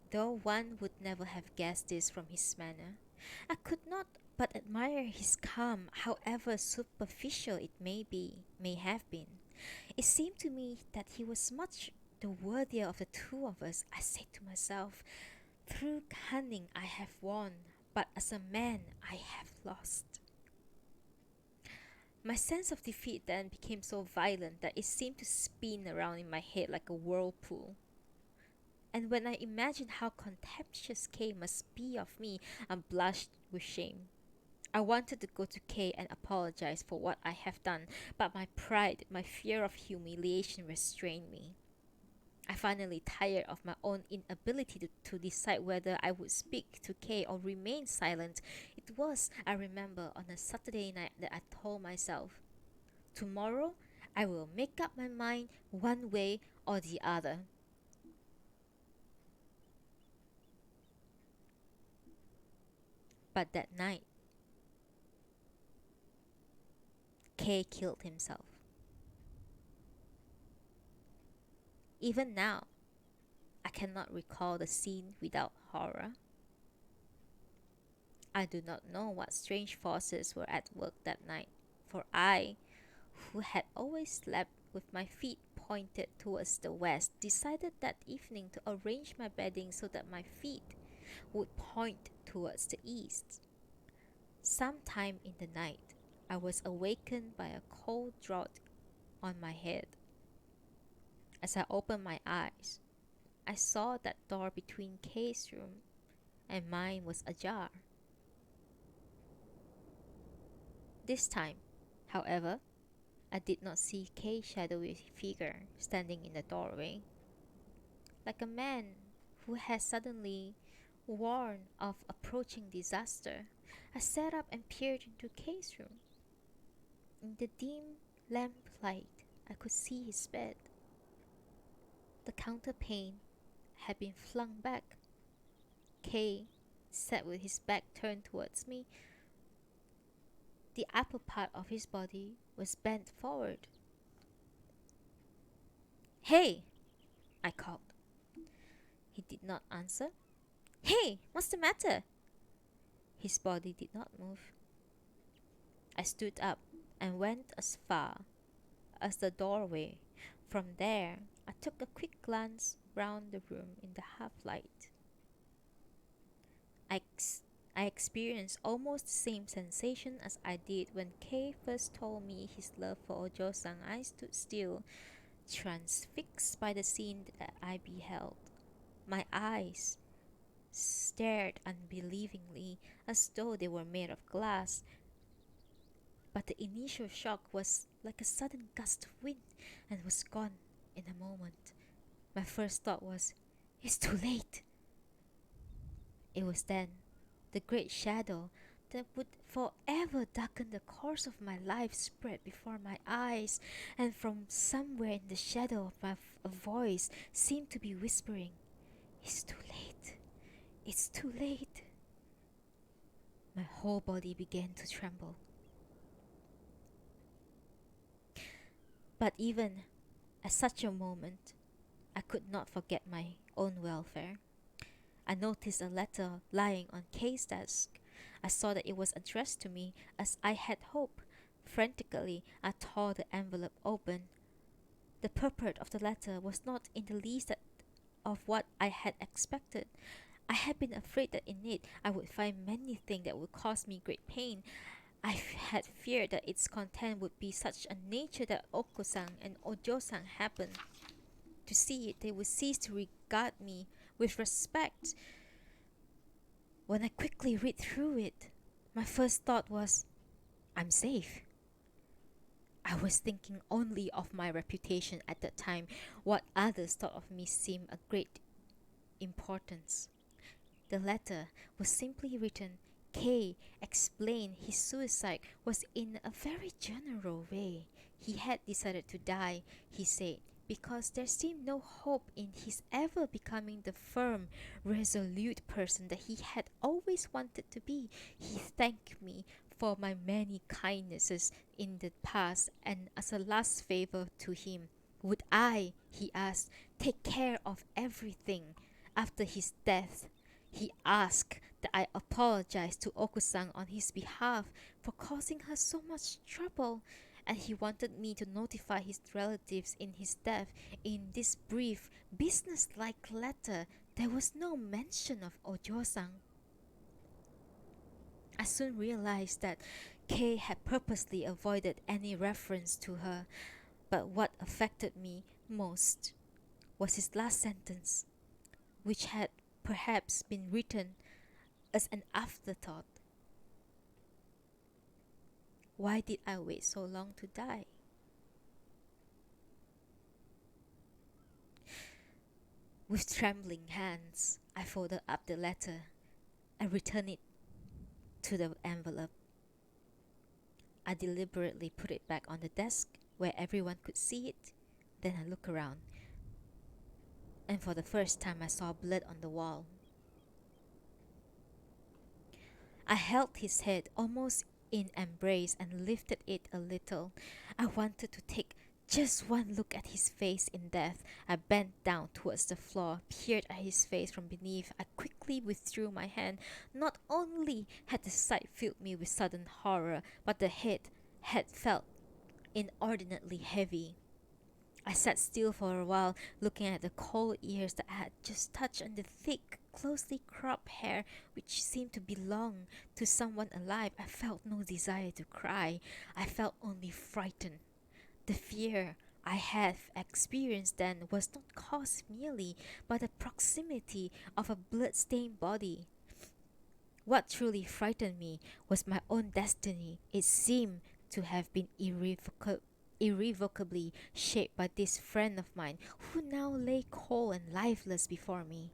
Though one would never have guessed this from his manner, I could not but admire his calm, however superficial it may have been. It seemed to me that he was much the worthier of the two of us. I said to myself, "Through cunning I have won, but as a man I have lost." My sense of defeat then became so violent that it seemed to spin around in my head like a whirlpool. And when I imagined how contemptuous Kay must be of me, I blushed with shame. I wanted to go to Kay and apologize for what I have done, but my pride, my fear of humiliation restrained me. I finally tired of my own inability to decide whether I would speak to Kay or remain silent. It was, I remember, on a Saturday night that I told myself, "Tomorrow I will make up my mind one way or the other." But that night, Kay killed himself. Even now, I cannot recall the scene without horror. I do not know what strange forces were at work that night, for I, who had always slept with my feet pointed towards the west, decided that evening to arrange my bedding so that my feet would point towards the east. Sometime in the night, I was awakened by a cold draught on my head. As I opened my eyes, I saw that door between Kay's room and mine was ajar. This time, however, I did not see Kay's shadowy figure standing in the doorway. Like a man who has suddenly warned of approaching disaster, I sat up and peered into Kay's room. In the dim lamplight, I could see his bed. The counterpane had been flung back. Kay sat with his back turned towards me. The upper part of his body was bent forward. "Hey!" I called. He did not answer. "Hey! What's the matter?" His body did not move. I stood up and went as far as the doorway. From there, I took a quick glance round the room in the half-light. I, I experienced almost the same sensation as I did when Kay first told me his love for Ojo-san. I stood still, transfixed by the scene that I beheld. My eyes stared unbelievingly, as though they were made of glass. But the initial shock was like a sudden gust of wind and was gone in a moment. My first thought was, "It's too late." It was then the great shadow that would forever darken the course of my life spread before my eyes, and from somewhere in the shadow of a voice seemed to be whispering, "It's too late. It's too late." My whole body began to tremble. But even at such a moment, I could not forget my own welfare. I noticed a letter lying on Kay's desk. I saw that it was addressed to me, as I had hoped. Frantically, I tore the envelope open. The purport of the letter was not in the least of what I had expected. I had been afraid that in it I would find many things that would cause me great pain. I had feared that its content would be such a nature that Oko-san and Ojo-san happened to see it, they would cease to regard me with respect. When I quickly read through it, my first thought was, "I'm safe." I was thinking only of my reputation at that time. What others thought of me seemed of great importance. The letter was simply written. Kay explained his suicide was in a very general way. He had decided to die, he said, because there seemed no hope in his ever becoming the firm, resolute person that he had always wanted to be. He thanked me for my many kindnesses in the past, and as a last favor to him, would I, he asked, take care of everything after his death. He asked that I apologize to Oku-san on his behalf for causing her so much trouble, and he wanted me to notify his relatives in his death. In this brief, business-like letter, there was no mention of Ojo-san. I soon realized that Kay had purposely avoided any reference to her, but what affected me most was his last sentence, which had perhaps been written as an afterthought. Why did I wait so long to die? With trembling hands, I folded up the letter and returned it to the envelope. I deliberately put it back on the desk where everyone could see it. Then I looked around, and for the first time I saw blood on the wall. I held his head almost in embrace and lifted it a little. I wanted to take just one look at his face in death. I bent down towards the floor, peered at his face from beneath. I quickly withdrew my hand. Not only had the sight filled me with sudden horror, but the head had felt inordinately heavy. I sat still for a while, looking at the cold ears that I had just touched and the thick, closely cropped hair which seemed to belong to someone alive. I felt no desire to cry. I felt only frightened. The fear I had experienced then was not caused merely by the proximity of a blood-stained body. What truly frightened me was my own destiny. It seemed to have been irrevocably shaped by this friend of mine who now lay cold and lifeless before me.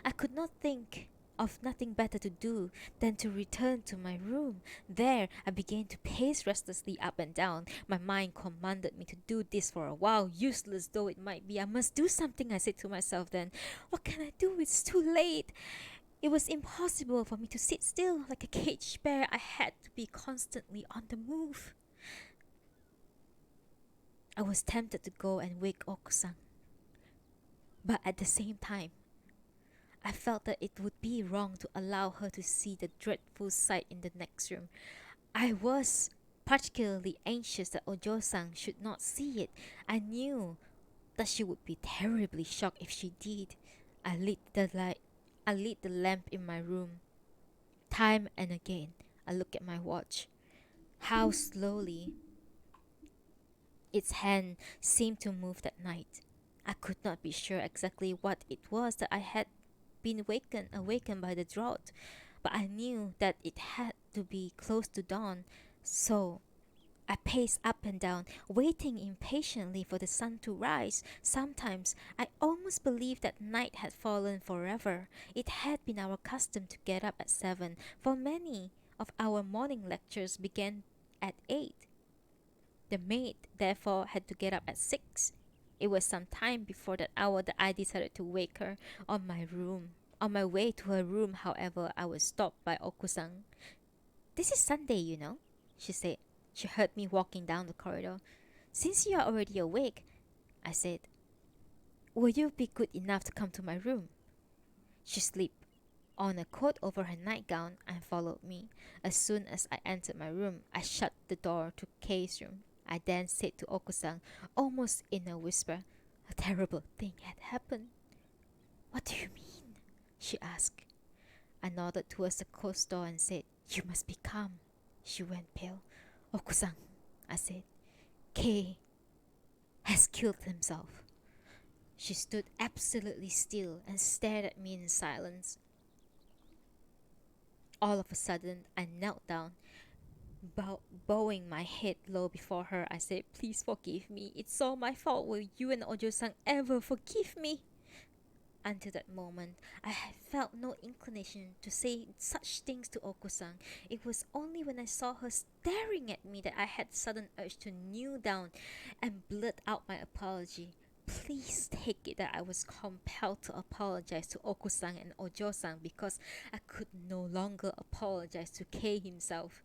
I could not think of nothing better to do than to return to my room. There, I began to pace restlessly up and down. My mind commanded me to do this for a while, useless though it might be. I must do something, I said to myself then. What can I do? It's too late. It was impossible for me to sit still like a caged bear. I had to be constantly on the move. I was tempted to go and wake Oku-san, but at the same time, I felt that it would be wrong to allow her to see the dreadful sight in the next room. I was particularly anxious that Ojo-san should not see it. I knew that she would be terribly shocked if she did. I lit the lamp in my room. Time and again, I looked at my watch. How slowly its hand seemed to move that night. I could not be sure exactly what it was that I had been awakened by the draught, but I knew that it had to be close to dawn, so I paced up and down, waiting impatiently for the sun to rise. Sometimes I almost believed that night had fallen forever. It had been our custom to get up at 7, for many of our morning lectures began at 8. The maid, therefore, had to get up at 6. It was some time before that hour that I decided to wake her on my room. On my way to her room, however, I was stopped by Oku-san. "This is Sunday, you know," she said. She heard me walking down the corridor. "Since you are already awake," I said, "will you be good enough to come to my room?" She slipped on a coat over her nightgown and followed me. As soon as I entered my room, I shut the door to Kei's room. I then said to Oku-san, almost in a whisper, "A terrible thing had happened." "What do you mean?" she asked. I nodded towards the closed door and said, "You must be calm." She went pale. "Oku-san," I said, "Kei has killed himself." She stood absolutely still and stared at me in silence. All of a sudden, I knelt down. Bowing my head low before her, I said, "Please forgive me. It's all my fault. Will you and Ojo-san ever forgive me?" Until that moment, I had felt no inclination to say such things to Oku-san. It was only when I saw her staring at me that I had sudden urge to kneel down and blurt out my apology. Please take it that I was compelled to apologize to Oku-san and Ojo-san because I could no longer apologize to Kei himself.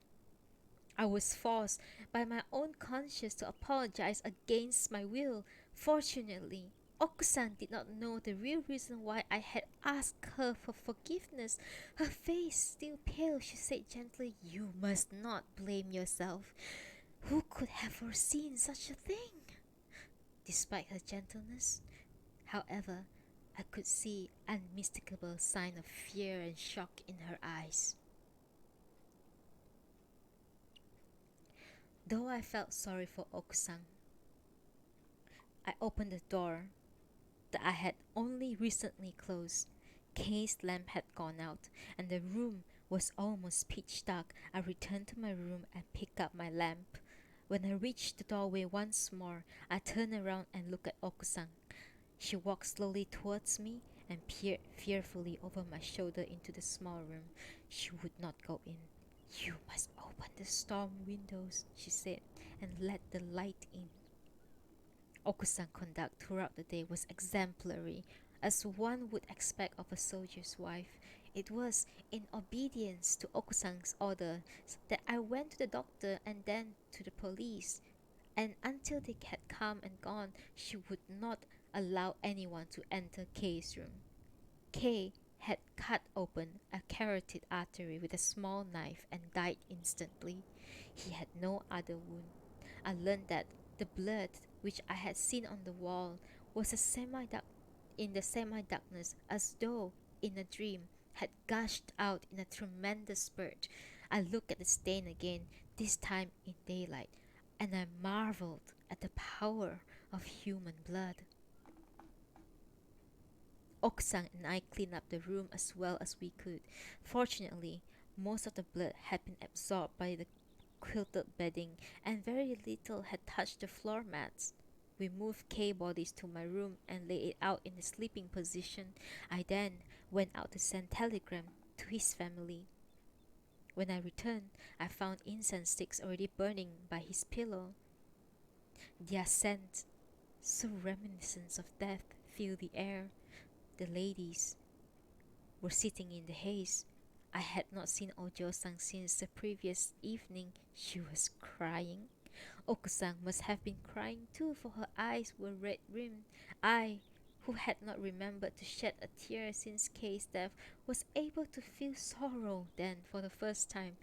I was forced by my own conscience to apologize against my will. Fortunately, Oku-san did not know the real reason why I had asked her for forgiveness. Her face still pale, she said gently, "You must not blame yourself. Who could have foreseen such a thing?" Despite her gentleness, however, I could see unmistakable sign of fear and shock in her eyes. Though I felt sorry for Oku-san, I opened the door that I had only recently closed. Kei's lamp had gone out, and the room was almost pitch dark. I returned to my room and picked up my lamp. When I reached the doorway once more, I turned around and looked at Oku-san. She walked slowly towards me and peered fearfully over my shoulder into the small room. She would not go in. "You must open the storm windows," she said, "and let the light in." Oku-san's conduct throughout the day was exemplary, as one would expect of a soldier's wife. It was in obedience to Okusang's order that I went to the doctor and then to the police, and until they had come and gone, she would not allow anyone to enter K's room. K had cut open a carotid artery with a small knife and died instantly. He had no other wound. I learned that the blood which I had seen on the wall was in the semi-darkness, as though in a dream, had gushed out in a tremendous spurt. I looked at the stain again, this time in daylight, and I marveled at the power of human blood. Oksang and I cleaned up the room as well as we could. Fortunately, most of the blood had been absorbed by the quilted bedding, and very little had touched the floor mats. We moved K bodies to my room and laid it out in the sleeping position. I then went out to send telegram to his family. When I returned, I found incense sticks already burning by his pillow. Their scent, so reminiscent of death, filled the air. The ladies were sitting in the haze. I had not seen Ojo-san since the previous evening. She was crying. Oku-san must have been crying too, for her eyes were red-rimmed. I, who had not remembered to shed a tear since Kay's death, was able to feel sorrow then for the first time.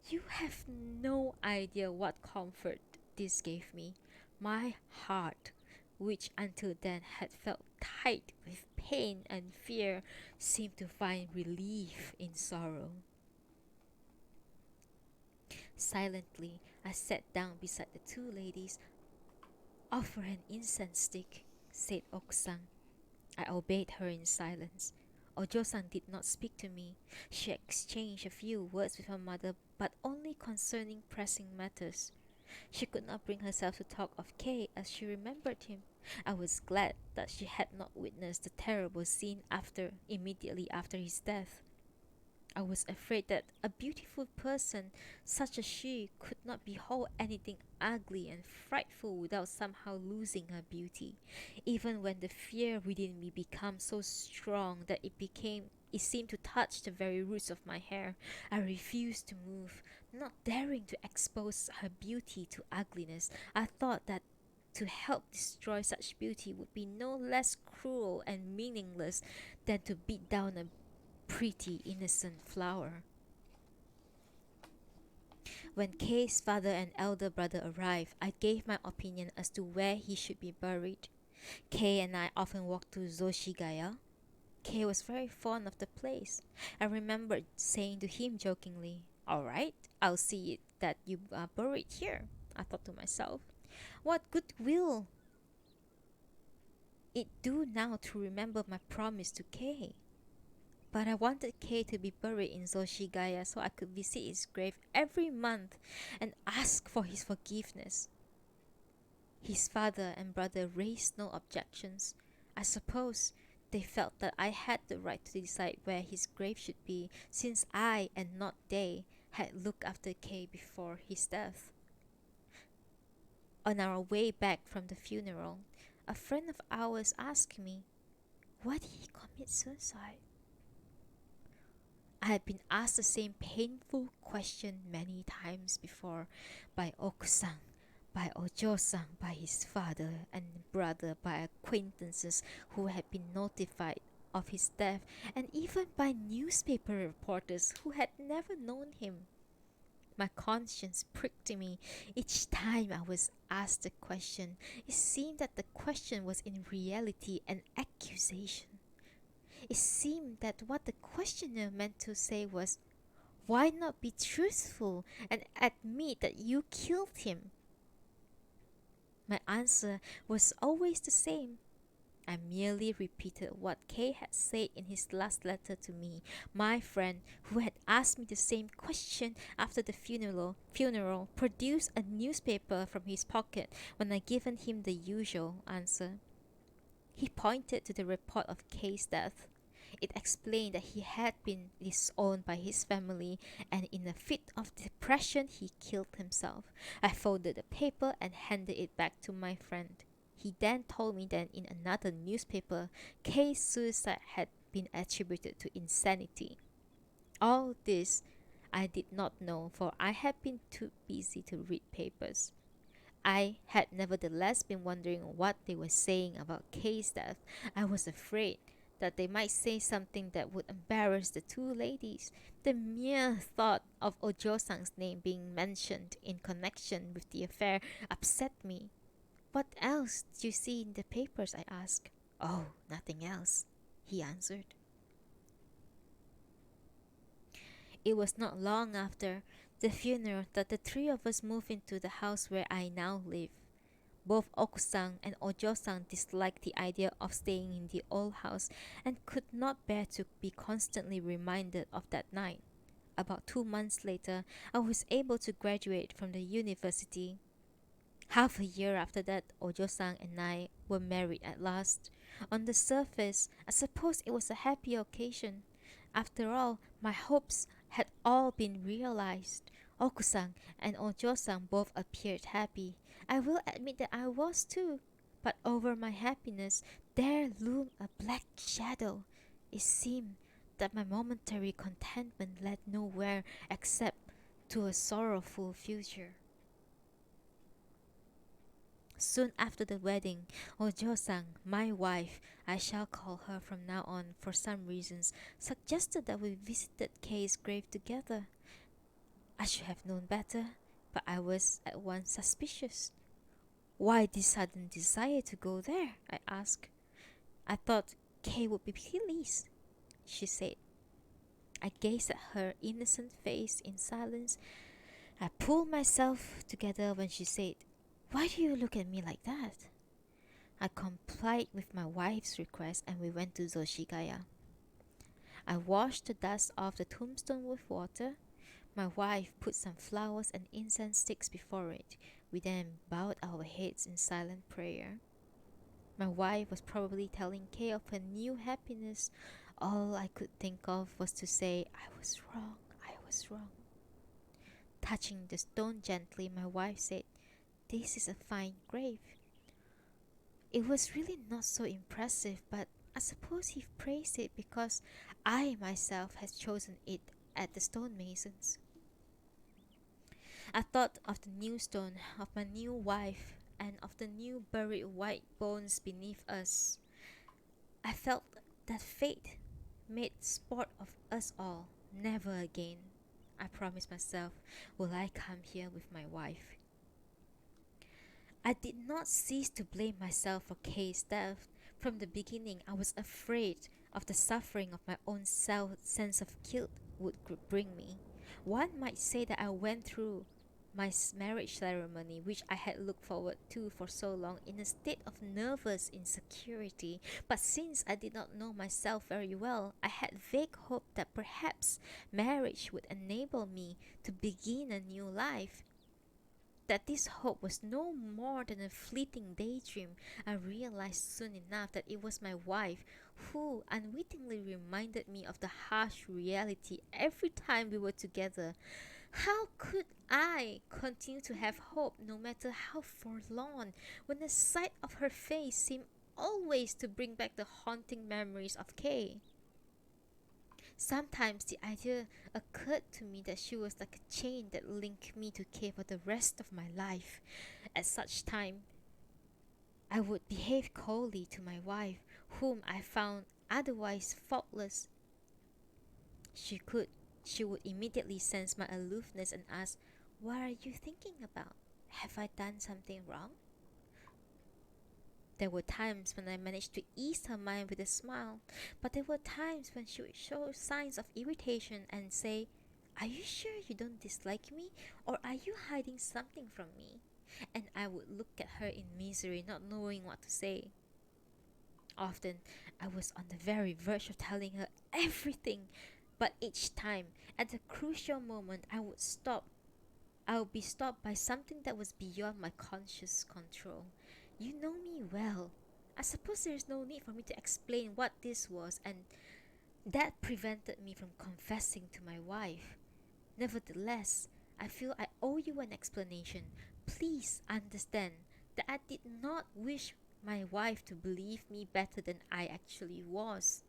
You have no idea what comfort this gave me. My heart, which until then had felt tight with pain and fear, seemed to find relief in sorrow. Silently, I sat down beside the two ladies. "Offer an incense stick," said Oku-san. I obeyed her in silence. Ojo-san did not speak to me. She exchanged a few words with her mother, but only concerning pressing matters. She could not bring herself to talk of Kay as she remembered him. I was glad that she had not witnessed the terrible scene immediately after his death. I was afraid that a beautiful person such as she could not behold anything ugly and frightful without somehow losing her beauty. Even when the fear within me became so strong that it seemed to touch the very roots of my hair, I refused to move, not daring to expose her beauty to ugliness. I thought that to help destroy such beauty would be no less cruel and meaningless than to beat down a pretty innocent flower. When Kay's father and elder brother arrived, I gave my opinion as to where he should be buried. Kay and I often walked to Zoshigaya. Kay was very fond of the place. I remembered saying to him jokingly, "All right, I'll see it that you are buried here." I thought to myself, what good will it do now to remember my promise to Kay? But I wanted Kay to be buried in Zoshigaya so I could visit his grave every month and ask for his forgiveness. His father and brother raised no objections. I suppose they felt that I had the right to decide where his grave should be, since I, and not they, had looked after Kay before his death. On our way back from the funeral, a friend of ours asked me, "Why did he commit suicide?" I had been asked the same painful question many times before by Oku-san, by Ojo-san, by his father and brother, by acquaintances who had been notified of his death, and even by newspaper reporters who had never known him. My conscience pricked me each time I was asked the question. It seemed that the question was in reality an accusation. It seemed that what the questioner meant to say was, "Why not be truthful and admit that you killed him?" My answer was always the same. I merely repeated what Kay had said in his last letter to me. My friend, who had asked me the same question after the funeral, produced a newspaper from his pocket when I given him the usual answer. He pointed to the report of Kay's death. It explained that he had been disowned by his family, and in a fit of depression he killed himself. I folded the paper and handed it back to my friend. He then told me that in another newspaper, Kay's suicide had been attributed to insanity. All this I did not know, for I had been too busy to read papers. I had nevertheless been wondering what they were saying about Kay's death. I was afraid that they might say something that would embarrass the two ladies. The mere thought of Ojo-san's name being mentioned in connection with the affair upset me. What else did you see in the papers? I asked. Oh, nothing else, he answered. It was not long after the funeral that the three of us moved into the house where I now live. Both Oku-san and Ojo-san disliked the idea of staying in the old house and could not bear to be constantly reminded of that night. About 2 months later, I was able to graduate from the university. Half a year after that, Ojo-san and I were married at last. On the surface, I suppose it was a happy occasion. After all, my hopes had all been realized. Oku-san and Ojo-san both appeared happy. I will admit that I was too. But over my happiness, there loomed a black shadow. It seemed that my momentary contentment led nowhere except to a sorrowful future. Soon after the wedding, Ojo-san, my wife, I shall call her from now on for some reasons, suggested that we visited Kay's grave together. I should have known better, but I was at once suspicious. Why this sudden desire to go there? I asked. I thought Kay would be pleased, she said. I gazed at her innocent face in silence. I pulled myself together when she said, "Why do you look at me like that?" I complied with my wife's request and we went to Zoshigaya. I washed the dust off the tombstone with water. My wife put some flowers and incense sticks before it. We then bowed our heads in silent prayer. My wife was probably telling Kay of her new happiness. All I could think of was to say, I was wrong, I was wrong. Touching the stone gently, my wife said, "This is a fine grave." It was really not so impressive, but I suppose he praised it because I myself had chosen it at the stonemasons. I thought of the new stone, of my new wife, and of the new buried white bones beneath us. I felt that fate made sport of us all. Never again, I promised myself, will I come here with my wife. I did not cease to blame myself for Kay's death. From the beginning, I was afraid of the suffering of my own sense of guilt would bring me. One might say that I went through my marriage ceremony, which I had looked forward to for so long, in a state of nervous insecurity. But since I did not know myself very well, I had vague hope that perhaps marriage would enable me to begin a new life. That this hope was no more than a fleeting daydream, I realized soon enough that it was my wife who unwittingly reminded me of the harsh reality every time we were together. How could I continue to have hope no matter how forlorn, when the sight of her face seemed always to bring back the haunting memories of Kay? Sometimes the idea occurred to me that she was like a chain that linked me to Kay for the rest of my life. At such time, I would behave coldly to my wife, whom I found otherwise faultless. She could she would immediately sense my aloofness and ask, "What are you thinking about? Have I done something wrong?" There were times when I managed to ease her mind with a smile, but there were times when she would show signs of irritation and say, "Are you sure you don't dislike me, or are you hiding something from me?" And I would look at her in misery, not knowing what to say. Often, I was on the very verge of telling her everything, but each time, at the crucial moment, I would be stopped by something that was beyond my conscious control. You know me well. I suppose there is no need for me to explain what this was, and that prevented me from confessing to my wife. Nevertheless, I feel I owe you an explanation. Please understand that I did not wish my wife to believe me better than I actually was.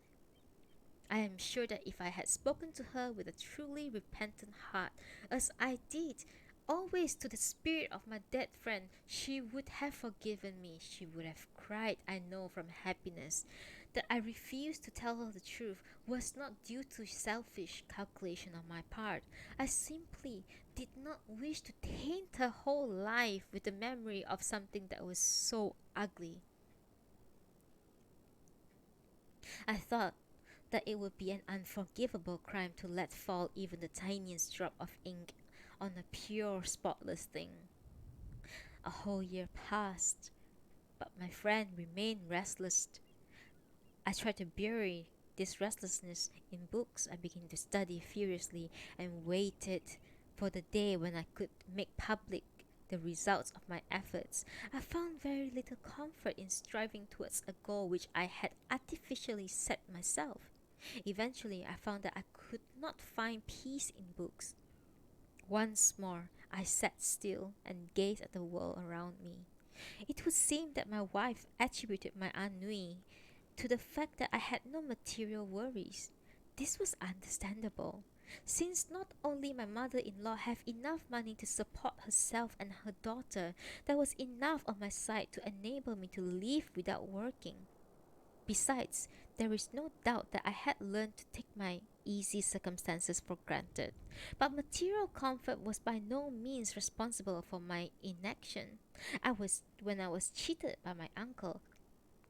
I am sure that if I had spoken to her with a truly repentant heart, as I did, always to the spirit of my dead friend, she would have forgiven me. She would have cried, I know, from happiness. That I refused to tell her the truth was not due to selfish calculation on my part. I simply did not wish to taint her whole life with the memory of something that was so ugly. I thought that it would be an unforgivable crime to let fall even the tiniest drop of ink on a pure, spotless thing. A whole year passed, but my friend remained restless. I tried to bury this restlessness in books. I began to study furiously and waited for the day when I could make public the results of my efforts. I found very little comfort in striving towards a goal which I had artificially set myself. Eventually, I found that I could not find peace in books. Once more, I sat still and gazed at the world around me. It would seem that my wife attributed my ennui to the fact that I had no material worries. This was understandable, since not only my mother in law had enough money to support herself and her daughter, there was enough on my side to enable me to live without working. Besides, there is no doubt that I had learned to take my easy circumstances for granted. But material comfort was by no means responsible for my inaction. When I was cheated by my uncle,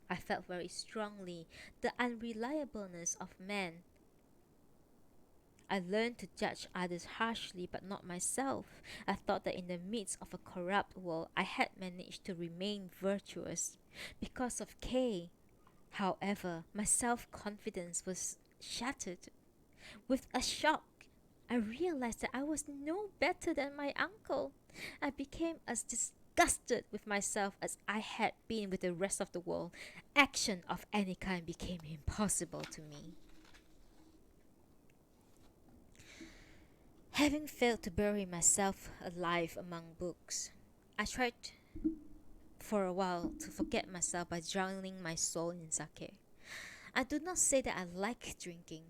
I felt very strongly the unreliableness of men. I learned to judge others harshly but not myself. I thought that in the midst of a corrupt world I had managed to remain virtuous. Because of K, however, my self confidence was shattered. With a shock, I realized that I was no better than my uncle. I became as disgusted with myself as I had been with the rest of the world. Action of any kind became impossible to me. Having failed to bury myself alive among books, I tried for a while to forget myself by drowning my soul in sake. I do not say that I like drinking,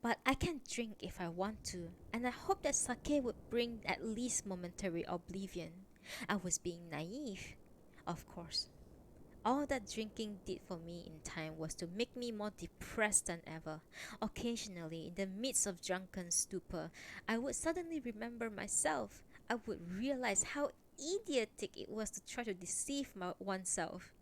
but I can drink if I want to, and I hope that sake would bring at least momentary oblivion. I was being naive, of course. All that drinking did for me in time was to make me more depressed than ever. Occasionally, in the midst of drunken stupor, I would suddenly remember myself. I would realize how idiotic it was to try to deceive oneself.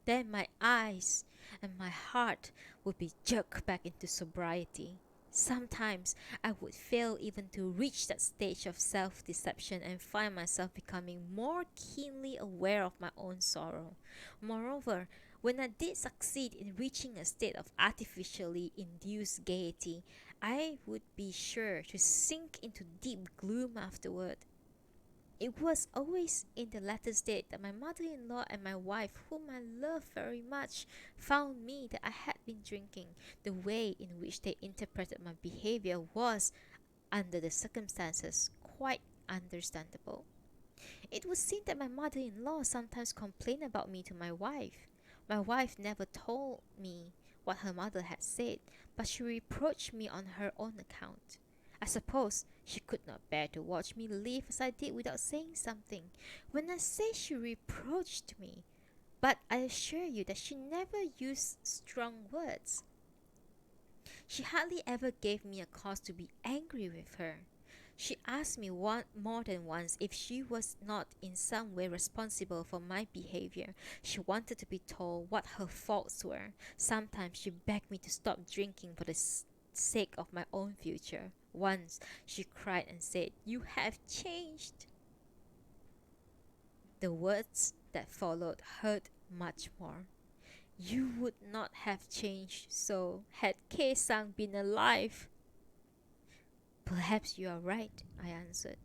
Then my eyes and my heart would be jerked back into sobriety. Sometimes I would fail even to reach that stage of self deception and find myself becoming more keenly aware of my own sorrow. Moreover, when I did succeed in reaching a state of artificially induced gaiety, I would be sure to sink into deep gloom afterward. It was always in the latter state that my mother in law and my wife, whom I loved very much, found me that I had been drinking. The way in which they interpreted my behavior was, under the circumstances, quite understandable. It would seem that my mother in law sometimes complained about me to my wife. My wife never told me what her mother had said, but she reproached me on her own account. I suppose she could not bear to watch me live as I did without saying something. When I say she reproached me, but I assure you that she never used strong words. She hardly ever gave me a cause to be angry with her. She asked me more than once if she was not in some way responsible for my behavior. She wanted to be told what her faults were. Sometimes she begged me to stop drinking for the sake of my own future. Once she cried and said, "You have changed." The words that followed hurt much more. "You would not have changed so had Kei-san been alive." "Perhaps you are right," I answered.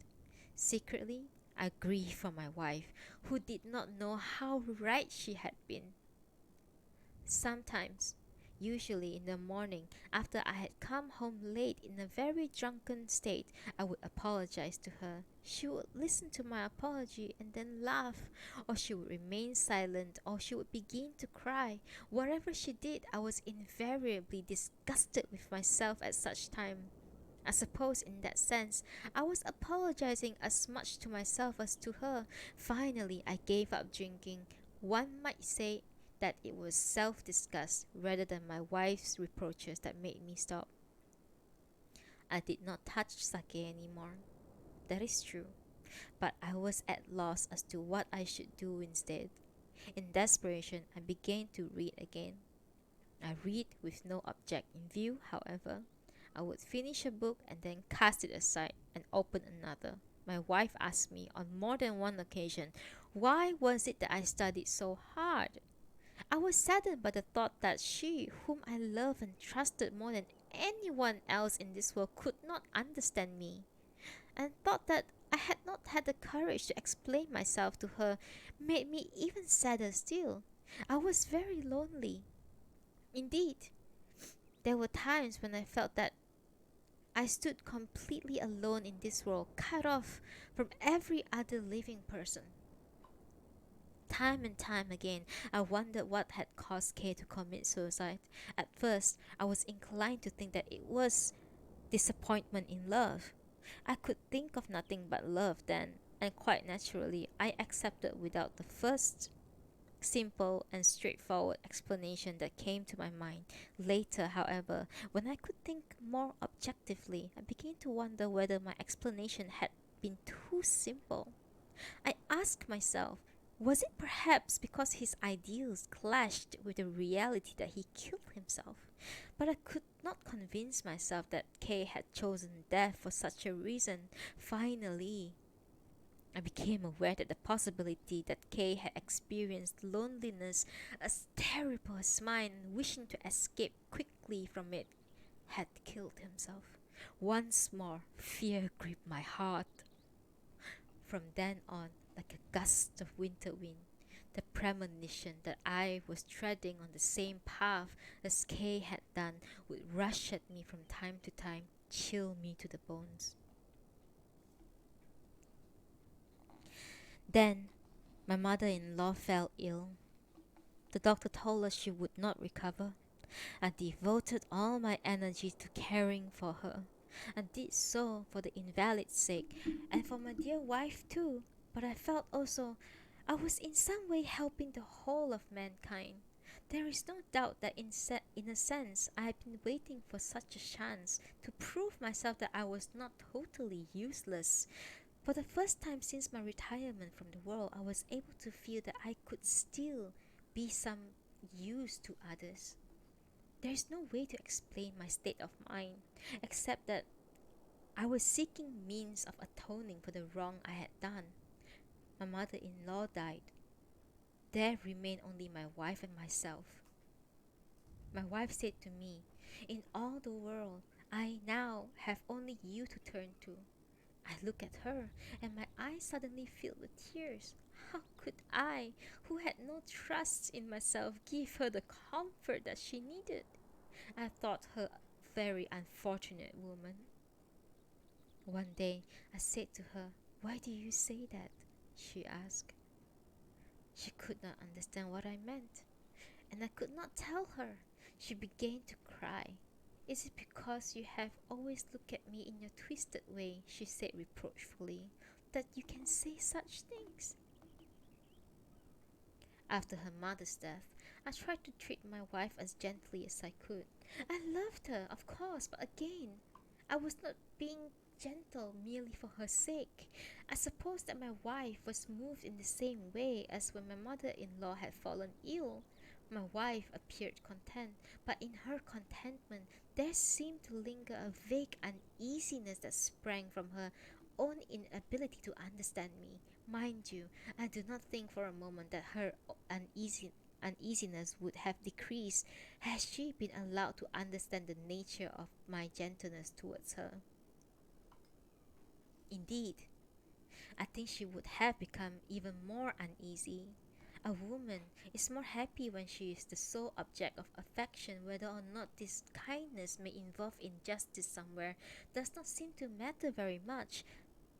Secretly, I grieved for my wife, who did not know how right she had been. Sometimes Usually in the morning, after I had come home late in a very drunken state, I would apologize to her. She would listen to my apology and then laugh, or she would remain silent, or she would begin to cry. Whatever she did, I was invariably disgusted with myself at such time. I suppose in that sense, I was apologizing as much to myself as to her. Finally, I gave up drinking. One might say that it was self disgust rather than my wife's reproaches that made me stop. I did not touch sake anymore. That is true. But I was at loss as to what I should do instead. In desperation, I began to read again. I read with no object in view, however. I would finish a book and then cast it aside and open another. My wife asked me on more than one occasion, why was it that I studied so hard? I was saddened by the thought that she, whom I loved and trusted more than anyone else in this world, could not understand me, and thought that I had not had the courage to explain myself to her made me even sadder still. I was very lonely. Indeed, there were times when I felt that I stood completely alone in this world, cut off from every other living person. Time and time again, I wondered what had caused Kay to commit suicide. At first, I was inclined to think that it was disappointment in love. I could think of nothing but love then, and quite naturally, I accepted without the first simple and straightforward explanation that came to my mind. Later, however, when I could think more objectively, I began to wonder whether my explanation had been too simple. I asked myself, was it perhaps because his ideals clashed with the reality that he killed himself? But I could not convince myself that Kay had chosen death for such a reason. Finally, I became aware that the possibility that Kay had experienced loneliness as terrible as mine, and wishing to escape quickly from it, had killed himself. Once more, fear gripped my heart. From then on, like a gust of winter wind, the premonition that I was treading on the same path as Kay had done would rush at me from time to time, chill me to the bones. Then, my mother-in-law fell ill. The doctor told us she would not recover. I devoted all my energy to caring for her. I did so for the invalid's sake and for my dear wife too. But I felt also I was in some way helping the whole of mankind. There is no doubt that in a sense I had been waiting for such a chance to prove myself that I was not totally useless. For the first time since my retirement from the world, I was able to feel that I could still be some use to others. There is no way to explain my state of mind, except that I was seeking means of atoning for the wrong I had done. My mother-in-law died. There remained only my wife and myself. My wife said to me, in all the world, I now have only you to turn to. I look at her, and my eyes suddenly filled with tears. How could I, who had no trust in myself, give her the comfort that she needed? I thought her a very unfortunate woman. One day, I said to her, why do you say that? She asked. She could not understand what I meant, and I could not tell her. She began to cry. Is it because you have always looked at me in your twisted way, she said reproachfully, that you can say such things? After her mother's death, I tried to treat my wife as gently as I could. I loved her, of course, but again, I was not being gentle merely for her sake. I suppose that my wife was moved in the same way as when my mother-in-law had fallen ill. My wife appeared content, but in her contentment there seemed to linger a vague uneasiness that sprang from her own inability to understand me. Mind you, I do not think for a moment that her uneasiness would have decreased had she been allowed to understand the nature of my gentleness towards her. Indeed, I think she would have become even more uneasy. A woman is more happy when she is the sole object of affection. Whether or not this kindness may involve injustice somewhere does not seem to matter very much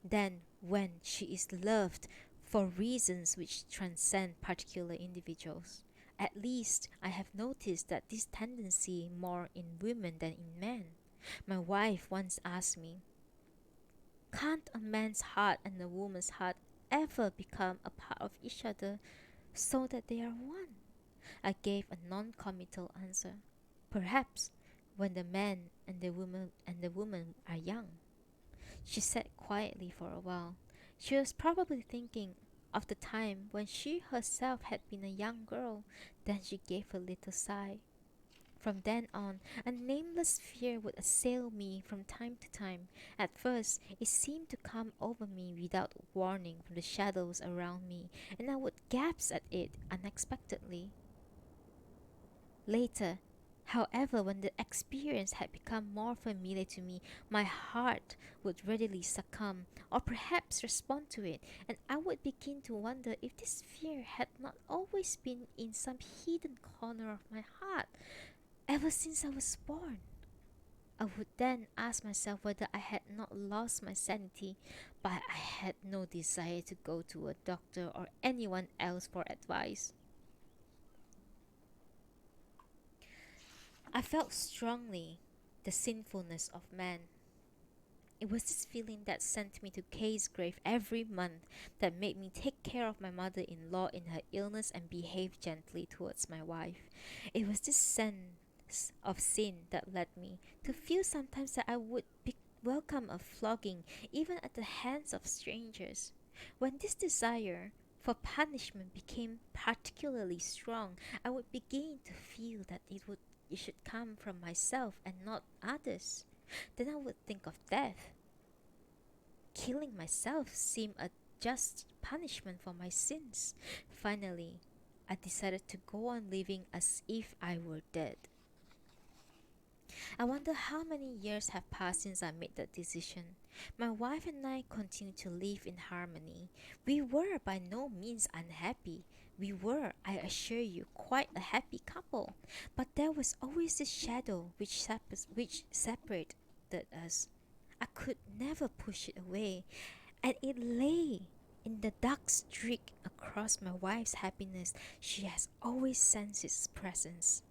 than when she is loved for reasons which transcend particular individuals. At least I have noticed that this tendency more in women than in men. My wife once asked me, can't a man's heart and a woman's heart ever become a part of each other so that they are one? I gave a non-committal answer. Perhaps when the man and the woman are young. She sat quietly for a while. She was probably thinking of the time when she herself had been a young girl. Then she gave a little sigh. From then on, a nameless fear would assail me from time to time. At first, it seemed to come over me without warning from the shadows around me, and I would gasp at it unexpectedly. Later, however, when the experience had become more familiar to me, my heart would readily succumb, or perhaps respond to it, and I would begin to wonder if this fear had not always been in some hidden corner of my heart ever since I was born. I would then ask myself whether I had not lost my sanity, but I had no desire to go to a doctor or anyone else for advice. I felt strongly the sinfulness of man. It was this feeling that sent me to Kay's grave every month, that made me take care of my mother in law in her illness and behave gently towards my wife. It was this sense of sin that led me to feel sometimes that I would welcome a flogging, even at the hands of strangers. When this desire for punishment became particularly strong, I would begin to feel that it should come from myself and not others. Then I would think of death. Killing myself seemed a just punishment for my sins. Finally, I decided to go on living as if I were dead. I wonder how many years have passed since I made that decision. My wife and I continued to live in harmony. We were by no means unhappy. We were, I assure you, quite a happy couple. But there was always this shadow which separated us. I could never push it away, and it lay in the dark streak across my wife's happiness. She has always sensed its presence.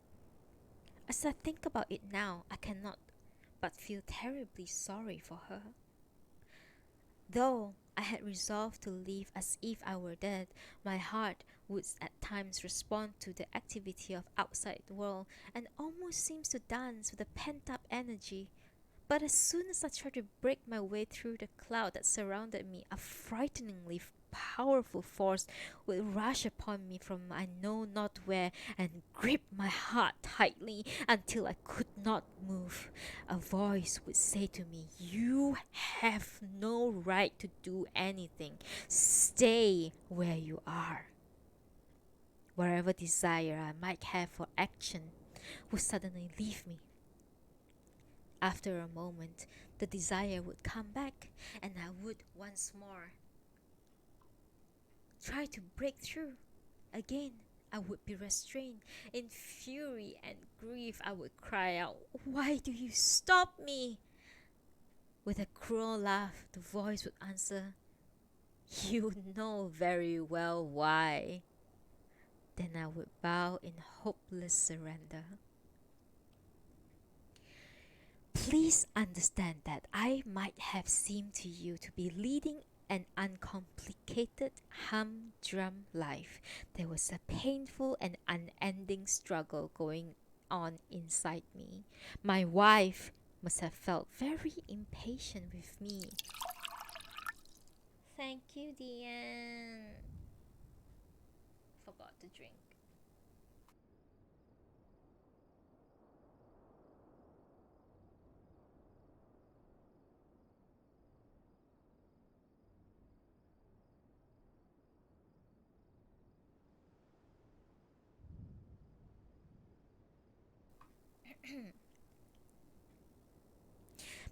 As I think about it now, I cannot but feel terribly sorry for her. Though I had resolved to live as if I were dead, my heart would at times respond to the activity of outside world and almost seems to dance with the pent-up energy. But as soon as I tried to break my way through the cloud that surrounded me, a frighteningly powerful force would rush upon me from I know not where and grip my heart tightly until I could not move. A voice would say to me, "You have no right to do anything. Stay where you are." Wherever desire I might have for action would suddenly leave me. After a moment, the desire would come back, and I would once more try to break through. Again, I would be restrained. In fury and grief, I would cry out, "Why do you stop me?" With a cruel laugh, the voice would answer, "You know very well why." Then I would bow in hopeless surrender. Please understand that I might have seemed to you to be leading an uncomplicated, humdrum life. There was a painful and unending struggle going on inside me. My wife must have felt very impatient with me. Thank you, Diane. Forgot to drink.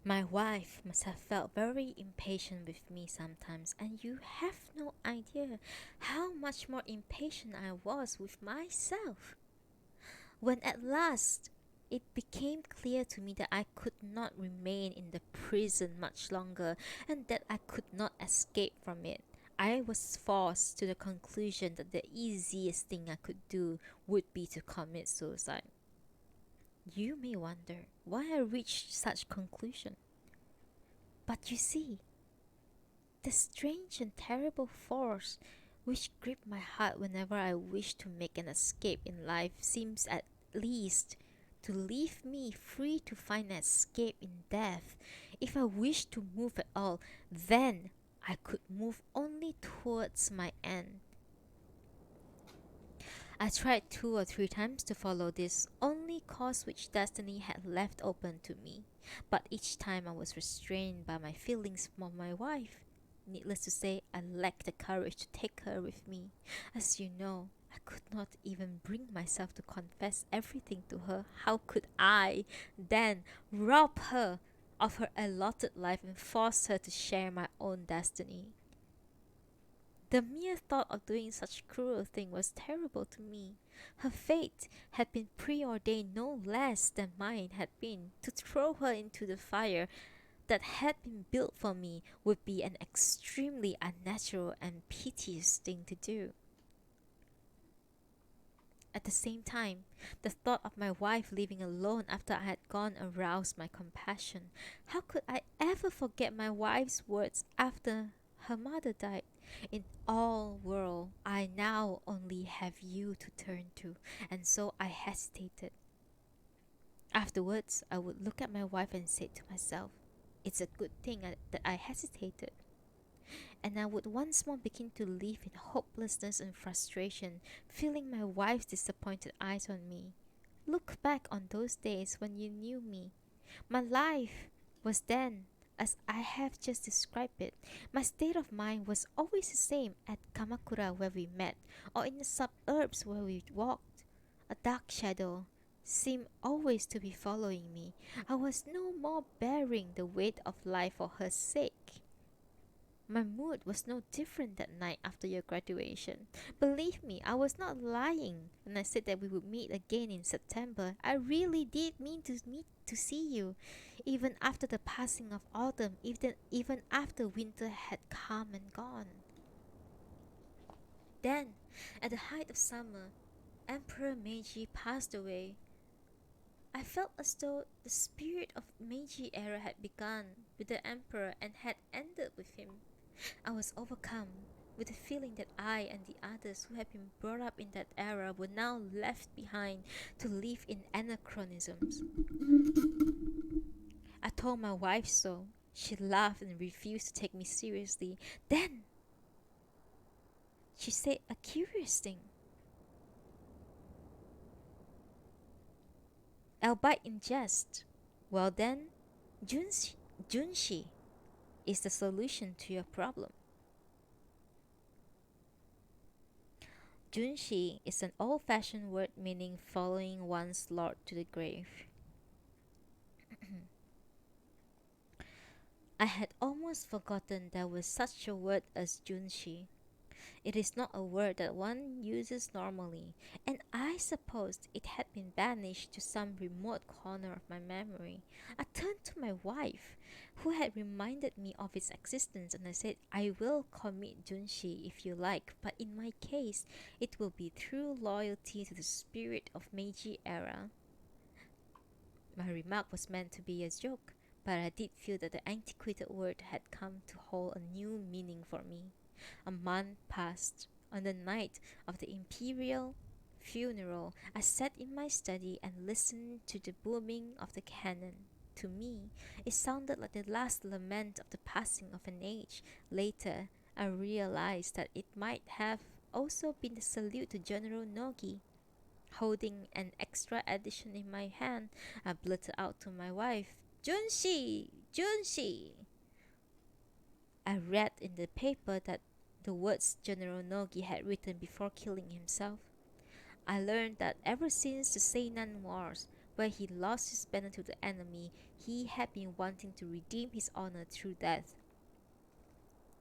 My wife must have felt very impatient with me sometimes, and you have no idea how much more impatient I was with myself. When at last it became clear to me that I could not remain in the prison much longer and that I could not escape from it, I was forced to the conclusion that the easiest thing I could do would be to commit suicide. You may wonder why I reached such conclusion. But you see, the strange and terrible force which gripped my heart whenever I wished to make an escape in life seems at least to leave me free to find an escape in death. If I wished to move at all, then I could move only towards my end. I tried 2 or 3 times to follow this only course which destiny had left open to me, but each time I was restrained by my feelings for my wife. Needless to say, I lacked the courage to take her with me. As you know, I could not even bring myself to confess everything to her. How could I then rob her of her allotted life and force her to share my own destiny? The mere thought of doing such cruel thing was terrible to me. Her fate had been preordained no less than mine had been. To throw her into the fire that had been built for me would be an extremely unnatural and piteous thing to do. At the same time, the thought of my wife living alone after I had gone aroused my compassion. How could I ever forget my wife's words after her mother died? In all world, I now only have you to turn to, and so I hesitated. Afterwards, I would look at my wife and say to myself, it's a good thing that I hesitated. And I would once more begin to live in hopelessness and frustration, feeling my wife's disappointed eyes on me. Look back on those days when you knew me. My life was then as I have just described it. My state of mind was always the same at Kamakura where we met, or in the suburbs where we walked. A dark shadow seemed always to be following me. I was no more bearing the weight of life for her sake. My mood was no different that night after your graduation. Believe me, I was not lying when I said that we would meet again in September. I really did mean to see you, even after the passing of autumn, even after winter had come and gone. Then, at the height of summer, Emperor Meiji passed away. I felt as though the spirit of Meiji era had begun with the emperor and had ended with him. I was overcome with the feeling that I and the others who had been brought up in that era were now left behind to live in anachronisms. I told my wife so. She laughed and refused to take me seriously. Then she said a curious thing, albeit in jest. Well then, Junshi is the solution to your problem. Junshi is an old-fashioned word meaning following one's lord to the grave. I had almost forgotten there was such a word as Junshi. It is not a word that one uses normally, and I supposed it had been banished to some remote corner of my memory. I turned to my wife, who had reminded me of its existence, and I said, I will commit Junshi if you like, but in my case, it will be through loyalty to the spirit of Meiji era. My remark was meant to be a joke, but I did feel that the antiquated word had come to hold a new meaning for me. A month passed. On the night of the imperial funeral, I sat in my study and listened to the booming of the cannon. To me, it sounded like the last lament of the passing of an age. Later, I realized that it might have also been the salute to General Nogi. Holding an extra edition in my hand, I blurted out to my wife, Junshi! Junshi! I read in the paper that the words General Nogi had written before killing himself. I learned that ever since the Seinan Wars, where he lost his banner to the enemy he had been wanting to redeem his honor through death.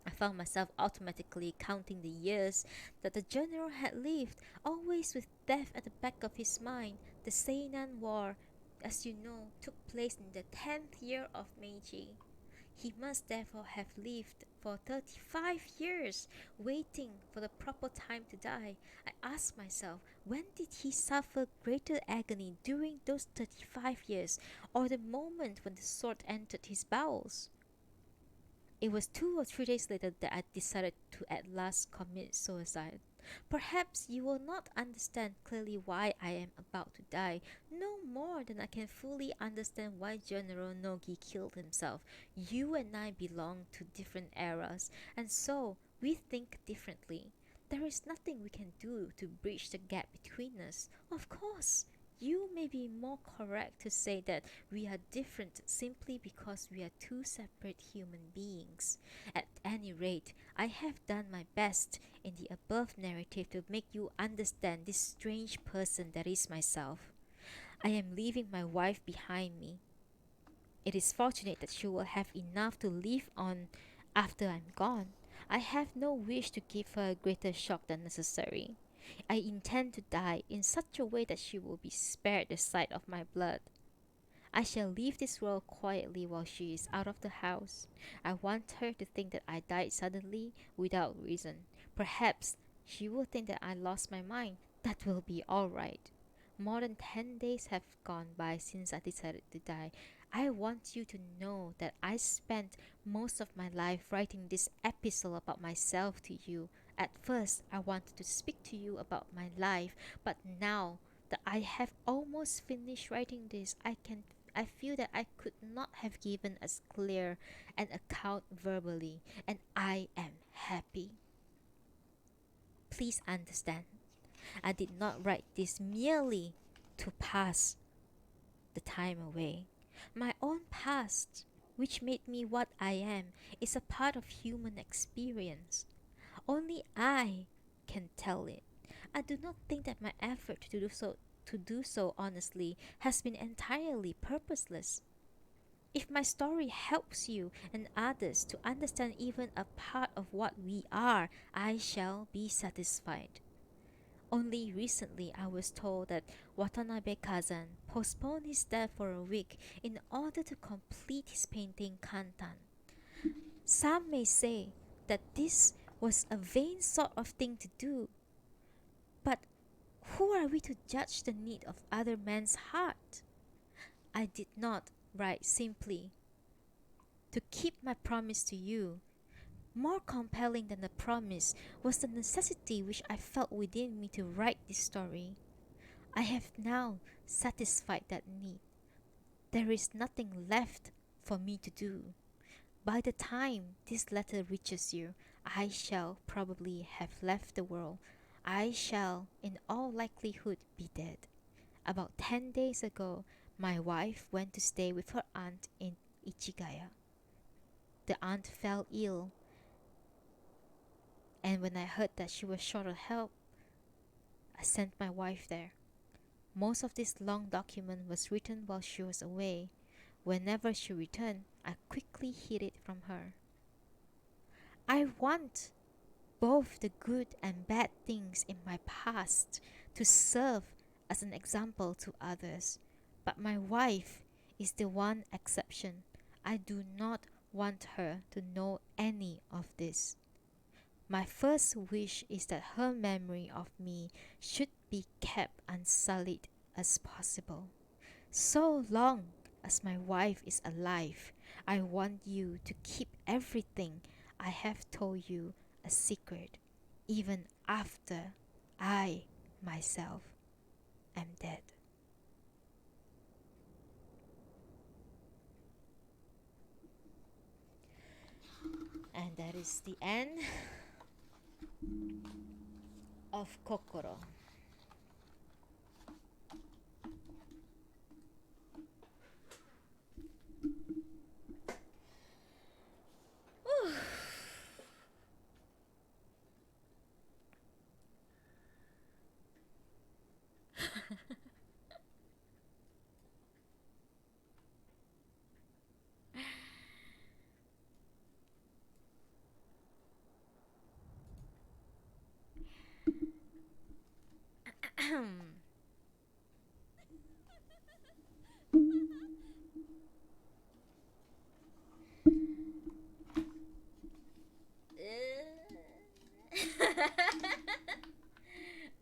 I found myself automatically counting the years that the general had lived, always with death at the back of his mind. The Seinan War, as you know, took place in the 10th year of Meiji. He must therefore have lived for 35 years, waiting for the proper time to die. I asked myself, when did he suffer greater agony, during those 35 years, or the moment when the sword entered his bowels? It was 2 or 3 days later that I decided to at last commit suicide. Perhaps you will not understand clearly why I am about to die, no more than I can fully understand why General Nogi killed himself. You and I belong to different eras, and so we think differently. There is nothing we can do to bridge the gap between us. Of course, you may be more correct to say that we are different simply because we are two separate human beings. At any rate, I have done my best in the above narrative to make you understand this strange person that is myself. I am leaving my wife behind me. It is fortunate that she will have enough to live on after I'm gone. I have no wish to give her a greater shock than necessary. I intend to die in such a way that she will be spared the sight of my blood. I shall leave this world quietly while she is out of the house. I want her to think that I died suddenly, without reason. Perhaps she will think that I lost my mind. That will be all right. More than 10 days have gone by since I decided to die. I want you to know that I spent most of my life writing this epistle about myself to you. At first, I wanted to speak to you about my life, but now that I have almost finished writing this, I feel that I could not have given as clear an account verbally, and I am happy. Please understand, I did not write this merely to pass the time away. My own past, which made me what I am, is a part of human experience. Only I can tell it. I do not think that my effort to do so honestly has been entirely purposeless. If my story helps you and others to understand even a part of what we are, I shall be satisfied. Only recently I was told that Watanabe Kazan postponed his death for a week in order to complete his painting Kantan. Some may say that this was a vain sort of thing to do, but who are we to judge the need of other men's heart? I did not write simply to keep my promise to you. More compelling than the promise was the necessity which I felt within me to write this story. I have now satisfied that need. There is nothing left for me to do. By the time this letter reaches you, I shall probably have left the world. I shall, in all likelihood, be dead. About 10 days ago, my wife went to stay with her aunt in Ichigaya. The aunt fell ill, and when I heard that she was short of help, I sent my wife there. Most of this long document was written while she was away. Whenever she returned, I quickly hid it from her. I want both the good and bad things in my past to serve as an example to others. But my wife is the one exception. I do not want her to know any of this. My first wish is that her memory of me should be kept unsullied as possible. So long as my wife is alive, I want you to keep everything I have told you a secret, even after I myself am dead. And that is the end of Kokoro.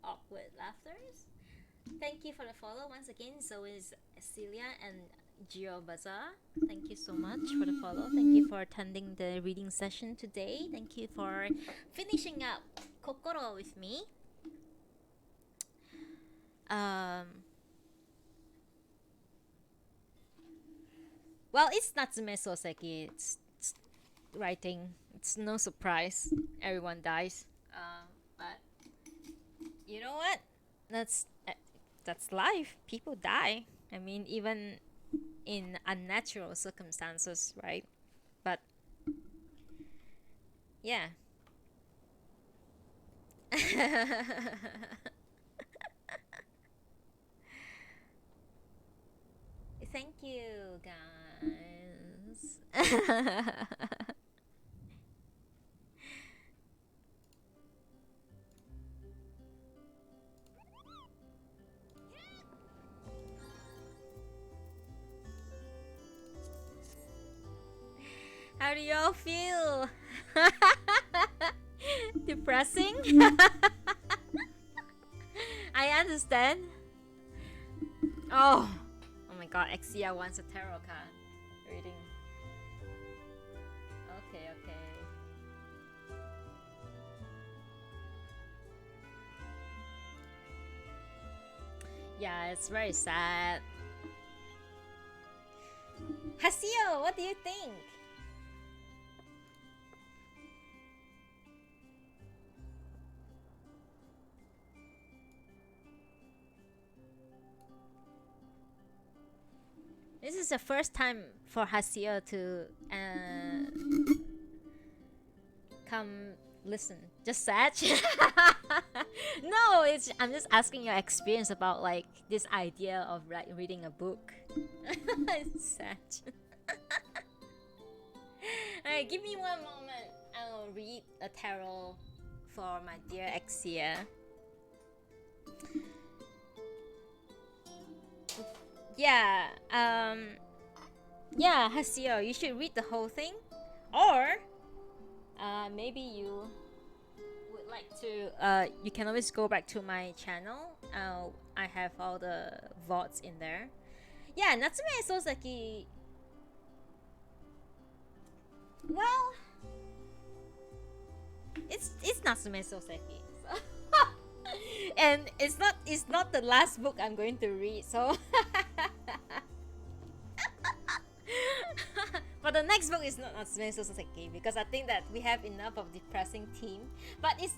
Awkward laughters. Thank you for the follow once again. So is Celia and Geo Bazaar. Thank you so much for the follow. Thank you for attending the reading session today. Thank you for finishing up Kokoro with me. Well, it's Natsume Sōseki. It's writing. It's no surprise. Everyone dies. But you know what? That's life. People die. I mean, even in unnatural circumstances, right? But yeah. Thank you, guys. How do y'all feel? Depressing? I understand. Oh my god, Exia wants a tarot card reading. Okay. Yeah, it's very sad. Hasio, what do you think? This is the first time for Hasio to come listen. Just sad? No, I'm just asking your experience about like this idea of like reading a book. It's sad. Alright, give me one moment. I'll read a tarot for my dear Exia. Yeah, Hasio, you should read the whole thing. Or, maybe you would like to, you can always go back to my channel. I have all the VODs in there. Yeah, Natsume Sōseki. Well, it's Natsume Sōseki. So and it's not the last book I'm going to read, so but the next book is not Natsume Sōseki because I think that we have enough of depressing theme. But it's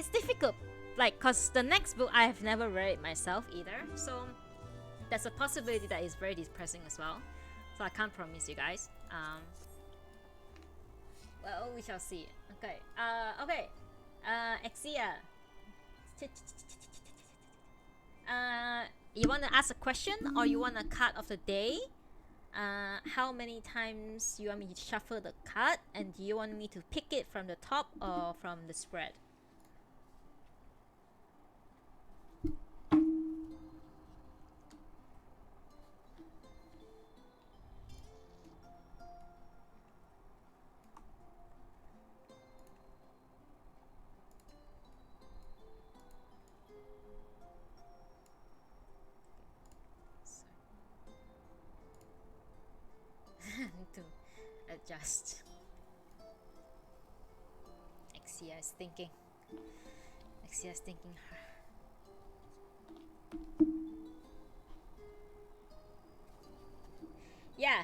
difficult, like, cause the next book I have never read it myself either, so there's a possibility that it's very depressing as well. So I can't promise you guys. Well, we shall see. Okay. Exia. You want to ask a question or you want a card of the day? How many times you want me to shuffle the card, and do you want me to pick it from the top or from the spread? To adjust. Exia is thinking. Yeah,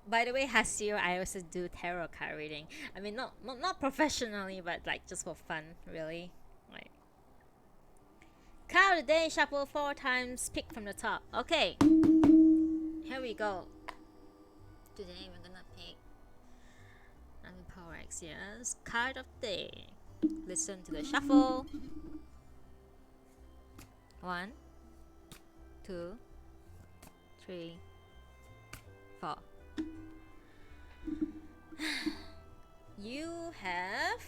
by the way, Hasio, I also do tarot card reading. I mean, not professionally, but like just for fun, really. Like, card of the day, shuffle 4 times, pick from the top. Okay, here we go. Today we're gonna pick Power Axia's card of the day. Listen to the shuffle. 1, 2, 3, 4. You have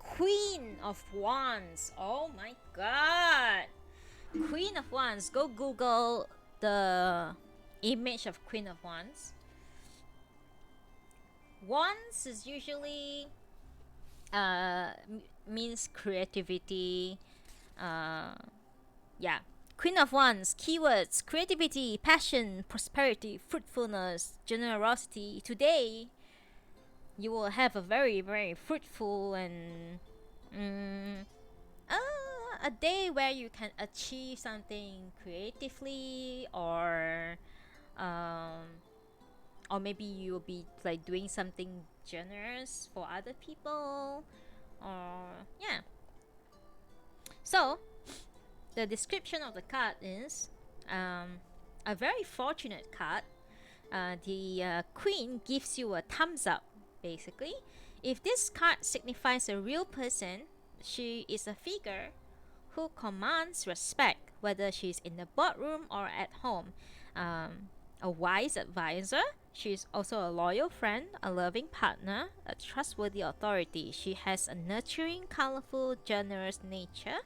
Queen of Wands. Oh my god. Queen of Wands. Go Google the image of Queen of Wands. Wands is usually means creativity. Yeah. Queen of Wands, keywords: creativity, passion, prosperity, fruitfulness, generosity. Today, you will have a very, very fruitful and mm, a day where you can achieve something creatively, um, or maybe you'll be like doing something generous for other people, or yeah. So the description of the card is a very fortunate card. The queen gives you a thumbs up, basically. If this card signifies a real person, she is a figure who commands respect, whether she's in the boardroom or at home. A wise advisor. She's also a loyal friend, a loving partner, a trustworthy authority. She has a nurturing, colorful, generous nature.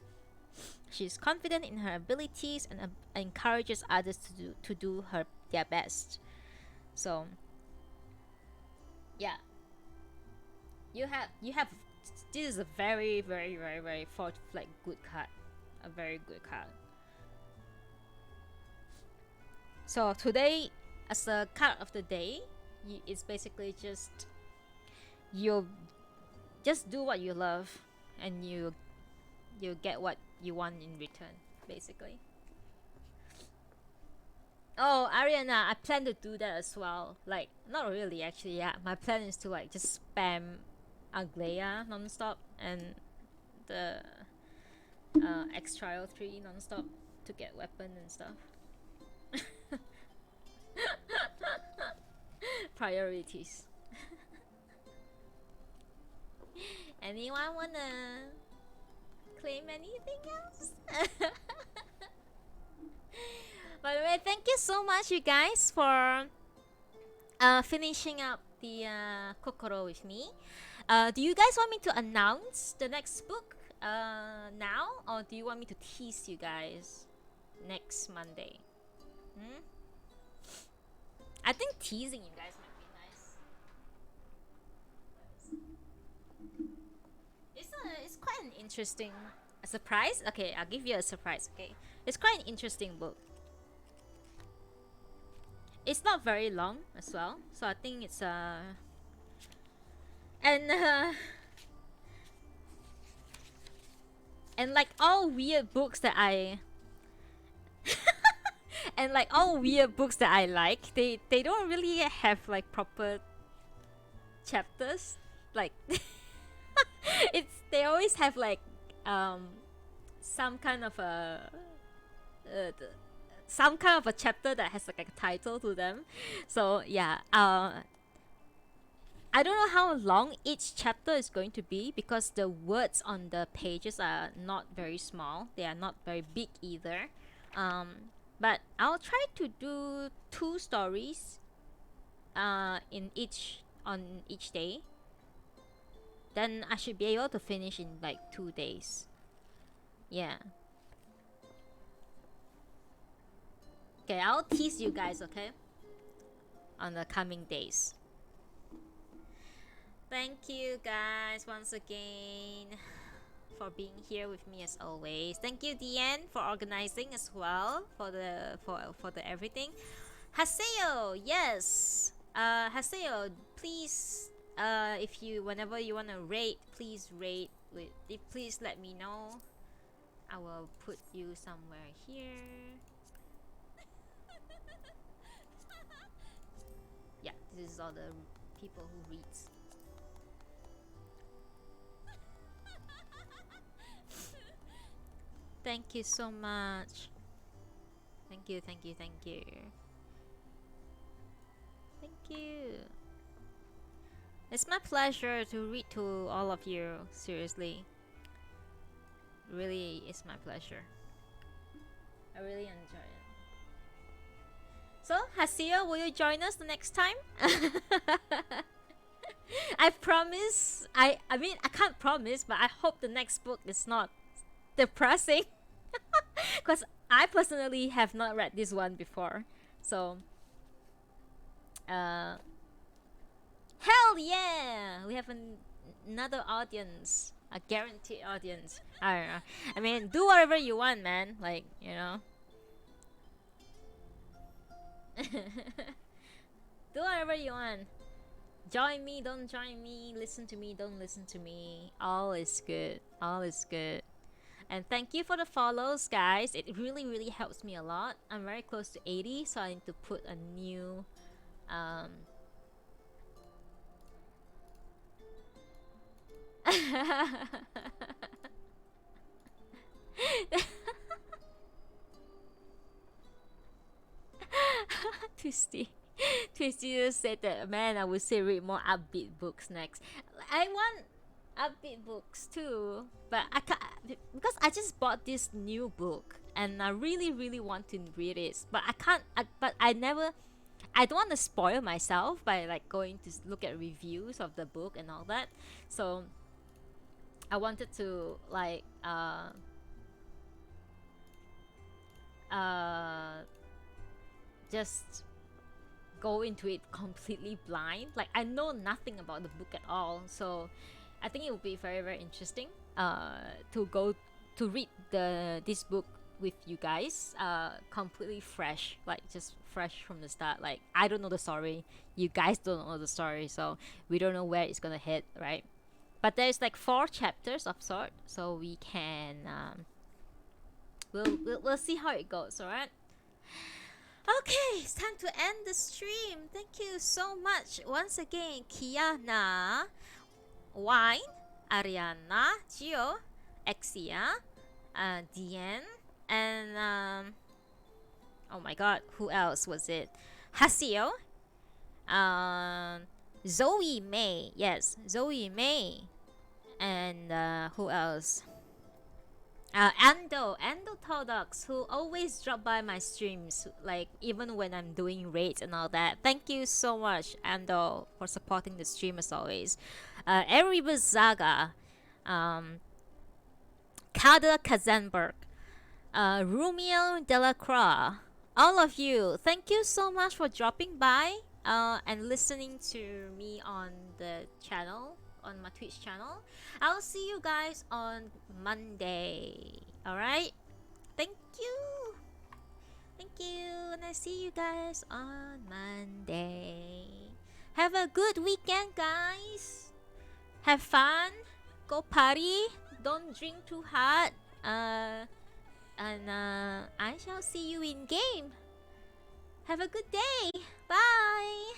She's confident in her abilities and encourages others to do their best. So, yeah, you have. This is a very, very, very, very good card, a very good card. So today, as a card of the day, it's basically just you just do what you love, and you get what you want in return, basically. Oh, Ariana, I plan to do that as well. Like, not really, actually. Yeah, my plan is to like just spam Aglaia nonstop and the X Trial 3 nonstop to get weapon and stuff. Priorities. Anyone wanna claim anything else? By the way, thank you so much, you guys, for finishing up the Kokoro with me. Do you guys want me to announce the next book now, or do you want me to tease you guys next Monday? Hmm? I think teasing you guys might be nice. It's quite an interesting surprise. Okay, I'll give you a surprise. Okay, it's quite an interesting book. It's not very long as well, so I think it's and and like all weird books that I and like all weird books that I like, they don't really have like proper chapters. Like it's they always have like some kind of uh, some kind of a chapter that has like a title to them. So yeah, I don't know how long each chapter is going to be because the words on the pages are not very small. They are not very big either. But I'll try to do 2 stories in each on each day. Then I should be able to finish in like 2 days. Yeah. Okay, I'll tease you guys, okay? On the coming days. Thank you guys once again for being here with me as always. Thank you, Diane, for organizing as well for the everything. Haseo, yes. Haseo, please. If you whenever you wanna rate, please rate. Please let me know. I will put you somewhere here. Yeah, this is all the people who reads. Thank you so much. Thank you, thank you, thank you. Thank you. It's my pleasure to read to all of you, seriously. Really, it's my pleasure. I really enjoy it. So, Hasia, will you join us the next time? I promise. I mean, I can't promise, but I hope the next book is not depressing. Because I personally have not read this one before, so uh, hell yeah, we have another audience, a guaranteed audience. I don't know. I mean, do whatever you want, man. Like, you know, do whatever you want. Join me, don't join me. Listen to me, don't listen to me. All is good. All is good. And thank you for the follows, guys. It really, really helps me a lot. I'm very close to 80, so I need to put a new um Twisty. Twisty just said that, man, I would say read more upbeat books next. I want upbeat books too, but I can't, because I just bought this new book and I really, really want to read it, but I can't. But I never. I don't want to spoil myself by like going to look at reviews of the book and all that. So I wanted to like uh just go into it completely blind. Like I know nothing about the book at all, so I think it will be very, very interesting to go to read this book with you guys completely fresh, like just fresh from the start. Like I don't know the story, you guys don't know the story, so we don't know where it's gonna head, right? But there's like 4 chapters of sort, so we can we'll see how it goes. All right. Okay, it's time to end the stream. Thank you so much once again, Kiana, Wine, Ariana, Gio, Exia, Diane, and oh my god, who else was it? Hasio, um, Zoe May, yes, Zoe May, and who else? Ando Todox, who always drop by my streams, like even when I'm doing raids and all that. Thank you so much, Ando, for supporting the stream as always. Erebus Zaga, Kader Kazanberg, Rumiel Delacroix, all of you, thank you so much for dropping by and listening to me on the channel, on my Twitch channel. I'll see you guys on Monday. Alright? Thank you. Thank you. And I see you guys on Monday. Have a good weekend, guys. Have fun. Go party. Don't drink too hard. And I shall see you in game. Have a good day. Bye.